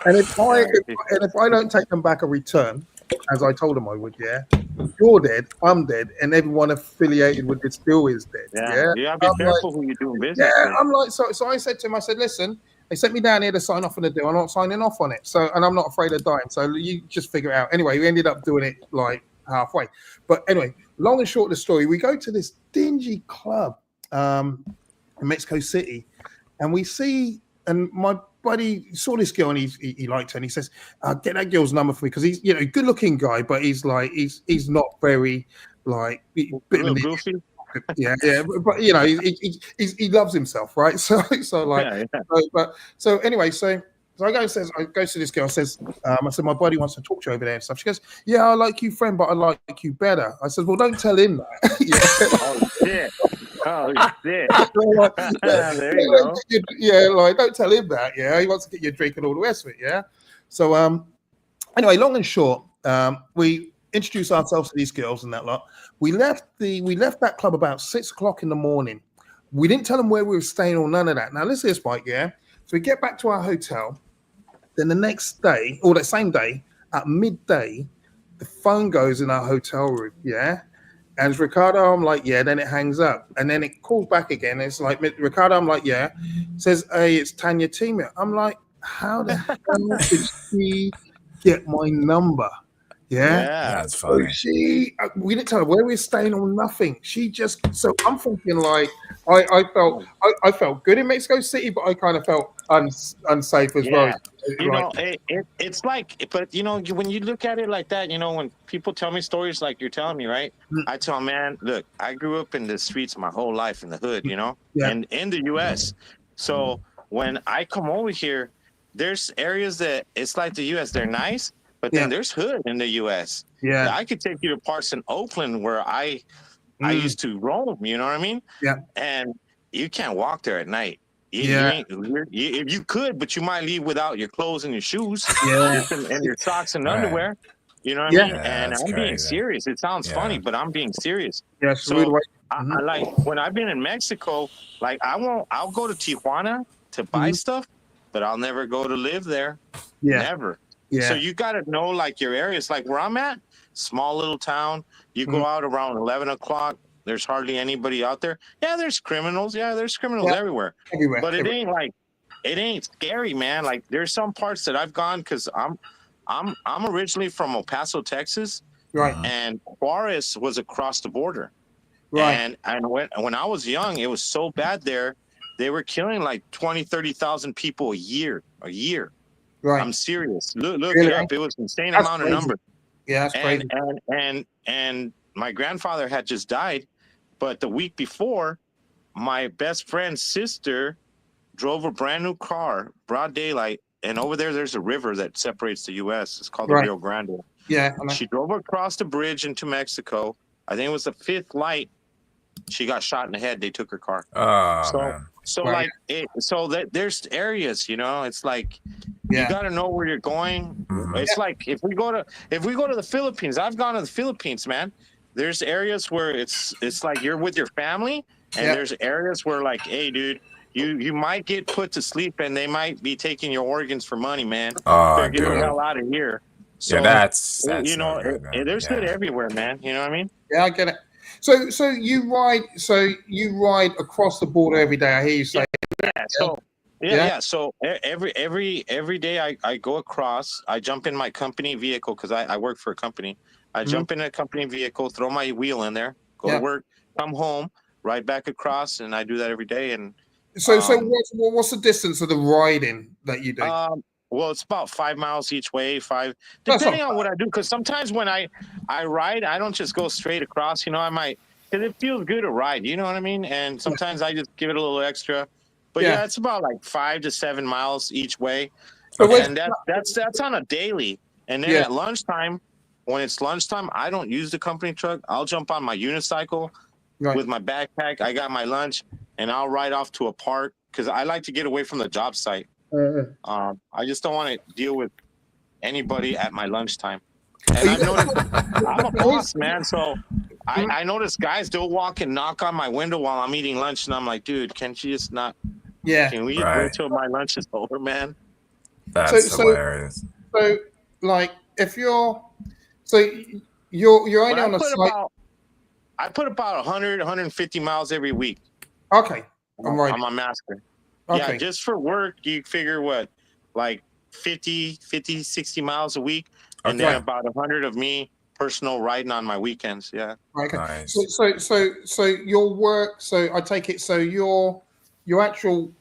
And if I don't take them back a return, as I told him I would, you're dead, I'm dead, and everyone affiliated with this deal is dead. You gotta be careful who you're doing business with. I'm like, so I said to him, I said, listen, they sent me down here to sign off on the deal. I'm not signing off on it. So, and I'm not afraid of dying. So you just figure it out. Anyway, we ended up doing it like halfway. But anyway, long and short of the story, we go to this dingy club in Mexico City, and we see, and my buddy saw this girl and he liked her, and he says, get that girl's number for me, because he's, you know, a good looking guy, but he's like he's not very like goofy. But you know, he loves himself, right? So anyway, so I go to this girl, says, I said, my buddy wants to talk to you over there and stuff. She goes, yeah, I like you, friend, but I like you better. I said, well, don't tell him that. Oh shit. There you go. Yeah, like, don't tell him that. Yeah, he wants to get you a drink and all the rest of it. Yeah. So anyway, long and short, we introduced ourselves to these girls and that lot. We left that club about 6 o'clock in the morning. We didn't tell them where we were staying or none of that. Now listen to this, Mike. Yeah. So we get back to our hotel. Then the next day, or that same day, at midday, the phone goes in our hotel room. Yeah. And it's Ricardo, I'm like, yeah. Then it hangs up. And then it calls back again. It's like, Ricardo, I'm like, yeah. It says, hey, it's Tanya Timia. I'm like, how the hell did she get my number? Yeah, that's funny. We didn't tell her where we were staying or nothing. She just, so I'm thinking like, I felt good in Mexico City, but I kind of felt unsafe as well. You know, it's like, but you know, when you look at it like that, you know, when people tell me stories like you're telling me, right? I tell them, man, look, I grew up in the streets my whole life in the hood, you know, and in the U.S. So when I come over here, there's areas that it's like the U.S. They're nice, but then there's hood in the U.S. Yeah, I could take you to parts in Oakland where I used to roam. You know what I mean? Yeah. And you can't walk there at night. If you could, but you might leave without your clothes and your shoes, and your socks and underwear. You know what I mean? And I'm being serious. It sounds funny, but I'm being serious. Yeah. So I like when I've been in Mexico, like I'll go to Tijuana to buy stuff, but I'll never go to live there. Yeah. Never. Yeah. So you got to know like your areas. Like where I'm at, small little town. You go out around 11 o'clock. There's hardly anybody out there. Yeah, there's criminals. Yeah, there's criminals everywhere. But it ain't scary, man. Like there's some parts that I've gone because I'm originally from El Paso, Texas. Right. And Juarez was across the border. Right. And when I was young, it was so bad there. They were killing like 20, 30,000 people a year. Right. I'm serious. Look Really? it up. It was an insane That's amount of crazy. numbers. Yeah, that's crazy. And my grandfather had just died, but the week before, my best friend's sister drove a brand new car, broad daylight, and over there's a river that separates the U.S. It's called the Right. Rio Grande. Yeah. I know. She drove across the bridge into Mexico. I think it was the fifth light. She got shot in the head. They took her car. Oh So man. like there's areas, you know, it's like you Yeah. got to know where you're going. Mhm. It's like if we go to the Philippines, I've gone to the Philippines, man. There's areas where it's like you're with your family, and Yeah. there's areas where like, hey, dude, you might get put to sleep, and they might be taking your organs for money, man. Oh, Better get the dude. hell out of here. So Yeah, that's you no know, good, man. there's Yeah. good everywhere, man. You know what I mean? Yeah, I get it. So you ride across the border every day. I hear you say. Yeah. So every day I go across. I jump in my company vehicle because I work for a company. I jump in a company vehicle, throw my wheel in there, go to work, come home, ride back across, and I do that every day. And So what's the distance of the riding that you do? well, it's about 5 miles each way, That's depending not on what I do. Because sometimes when I ride, I don't just go straight across. You know, I might, because it feels good to ride. You know what I mean? And sometimes I just give it a little extra. But yeah, it's about like 5 to 7 miles each way, and that's on a daily. And then at lunchtime, when it's lunchtime, I don't use the company truck. I'll jump on my unicycle with my backpack. I got my lunch, and I'll ride off to a park because I like to get away from the job site. I just don't want to deal with anybody at my lunchtime. And I've noticed I'm a boss, man. So I notice guys don't walk and knock on my window while I'm eating lunch, and I'm like, dude, can't you just not? Yeah. Can we just wait till my lunch is over, man? That's hilarious. So like if you're only on a site. I put about 100, 150 miles every week. Okay. I'm right. On my master. Okay. Yeah, just for work, you figure what, like 50, 60 miles a week, and then about 100 of me personal riding on my weekends. Yeah. Okay. Nice. So your work. So I take it. So your actual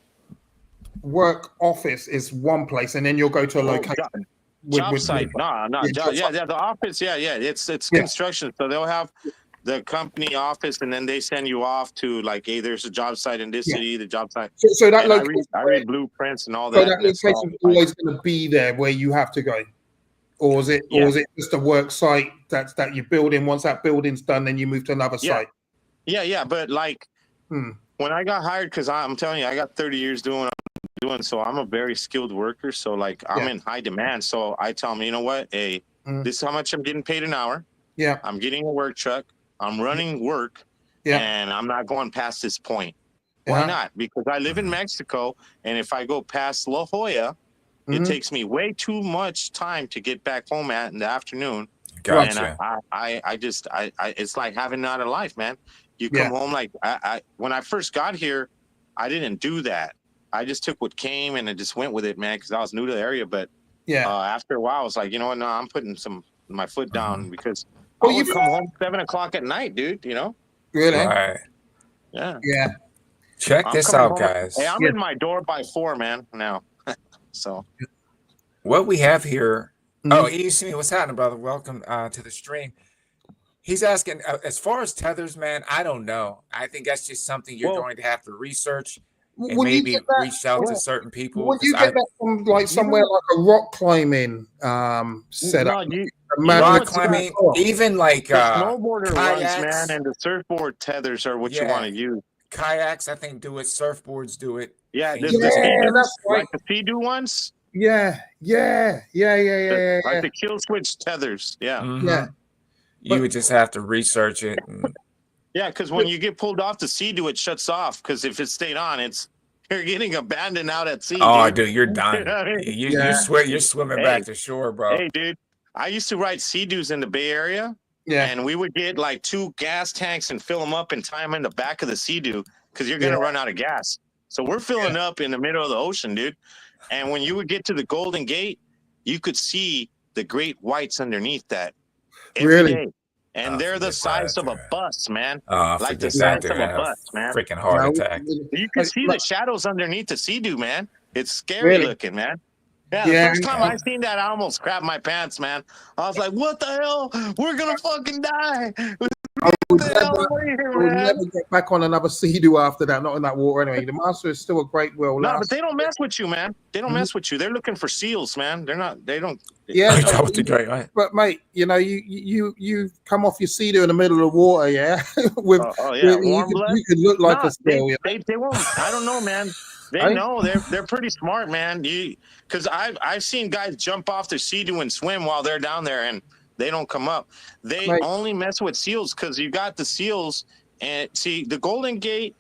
work office is one place, and then you'll go to a location. Job site. No. Yeah. The office. Yeah. It's construction. So they'll have the company office, and then they send you off to like, hey, there's a job site in this city, the job site. So that location, I read blueprints and all that. So that location is always going to be there where you have to go, or is it just a work site that you build in? Once that building's done, then you move to another site. Yeah. But like when I got hired, because I'm telling you, I got 30 years doing what I'm doing, so I'm a very skilled worker. So like I'm in high demand. So I tell them, you know what, hey, this is how much I'm getting paid an hour. Yeah, I'm getting a work truck. I'm running work, and I'm not going past this point. Why not? Because I live in Mexico, and if I go past La Jolla, it takes me way too much time to get back home in the afternoon. Gotcha. And I just it's like having not a life, man. You come home like when I first got here, I didn't do that. I just took what came and I just went with it, man, because I was new to the area. But after a while, I was like, you know what? No, I'm putting my foot down because. Well, you come home 7 o'clock at night, dude. You know. Really? Right. Yeah. Check this out, guys. Hey, I'm in my door by 4, man. Now. So. What we have here. Oh, EC, what's happening, brother? Welcome to the stream. He's asking, as far as tethers, man, I don't know. I think that's just something you're going to have to research and maybe reach out to certain people. Would you get that from like somewhere like a rock climbing setup? Rock climbing, even like snowboarder kayaks, runs, man, and the surfboard tethers are what you want to use. Kayaks, I think, do it. Surfboards do it. Yeah, that's right. Like the Sea-Doo ones. Yeah. Like the kill switch tethers. Yeah. You would just have to research it. Yeah, because when you get pulled off the Sea-Doo, it shuts off. Because if it stayed on, you're getting abandoned out at sea. Oh, dude, you're done. You know what I mean? You're swimming back to shore, bro. Hey, dude, I used to ride Sea-Doos in the Bay Area. Yeah. And we would get like 2 gas tanks and fill them up and tie them in the back of the Sea-Doo because you're going to run out of gas. So we're filling up in the middle of the ocean, dude. And when you would get to the Golden Gate, you could see the great whites underneath that every day. and they're the size of a bus, man. Like the size of a bus, man. Freaking heart attack. You can see the shadows underneath the Sea-Doo, man. It's scary looking, man. Yeah, the Yeah, first time I seen that, I almost crapped my pants, man. I was like, what the hell? We're going to fucking die. I would never get back on another Sea-Doo after that, not in that water anyway. The Master is still a great wheel. No, but they don't mess with you, man. They don't mess with you. They're looking for seals, man. They don't. Yeah, but mate, you know, you come off your Sea-Doo in the middle of the water, yeah. With warm blood. You could look like a seal. They won't. I don't know, man. They know they're pretty smart, man. Because I've seen guys jump off their Sea-Doo and swim while they're down there, and they don't come up. They only mess with seals because you got the seals, and see the Golden Gate.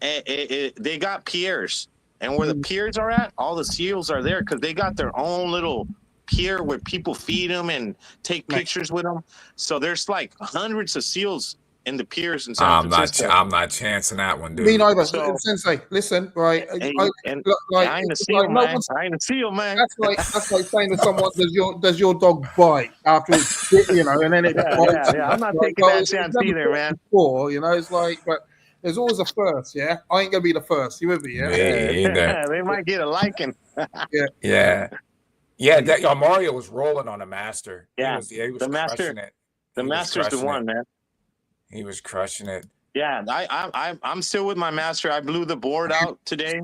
They got piers, and where the piers are at, all the seals are there because they got their own little pier where people feed them and take pictures with them. So there's like hundreds of seals in the piers in San Francisco. I'm not chancing that one, dude. Me neither. Sensei, listen, right? I ain't a seal, man. I ain't a seal, man. That's like saying to someone, does your dog bite after it's you know, and then it bites. Yeah, I'm not taking that chance either, man. Before, you know, it's like, but there's always a first, yeah. I ain't gonna be the first. You with me, yeah? Yeah, they might get a liking. Yeah. Mario was rolling on the Master. Yeah, he was the Master. The Master's the one, man. He was crushing it. Yeah, I'm still with my Master. I blew the board out today,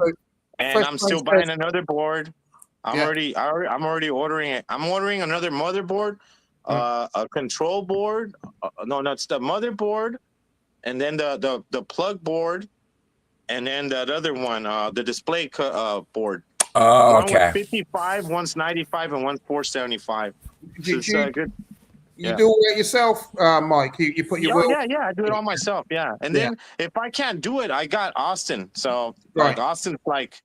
and I'm still buying another board. I'm already ordering it. I'm ordering another motherboard, a control board. No, it's the motherboard, and then the plug board, and then that other one, the display board. Oh, okay. One's 55, one's 95, and one's 475. Good. You do it yourself, Mike. You put your yeah, I do it all myself. Yeah, and then if I can't do it, I got Austin. So like Austin's like,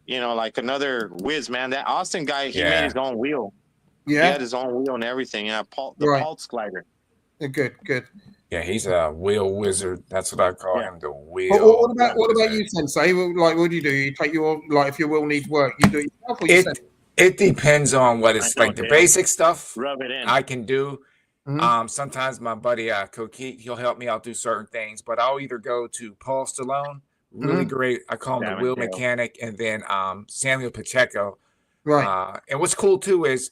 you know, like another whiz, man. That Austin guy, he made his own wheel. Yeah, he had his own wheel and everything. Yeah, the Pulse glider. Good. Yeah, he's a wheel wizard. That's what I call him, the wheel. But what about you, Sensei? Like, what do you do? You take your if your wheel needs work, you do it yourself. Or you it depends on what it's like. The basic stuff, rub it in. I can do. Sometimes my buddy Coquette, he'll help me out do certain things, but I'll either go to Paul Stallone, really great. I call him the wheel mechanic, and then Samuel Pacheco. Right. And what's cool too is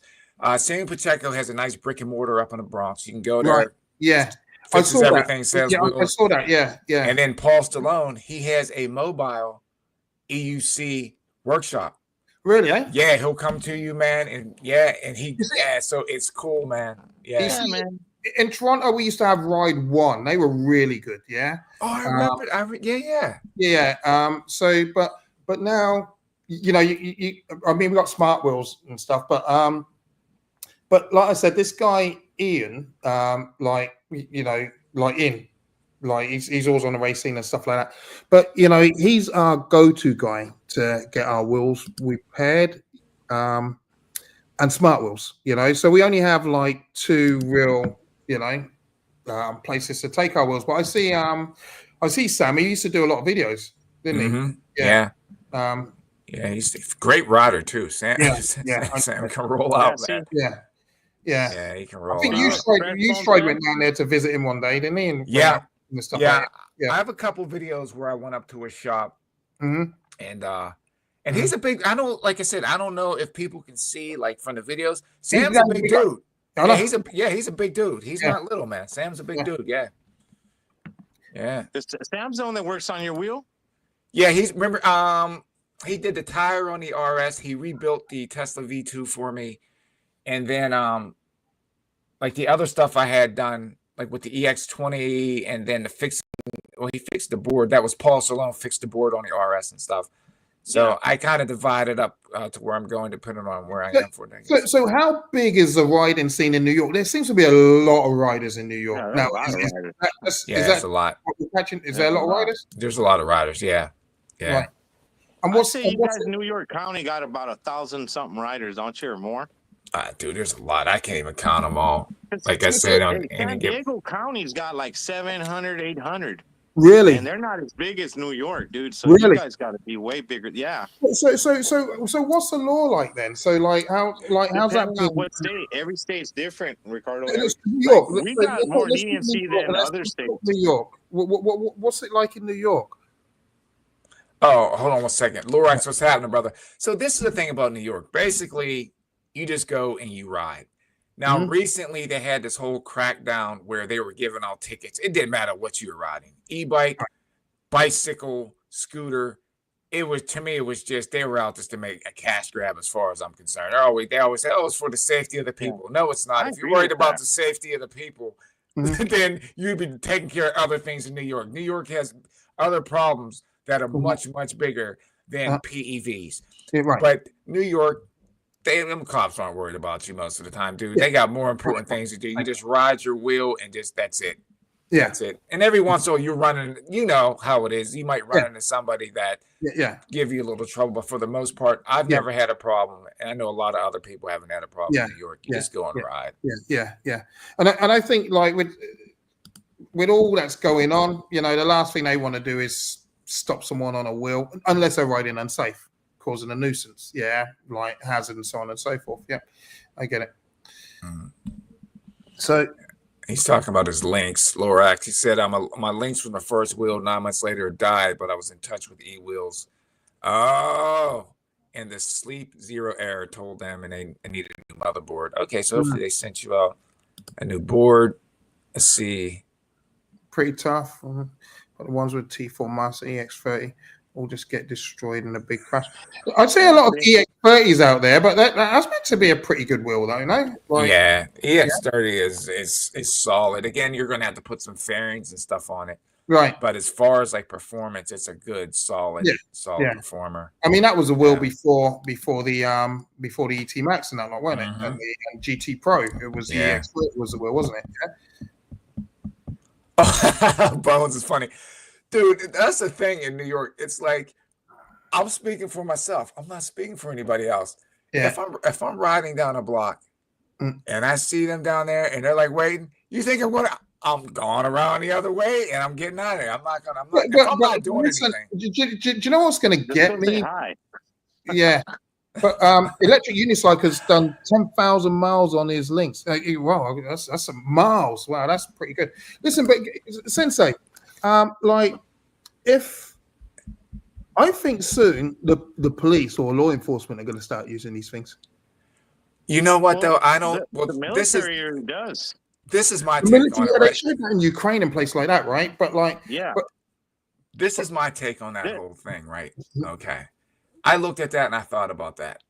Samuel Pacheco has a nice brick and mortar up in the Bronx. You can go there. Right. Yeah. Fixes everything. Says I saw that. Yeah. And then Paul Stallone, he has a mobile EUC workshop. Really? Eh? Yeah, he'll come to you, man, and so it's cool, man. Yeah, man. In Toronto, we used to have Ride One. They were really good. Yeah. Oh, I remember. Yeah. So, but now, you know, I mean, we got smart wheels and stuff, but like I said, this guy Ian, he's always on the race scene and stuff like that. But you know, he's our go-to guy to get our wheels repaired, and smart wheels. You know, so we only have like two real, you know, places to take our wheels. But I see Sam. He used to do a lot of videos, didn't he? Yeah. He's a great rider too. Sam can roll out, man. Yeah, he can roll. I think you tried went down there to visit him one day, didn't he? And stuff like that. I have a couple videos where I went up to his shop, and he's a big. I don't know if people can see like from the videos. Sam's a big dude. He's a big dude. He's not little, man. Sam's a big dude. Yeah. Is Sam's the one that works on your wheel? Yeah, remember. He did the tire on the RS. He rebuilt the Tesla V2 for me, and then like the other stuff I had done, like with the EX20, and then he fixed the board. That was Paul Stallone fixed the board on the RS and stuff. So I kind of divided up to where I'm going to put it on where I am for things. So how big is the riding scene in New York? There seems to be a lot of riders in New York. Now, there's a lot. Is there a lot of riders? There's a lot of riders. Yeah. Right. And you guys in New York County got about 1,000 something riders, don't you, or more? Dude, there's a lot. I can't even count them all. Like I said, San Diego County's got like 700, 800. Really? And they're not as big as New York, dude. So Really? you guys got to be way bigger. Yeah. So what's the law like then? So how's that Depending on being? what state, every state's different, Ricardo. Let's New Like York. we got more Let's talk New leniency York. than Let's other talk states. New York. What's it like in New York? Oh, hold on one second. Lorax, what's happening, brother? So this is the thing about New York. Basically, you just go and you ride. Now, recently they had this whole crackdown where they were giving out tickets. It didn't matter what you were riding. E-bike, bicycle, scooter. It was, to me, it was just, they were out just to make a cash grab as far as I'm concerned. They always say, oh, it's for the safety of the people. No, it's not. If you're worried about the safety of the people, then you'd be taking care of other things in New York. New York has other problems that are much, much bigger than PEVs. Right. But New York, them cops aren't worried about you most of the time, dude. They got more important things to do. You just ride your wheel and just, that's it. Yeah. That's it. And every once in a while you're running, you know how it is. You might run into somebody that give you a little trouble. But for the most part, I've never had a problem. And I know a lot of other people haven't had a problem in New York. You just go and ride. Yeah. And I think like with all that's going on, you know, the last thing they want to do is stop someone on a wheel unless they're riding unsafe, causing a nuisance. Yeah, like hazard and so on and so forth. Yeah, I get it. So he's talking about his links. Lorax, he said, my links from the first wheel 9 months later died, but I was in touch with E-Wheels. Oh, and the Sleep Zero error told them, and they needed a new motherboard. Okay, so hopefully they sent you out a new board. Let's see. Pretty tough. But the ones with T4 Master EX30 all just get destroyed in a big crash. I'd say a lot of EX30s out there, but that's meant to be a pretty good wheel, though, you know? Like, yeah, EX30 is solid. Again, you're going to have to put some fairings and stuff on it. Right. But as far as like performance, it's a good, solid performer. I mean, that was a wheel before the ET Max and that, like, wasn't it? And the GT Pro. It was the EX30 was the wheel, wasn't it? Yeah. Bones is funny, dude. That's the thing in New York. It's like I'm speaking for myself. I'm not speaking for anybody else. Yeah. If I'm riding down a block and I see them down there and they're like waiting, you think I'm going around the other way and I'm getting out of there. I'm not doing anything. Do you know what's going to get me? Yeah. But Electric Unicycle's done 10,000 miles on his links. Wow, that's some miles. Wow, that's pretty good. Listen, but Sensei, like, if I think soon the police or law enforcement are going to start using these things. You know what though? I don't. The military does. This is my take on it. They showed that in Ukraine and places like that, right? But like, this is my take on that whole thing, right? Okay. I looked at that and I thought about that.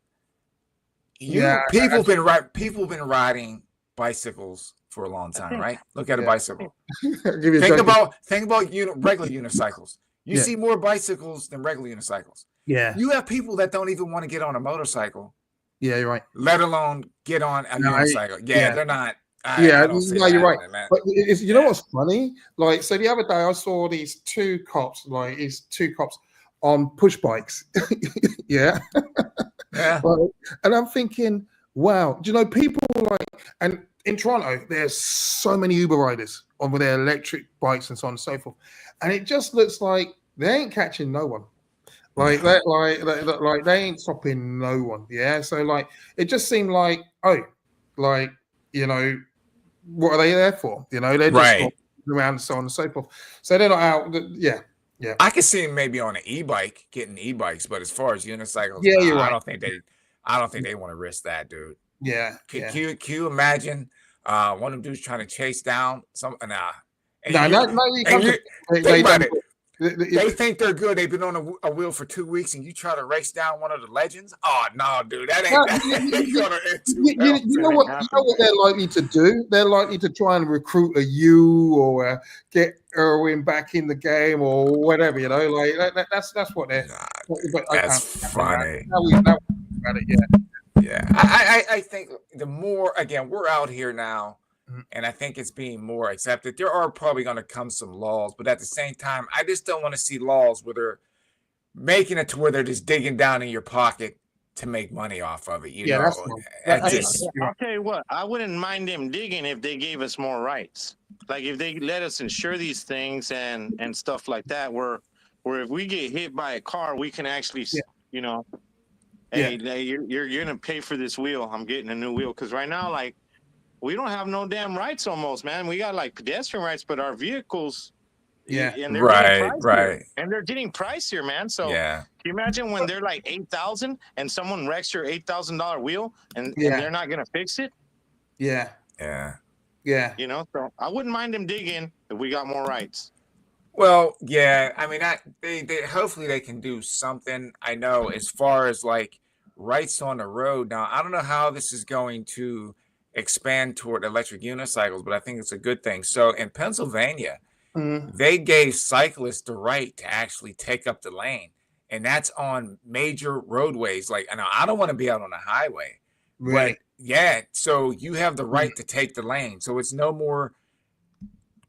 People have been riding bicycles for a long time, right? Look at a bicycle. Think about regular unicycles. You see more bicycles than regular unicycles. Yeah. You have people that don't even want to get on a motorcycle. Yeah, you're right. Let alone get on a unicycle. They're not. You're right. But you know what's funny? Like, so the other day I saw these two cops on push bikes. Yeah. And I'm thinking, wow, do you know, people and in Toronto, there's so many Uber riders on with their electric bikes and so on and so forth. And it just looks like they ain't catching no one. Like they ain't stopping no one. Yeah. So like, it just seemed like, you know, what are they there for? You know, they're just around and so on and so forth. So they're not out. Yeah. I could see him maybe on an e-bike, getting e-bikes, but as far as unicycles, I don't think they want to risk that, dude. Yeah. Can you imagine one of them dudes trying to chase down some? Think about it. They think they're good. They've been on a wheel for 2 weeks, and you try to race down one of the legends. Oh no, dude, that ain't gonna end too well. You know what they're likely to do? They're likely to try and recruit a U or get Irwin back in the game or whatever. You know, like that's what they're. That's funny. Yeah. I think the more, again, we're out here now. And I think it's being more accepted. There are probably going to come some laws, but at the same time, I just don't want to see laws where they're making it to where they're just digging down in your pocket to make money off of it. You Yeah, know, that's fine. I Hey, just I'll tell you what, I wouldn't mind them digging if they gave us more rights. Like if they let us insure these things and stuff like that, where if we get hit by a car, we can actually, Yeah. you know, Yeah. hey, you're gonna pay for this wheel. I'm getting a new wheel because right now, like, we don't have no damn rights almost, man. We got like pedestrian rights, but our vehicles, Yeah. and they're getting pricier, right. and they're getting pricier, man. So Yeah. can you imagine when they're like 8,000 and someone wrecks your $8,000 wheel and they're not gonna fix it? Yeah. Yeah. Yeah. You know, so I wouldn't mind them digging if we got more rights. Well, yeah. I mean, they hopefully they can do something. I know as far as like rights on the road. Now, I don't know how this is going to expand toward electric unicycles, but I think it's a good thing. So in Pennsylvania, Mm, they gave cyclists the right to actually take up the lane, and that's on major roadways. Like, now I don't want to be out on the highway, but really. yeah, so you have the right to take the lane. So it's no more,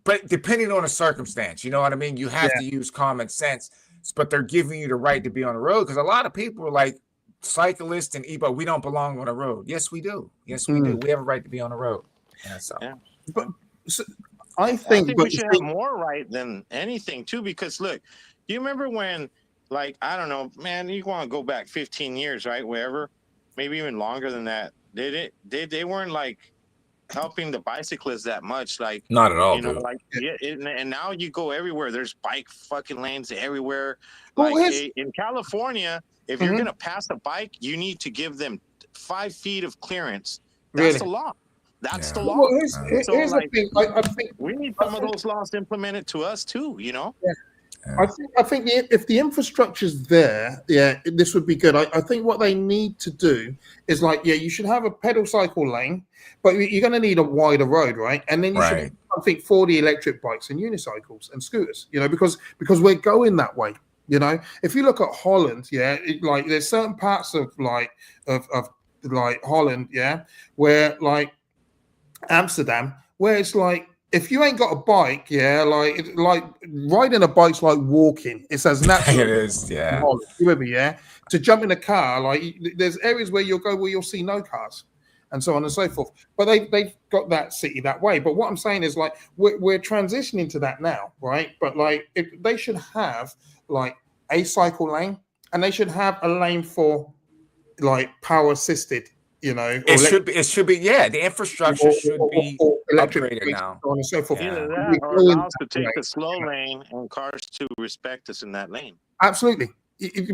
but depending on the circumstance, you know what I mean? You have to use common sense, but they're giving you the right to be on the road because a lot of people are like, cyclists and e-bike, we don't belong on the road. Yes, we do. Yes, we do. We have a right to be on the road. Yeah, so. Yeah. But so, I think we should have more right than anything too, because look, do you remember when, like, I don't know, man, you want to go back 15 years, right? Wherever, maybe even longer than that. They weren't like helping the bicyclists that much, like, not at all, you know, dude. like, yeah, and now you go everywhere. There's bike fucking lanes everywhere. Well, Like in California, if you're Mhm. gonna pass a bike, you need to give them 5 feet of clearance. That's Really? the law. That's Yeah. the law. Well, here's So, the like, thing. I think we need some of those laws implemented to us too, you know? I think if the infrastructure's there, this would be good. I think what they need to do is like, you should have a pedal cycle lane, but you're going to need a wider road, right? And then you should have something for the electric bikes and unicycles and scooters, you know, because we're going that way. You know, if you look at Holland, like there's certain parts of like Holland, where like Amsterdam, where it's like if you ain't got a bike, like riding a bike's like walking. It's as natural. It is, yeah. You with me, to jump in a car, like there's areas where you'll go where you'll see no cars, and so on and so forth. But they've got that city that way. But what I'm saying is like we're transitioning to that now, right? But like they should have like a cycle lane, and they should have a lane for like power assisted. You know, it should be, the infrastructure should be upgraded now. So on and so forth. Either that or allow us to take the slow lane and cars to respect us in that lane. Absolutely.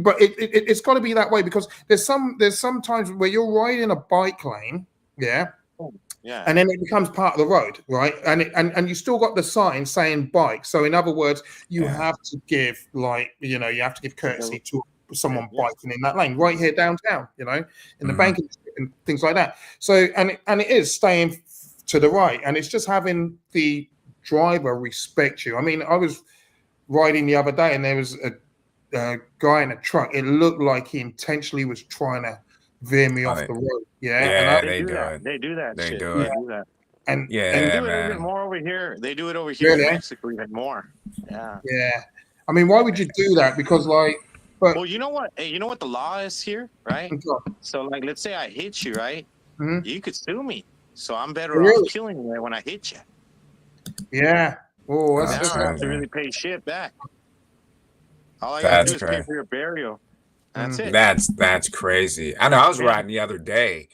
But it's got to be that way because there's some times where you're riding a bike lane, and then it becomes part of the road, right? And you still got the sign saying bike. So in other words, you have to give you have to give courtesy to someone biking in that lane right here downtown, in the bank and things like that. So and it is staying to the right, and it's just having the driver respect you. I mean, I was riding the other day, and there was a guy in a truck. It looked like he intentionally was trying to veer me off the road. They do that. They do that. They shit. do They it. do that. And they do it even more over here. They do it over here in Mexico even more. Yeah. I mean, why would you do that? Because well, you know what? Hey, you know what the law is here, right? So, like, let's say I hit you, right? Mm-hmm. You could sue me. So I'm better off killing you when I hit you. Yeah. Oh, I don't have to really pay shit back. All I gotta do is pay for your burial. That's it. That's crazy. I know. I was riding the other day,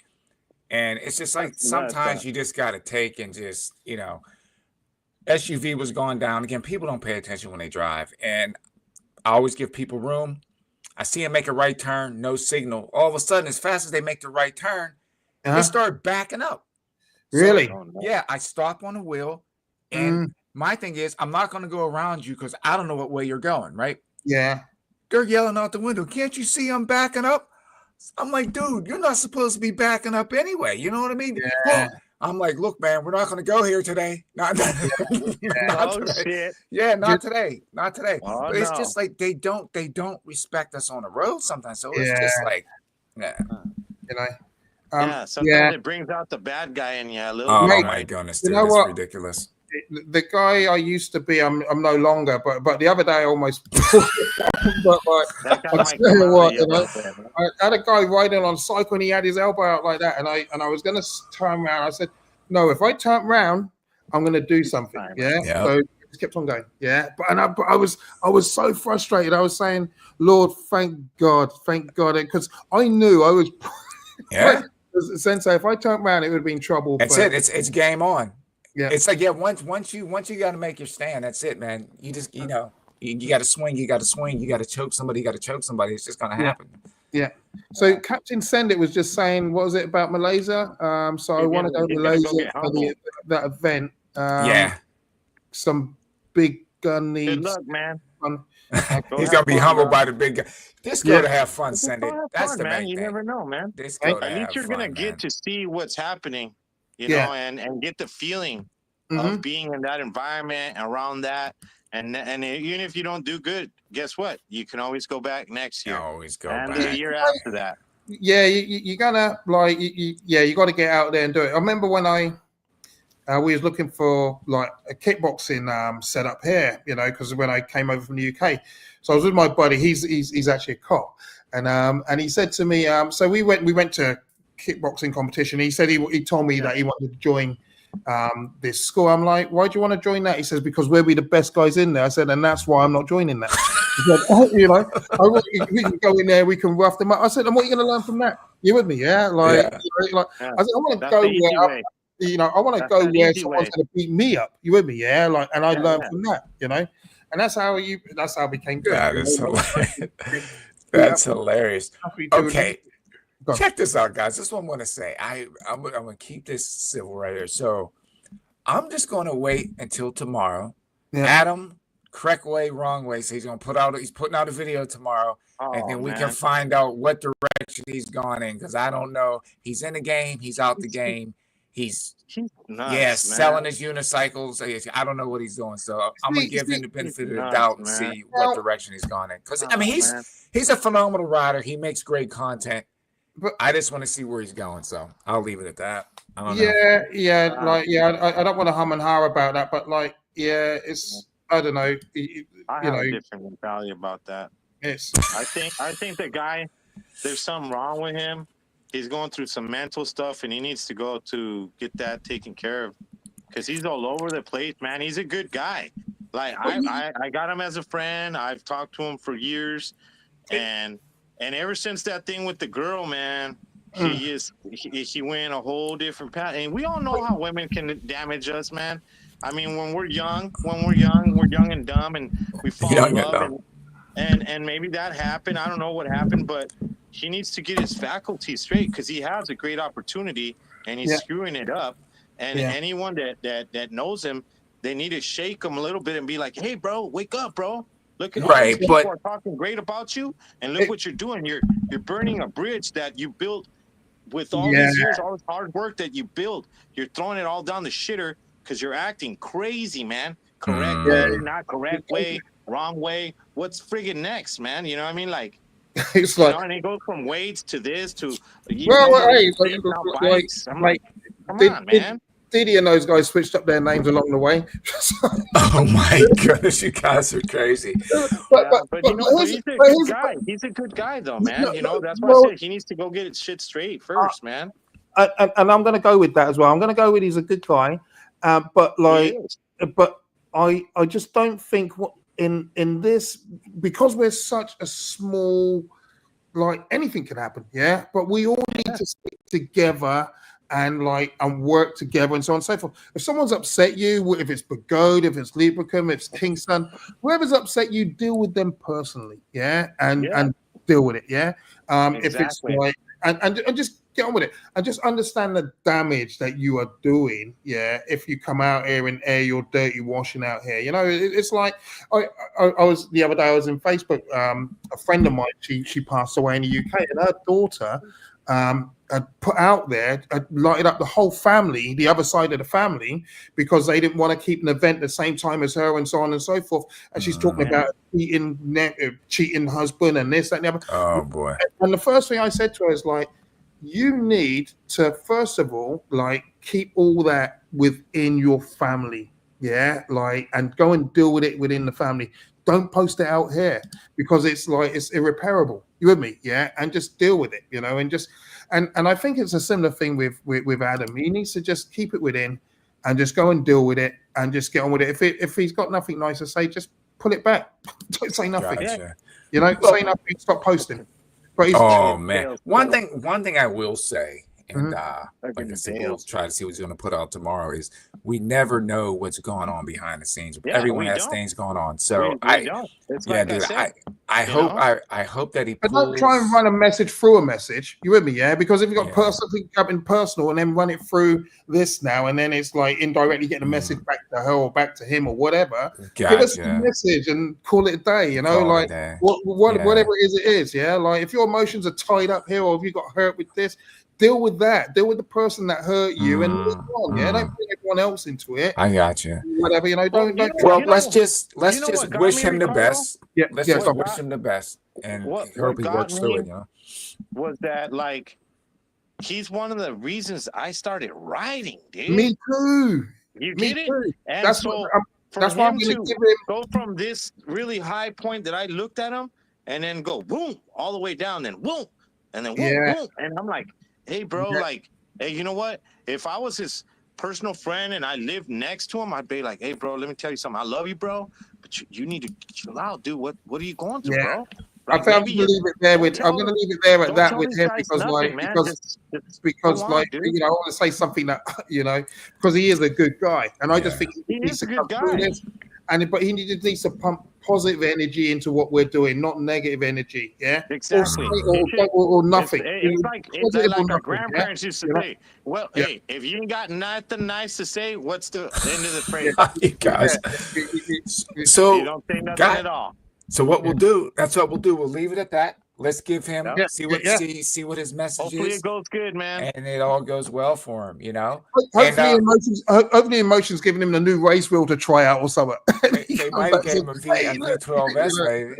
and it's just like sometimes you just got to take and just SUV was going down again. People don't pay attention when they drive, and I always give people room. I see them make a right turn, no signal. All of a sudden, as fast as they make the right turn, they start backing up. Really? So, I stop on the wheel, and my thing is, I'm not going to go around you because I don't know what way you're going, right? Yeah. They're yelling out the window, can't you see I'm backing up? I'm like, dude, you're not supposed to be backing up anyway. You know what I mean? Yeah. Well, I'm like, look, man, we're not going to go here today. Not today. Shit. Yeah, not today. Not today. Oh, but it's just like they don't respect us on the road sometimes. So it's just like, sometimes it brings out the bad guy in you a little bit. bit. Oh my goodness, dude, it's ridiculous. the guy I used to be, I'm no longer. But the other day, I almost. But like, That guy I might tell come you out what, of you a little bit, man. I had a guy riding on a cycle and he had his elbow out like that, and I was gonna turn around. I said, "No, if I turn around, I'm gonna do something." Yeah. Yeah. So just kept on going. Yeah. But I was so frustrated. I was saying, "Lord, thank God, because I knew I was." Yeah. Sensei, if I turned around, it would have been trouble. That's it. It's game on. Yeah. It's like, once you got to make your stand, that's it, man. You just, you got to swing, you got to choke somebody, It's just going to happen. Yeah. So Captain Send It was just saying, what was it about Malaysia? So I want to go to Malaysia for that event. Yeah. Some big gun needs. Good luck, man. He's gonna be humbled by the big guy. Just go to have fun, Send It. That's the man. main You thing. never know, man. Just go to At least you're fun, gonna get to see what's happening, you know, and get the feeling of being in that environment around that. And even if you don't do good, guess what? You can always go back next year. Always go and back. the year after that. Yeah, you gotta like you got to get out there and do it. I remember when we was looking for like a kickboxing setup here, you know, because when I came over from the UK, so I was with my buddy. He's actually a cop, and he said to me, so we went to kickboxing competition. He said he told me that he wanted to join this school. I'm like, why do you want to join that? He says, because we'll be the best guys in there. I said, and that's why I'm not joining that. He said, you know, we can go in there, we can rough them up. I said, and what are you going to learn from that? You with me? Yeah, like, I said, I want to go where. You know, I want to go where someone's going to beat me up. You with me? Yeah, like, and I learned from that. You know, and that's how I became good. That is hilarious. That's hilarious. Okay, check this out, guys. This is what I'm going to say. I'm going to keep this civil right here. So I'm just going to wait until tomorrow. Yeah. Adam, correct way, wrong way. So he's putting out a video tomorrow, and then we can find out what direction he's gone in, because I don't know. He's in the game. He's out the game. He's nuts, selling his unicycles. I don't know what he's doing, so I'm gonna give him the benefit of the doubt and see what direction he's gone in. Because I mean, he's a phenomenal rider. He makes great content. But I just want to see where he's going, so I'll leave it at that. I don't know. I don't want to hum and haw about that, but like, it's I don't know. I have a different mentality about that. Yes, I think the guy, there's something wrong with him. He's going through some mental stuff, and he needs to go to get that taken care of, because he's all over the place, man. He's a good guy. Like I got him as a friend. I've talked to him for years, and ever since that thing with the girl, man, he went a whole different path. And we all know how women can damage us, man. I mean, when we're young and dumb, and we fall in love, and maybe that happened. I don't know what happened, but he needs to get his faculty straight, because he has a great opportunity and he's screwing it up. And anyone that knows him, they need to shake him a little bit and be like, "Hey, bro, wake up, bro. Look at all these people are talking great about you, and look what you're doing. You're burning a bridge that you built with all these years, all this hard work that you built. You're throwing it all down the shitter because you're acting crazy, man. Correct way, not correct way, wrong way. What's friggin' next, man? You know what I mean? Like." It's like, and it goes from weights to this to bikes. I'm like, come on, man. Diddy and those guys switched up their names along the way. Oh my goodness, you guys are crazy. But he's a good guy. He's a good guy, though, man. You know, that's why I said he needs to go get his shit straight first, man. And I'm going to go with that as well. I'm going to go with he's a good guy, but I just don't think what. In this, because we're such a small, like, anything can happen, but we all need to stick together and work together and so on and so forth. If someone's upset you, if it's Begode, if it's Libricum, if it's Kingston, whoever's upset you, deal with them personally, and deal with it, exactly. If it's like, and just get on with it, and just understand the damage that you are doing, if you come out here and air your dirty washing out here. You know, it's like I was the other day, I was in Facebook, a friend of mine, she passed away in the UK, and her daughter had put out there, had lighted up the whole family, the other side of the family, because they didn't want to keep an event at the same time as her, and so on and so forth. And she's talking about cheating husband and this, that, and the other. Oh boy. And the first thing I said to her is like, you need to, first of all, keep all that within your family. yeah, like, and go and deal with it within the family. Don't post it out here because it's like it's irreparable. You with me? Yeah, and just deal with it, you know, and just and I think it's a similar thing with Adam. He needs to just keep it within and just go and deal with it and just get on with it. If he's got nothing nice to say, just pull it back. Don't say nothing. Gotcha. You know, say nothing. Stop posting. But he's Oh man, one thing I will say, and like I said, we'll try to see what he's going to put out tomorrow. Is we never know what's going on behind the scenes. Yeah, Everyone we has don't. things going on. So We don't. It's yeah, like dude, said, I hope know? I hope that he But pulls. don't try and run a message through a message. You with me? Yeah, because if you've got Yeah. something in personal and then run it through this now, and then it's like indirectly getting a message back to her or back to him or whatever. Give us a Gotcha. message and call it a day. You know, Call it a like day. whatever it is. Yeah, like if your emotions are tied up here or if you got hurt with this, deal with that. Deal with the person that hurt you and move on. Yeah, don't bring everyone else into it. I got you. Whatever, you know. Don't. Well, let's just what got wish me, him the Ricardo? best. Yeah, Let's yeah, just stop wish him the best, and what hope he got works through me- it. You know. was that like he's one of the reasons I started writing, dude. Me too. You Me get it? too. And That's so what. for That's why I'm him going to to give him. go from this really high point that I looked at him and then go boom all the way down, then boom, and then boom, Yeah. boom. And I'm like, hey, bro, Yeah. like, hey, you know what? If I was his personal friend and I lived next to him, I'd be like, hey, bro, let me tell you something. I love you, bro, but you need to chill out, dude. What are you going through, Yeah. bro? I think I'm maybe going to leave it there don't with. tell I'm going to leave it there at don't that tell with these him guys because, nothing, like, man. because Go on, like, dude. you know, I want to say something that you know, because he is a good guy, and I just think He needs is to a good come through guy. this, but he needs to pump positive energy into what we're doing, not negative energy. Yeah, Exactly. or nothing. It's like Positive or our nothing, grandparents used to You know? say, well, Yeah. hey, if you ain't got nothing nice to say, what's the end of the phrase? You guys. You So, don't say nothing guy- at all. so what we'll do? That's what we'll do. We'll leave it at that. Let's give him Yeah. see what his message Hopefully is, it goes good, man. and it all goes well for him. You know. Hopefully, emotions giving him the new race wheel to try out or something. They might have gave him a V12S, maybe.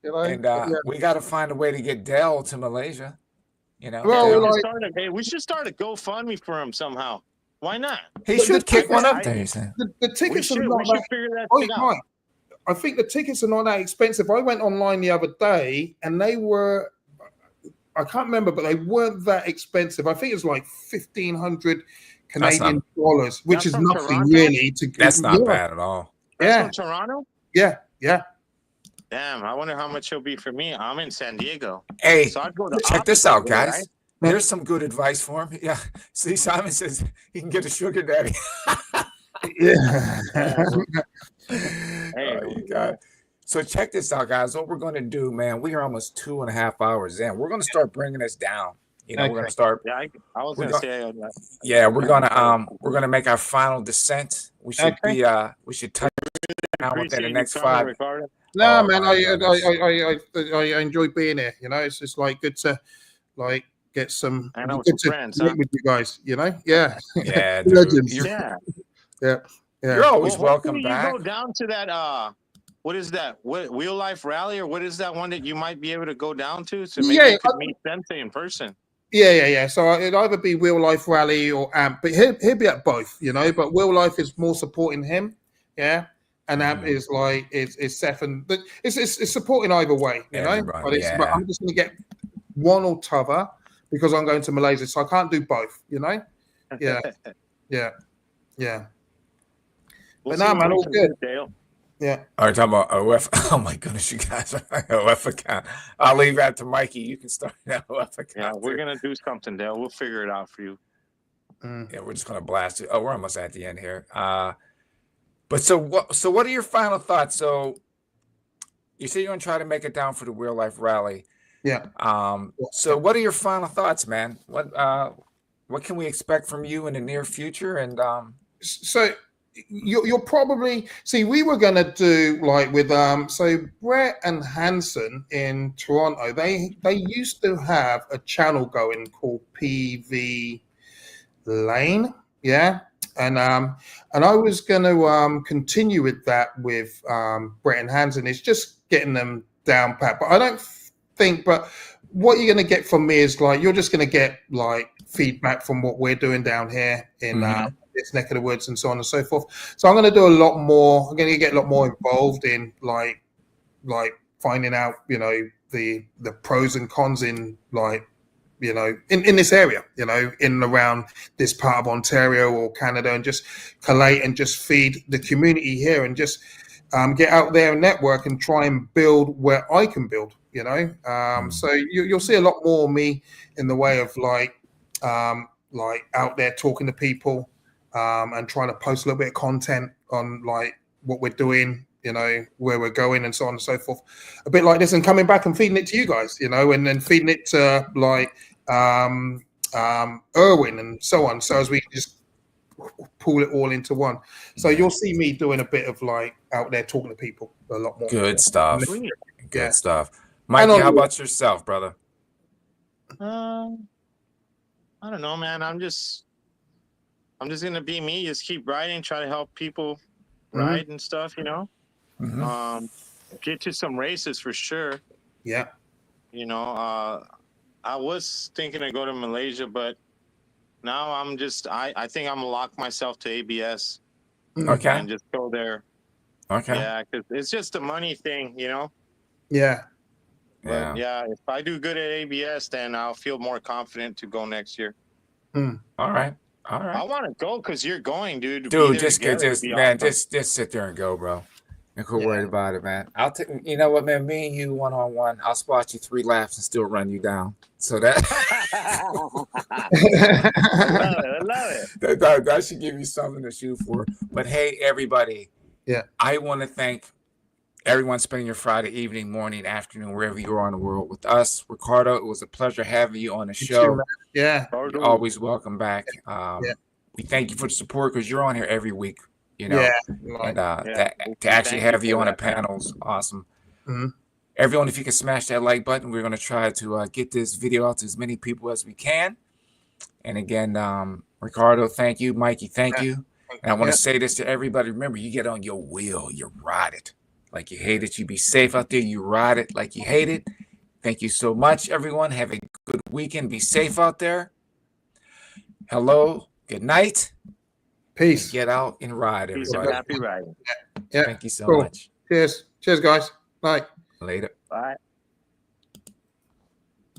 You know? And we got to find a way to get Dell to Malaysia. You know, Well, Dell. We should start a GoFundMe for him somehow. Why not? He should kick one up there. The tickets are not We should that. figure that Oh, shit out. right. I think the tickets are not that expensive. I went online the other day and they were, I can't remember, but they weren't that expensive. I think it's like 1,500 Canadian dollars, which is from nothing Toronto? really. That's not bad at all. That's from Toronto? Yeah. Damn, I wonder how much it'll be for me. I'm in San Diego. Hey, So I'd go to check this opposite out, way, guys. right? There's some good advice for him. Yeah. See, Simon says he can get a sugar daddy. Yeah. Hey. Oh, you got it. So check this out, guys. What we're going to do, man, we are almost 2.5 hours in. We're going to start bringing this down. You know, we're going to start. Yeah, I was going to say. Yeah, we're gonna make our final descent. We should we should touch down within the next 5. No, Oh, man, my I enjoy being here. You know, it's just like good to like get some. I know, good some to friends, meet huh? with you guys. You know, yeah, Yeah, dude. Legends. You're Yeah. always welcome hopefully back. You go down to that. What is that? What Real Life Rally or what is that one that you might be able to go down to? So maybe you could meet Sensei in person. Yeah. So it'd either be Real Life Rally or AMP, but he'll be at both, you know. But Real Life is more supporting him, yeah, and AMP is like is Seth, and but it's supporting either way, you know. But I'm just gonna get one or t'other because I'm going to Malaysia, so I can't do both, you know. Yeah. We'll But no, man, all good. Dale. Yeah. All right, talking about OF. Oh my goodness, you guys. OF account. I'll leave that to Mikey. You can start that OF account. Yeah, we're gonna do something, Dale. We'll figure it out for you. Yeah, we're just gonna blast it. Oh, we're almost at the end here. But so what are your final thoughts? So you say you're gonna try to make it down for the Real Life Rally. Yeah. So what are your final thoughts, man? What can we expect from you in the near future? And so you'll probably see we were going to do like with so Brett and Hanson in Toronto, they used to have a channel going called PV Lane, yeah, and I was going to continue with that with Brett and Hanson. It's just getting them down pat, but I don't think, but what you're going to get from me is like you're just going to get like feedback from what we're doing down here in this neck of the woods and so on and so forth. So I'm going to do a lot more. I'm going to get a lot more involved in like finding out, you know, the pros and cons in like, you know, in this area, you know, in and around this part of Ontario or Canada, and just collate and just feed the community here, and just get out there and network and try and build where I can build, you know. So you'll see a lot more of me in the way of like out there talking to people, and trying to post a little bit of content on like what we're doing, you know, where we're going and so on and so forth, a bit like this, and coming back and feeding it to you guys, you know, and then feeding it to like Erwin and so on. So as we just pull it all into one. So you'll see me doing a bit of like out there talking to people a lot more. Good stuff. Yeah. Good stuff. Mikey, how about yourself, brother? I don't know, man. I'm just gonna be me. Just keep riding, try to help people ride and stuff, you know. Get to some races for sure. Yeah. You know, I was thinking to go to Malaysia, but now I'm just I think I'm gonna lock myself to ABS. Okay. And just go there. Okay. Yeah, because it's just a money thing, you know. Yeah. But yeah, if I do good at ABS, then I'll feel more confident to go next year. All right. I want to go because you're going, dude. Dude, just sit there and go, bro. And quit worried about it, man. I'll take. You know what, man? Me and you 1-on-1. I'll spot you 3 laps and still run you down. So that I love it. That should give you something to shoot for. But hey, everybody. Yeah. I want to thank everyone spending your Friday evening, morning, afternoon, wherever you are in the world with us. Ricardo, it was a pleasure having you on the show. Yeah. You're always welcome back. We thank you for the support because you're on here every week, you know. And to actually have you on the panels, awesome. Everyone, if you can smash that like button, we're going to try to get this video out to as many people as we can. And again, Ricardo, thank you. Mikey, thank you. And I want to say this to everybody. Remember, you get on your wheel, you ride it like you hate it. You be safe out there. You ride it like you hate it. Thank you so much, everyone. Have a good weekend. Be safe out there. Hello. Good night. Peace. And get out and ride, everybody. Happy riding. Yeah. Thank you so Cool. much. Cheers. Cheers, guys. Bye. Later. Bye.